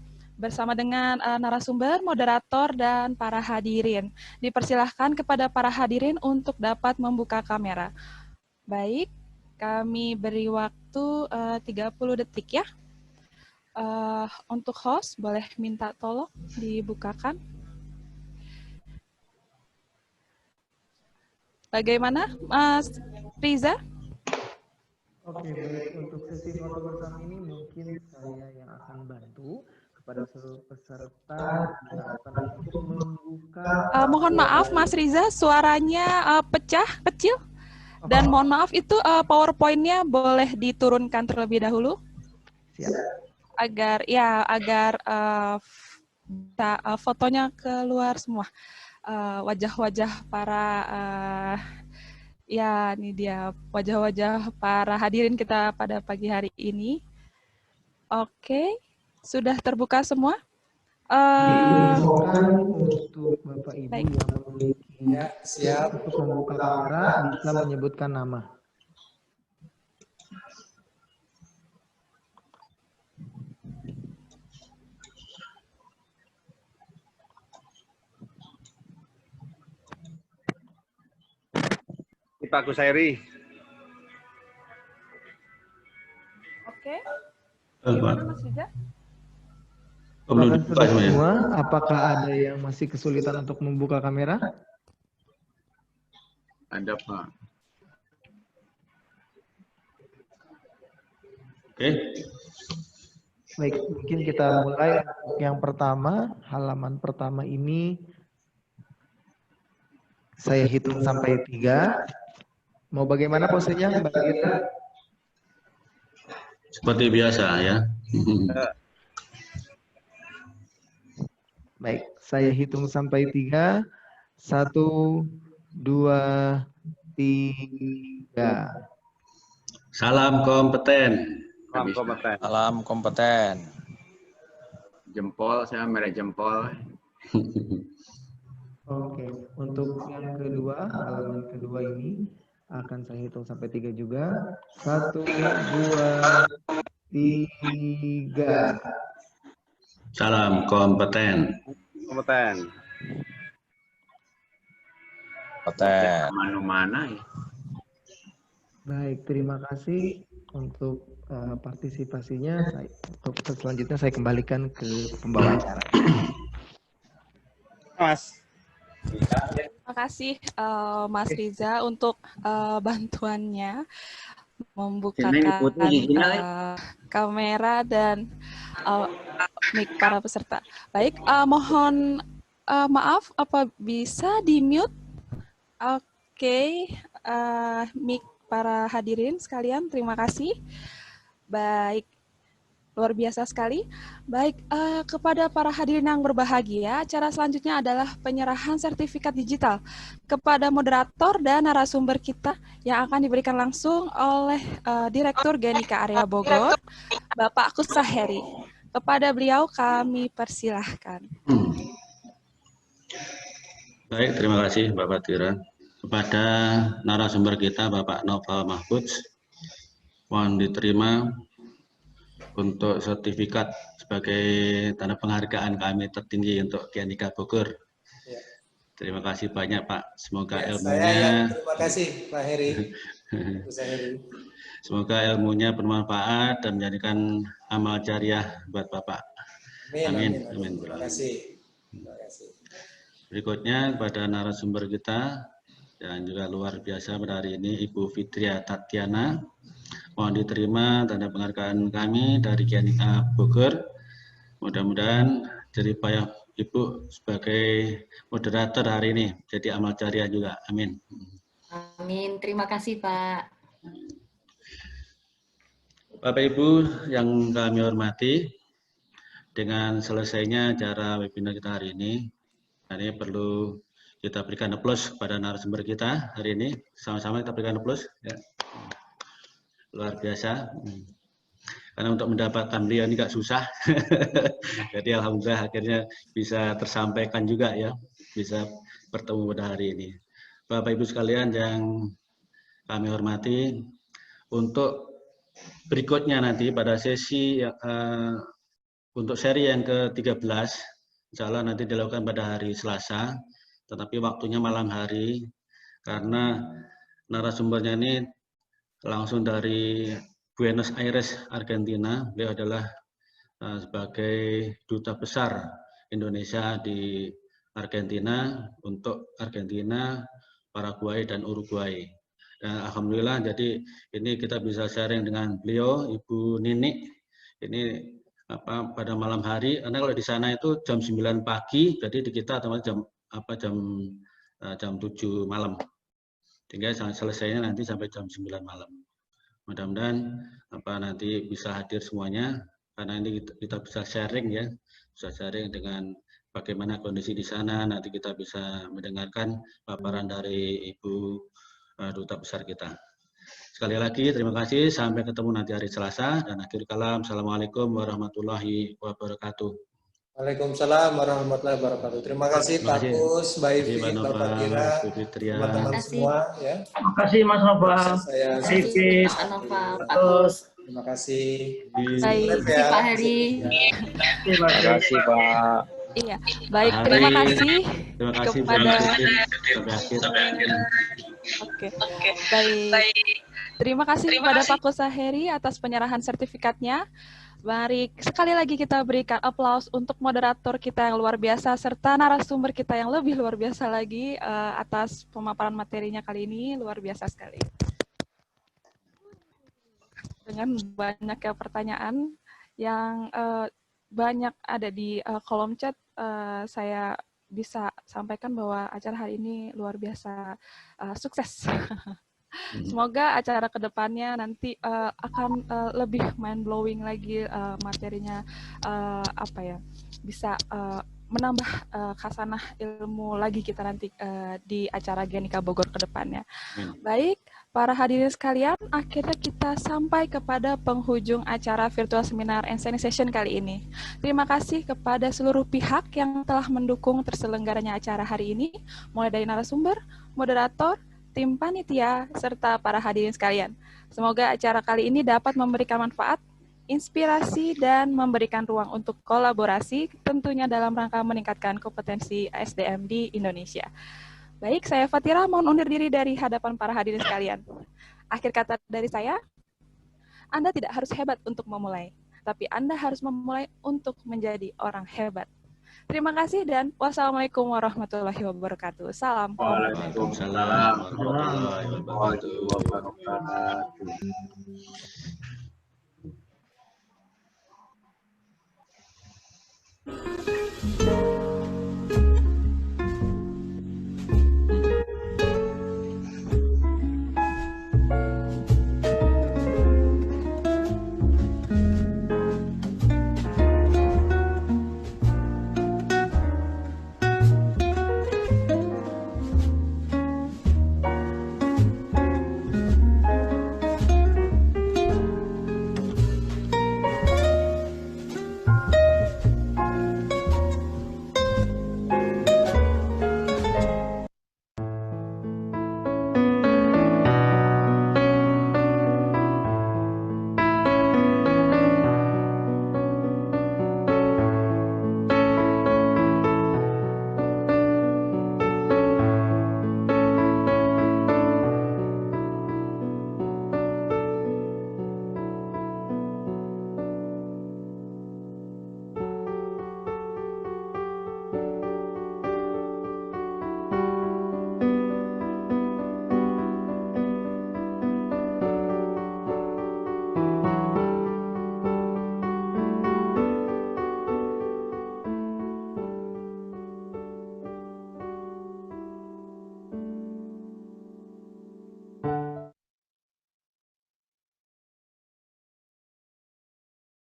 dengan narasumber, moderator, dan para hadirin. Dipersilahkan kepada para hadirin untuk dapat membuka kamera. Baik, kami beri waktu 30 detik ya. Untuk host, boleh minta tolong dibukakan. Bagaimana, Mas Riza? Oke, baik. Untuk sesi foto bersama ini mungkin saya yang akan bantu kepada seluruh peserta untuk membuka. Mohon maaf, Mas Riza, suaranya kecil. Dan mohon maaf, itu PowerPoint-nya boleh diturunkan terlebih dahulu. Siap. Agar fotonya keluar semua. Wajah-wajah para ya ini dia wajah-wajah para hadirin kita pada pagi hari ini. Oke, sudah terbuka semua. Untuk Bapak Ibu yang memiliki siap untuk membuka kamera bisa menyebutkan nama. Pak Kusairi. Oke. Gimana Mas Riza? Semua, apakah ada yang masih kesulitan untuk membuka kamera? Ada, Pak. Oke. Baik, mungkin kita mulai. Yang pertama, halaman pertama ini saya hitung sampai 3. Mau bagaimana posenya, Mbak Ira? Seperti biasa ya. Baik, saya hitung sampai 3. 1, 2, 3. Salam kompeten. Salam kompeten. Salam kompeten. Jempol, saya merah jempol. Oke, untuk yang kedua, halaman kedua ini akan saya hitung sampai 3 juga. 1, 2, 3. Salam kompeten. Kompeten. Kompeten. Mana-mana ya. Baik, terima kasih untuk partisipasinya. Untuk selanjutnya saya kembalikan ke pembawa acara. Mas. Terima kasih Mas Riza untuk bantuannya membukakan kamera dan mic para peserta. Baik, mohon maaf, apa bisa di-mute? Oke, mic para hadirin sekalian, terima kasih. Baik. Luar biasa sekali. Baik, kepada para hadirin yang berbahagia, acara selanjutnya adalah penyerahan sertifikat digital kepada moderator dan narasumber kita yang akan diberikan langsung oleh Direktur Genika Area Bogor, Bapak Kusaheri. Kepada beliau kami persilahkan. Baik, terima kasih Mbak Fatira. Kepada narasumber kita Bapak Noval Mahfudz, mohon diterima untuk sertifikat sebagai tanda penghargaan kami tertinggi untuk GNIK Bogor. Ya. Terima kasih banyak Pak. Semoga Ya, ilmunya. terima kasih Pak Heri. Semoga ilmunya bermanfaat dan menjadikan amal jariah buat Bapak. Amin. Amin. Terima kasih. Terima kasih. Berikutnya kepada narasumber kita dan juga luar biasa pada hari ini Ibu Fitria Tatiana. Mohon diterima tanda penghargaan kami dari GNIK Bogor. Mudah-mudahan jadi payah Ibu sebagai moderator hari ini, jadi amal jariah juga. Amin. Amin. Terima kasih Pak. Bapak Ibu yang kami hormati, dengan selesainya acara webinar kita hari ini perlu kita berikan aplaus kepada narasumber kita hari ini. Sama-sama kita berikan aplaus. Ya. Luar biasa. Karena untuk mendapatkan beliau ini nggak susah. Jadi alhamdulillah akhirnya bisa tersampaikan juga ya. Bisa bertemu pada hari ini. Bapak Ibu sekalian yang kami hormati, untuk berikutnya nanti pada sesi untuk seri yang ke-13, insya Allah nanti dilakukan pada hari Selasa, tetapi waktunya malam hari, karena narasumbernya ini langsung dari Buenos Aires, Argentina. Beliau adalah sebagai duta besar Indonesia di Argentina untuk Argentina, Paraguay, dan Uruguay. Dan alhamdulillah, jadi ini kita bisa sharing dengan beliau, Ibu Nini. Ini pada malam hari, karena kalau di sana itu jam 9 pagi, jadi di kita jam 7 malam. Sehingga selesainya nanti sampai jam 9 malam. Mudah-mudahan nanti bisa hadir semuanya, karena ini kita bisa sharing ya, bisa sharing dengan bagaimana kondisi di sana. Nanti kita bisa mendengarkan paparan dari Ibu Duta Besar kita. Sekali lagi terima kasih, sampai ketemu nanti hari Selasa, dan akhir kalam, Assalamualaikum warahmatullahi wabarakatuh. Waalaikumsalam warahmatullahi wabarakatuh. Terima kasih Pak Kus, Mbak Ivi, Mbak Fatira, teman-teman semua. Ya. Terima kasih Mas Noval. Pak Kus. Terima kasih. Baik, Pak Heri. Terima kasih Pak. Iya, baik. Terima kasih kepada. Oke, baik. Terima kasih kepada Pak Kus Heri atas penyerahan sertifikatnya. Mari sekali lagi kita berikan aplaus untuk moderator kita yang luar biasa serta narasumber kita yang lebih luar biasa lagi atas pemaparan materinya kali ini, luar biasa sekali. Dengan banyaknya pertanyaan yang banyak ada di kolom chat, saya bisa sampaikan bahwa acara hari ini luar biasa sukses. Semoga acara kedepannya nanti akan lebih mind blowing lagi materinya, bisa menambah khasanah ilmu lagi kita nanti di acara GNIK Bogor kedepannya. Baik, para hadirin sekalian, akhirnya kita sampai kepada penghujung acara virtual seminar and session kali ini. Terima kasih kepada seluruh pihak yang telah mendukung terselenggaranya acara hari ini, mulai dari narasumber, moderator, tim panitia, serta para hadirin sekalian. Semoga acara kali ini dapat memberikan manfaat, inspirasi, dan memberikan ruang untuk kolaborasi, tentunya dalam rangka meningkatkan kompetensi SDM di Indonesia. Baik, saya Fatira, mohon undur diri dari hadapan para hadirin sekalian. Akhir kata dari saya, Anda tidak harus hebat untuk memulai, tapi Anda harus memulai untuk menjadi orang hebat. Terima kasih dan wassalamualaikum warahmatullahi wabarakatuh. Salam. Waalaikumsalam warahmatullahi wabarakatuh.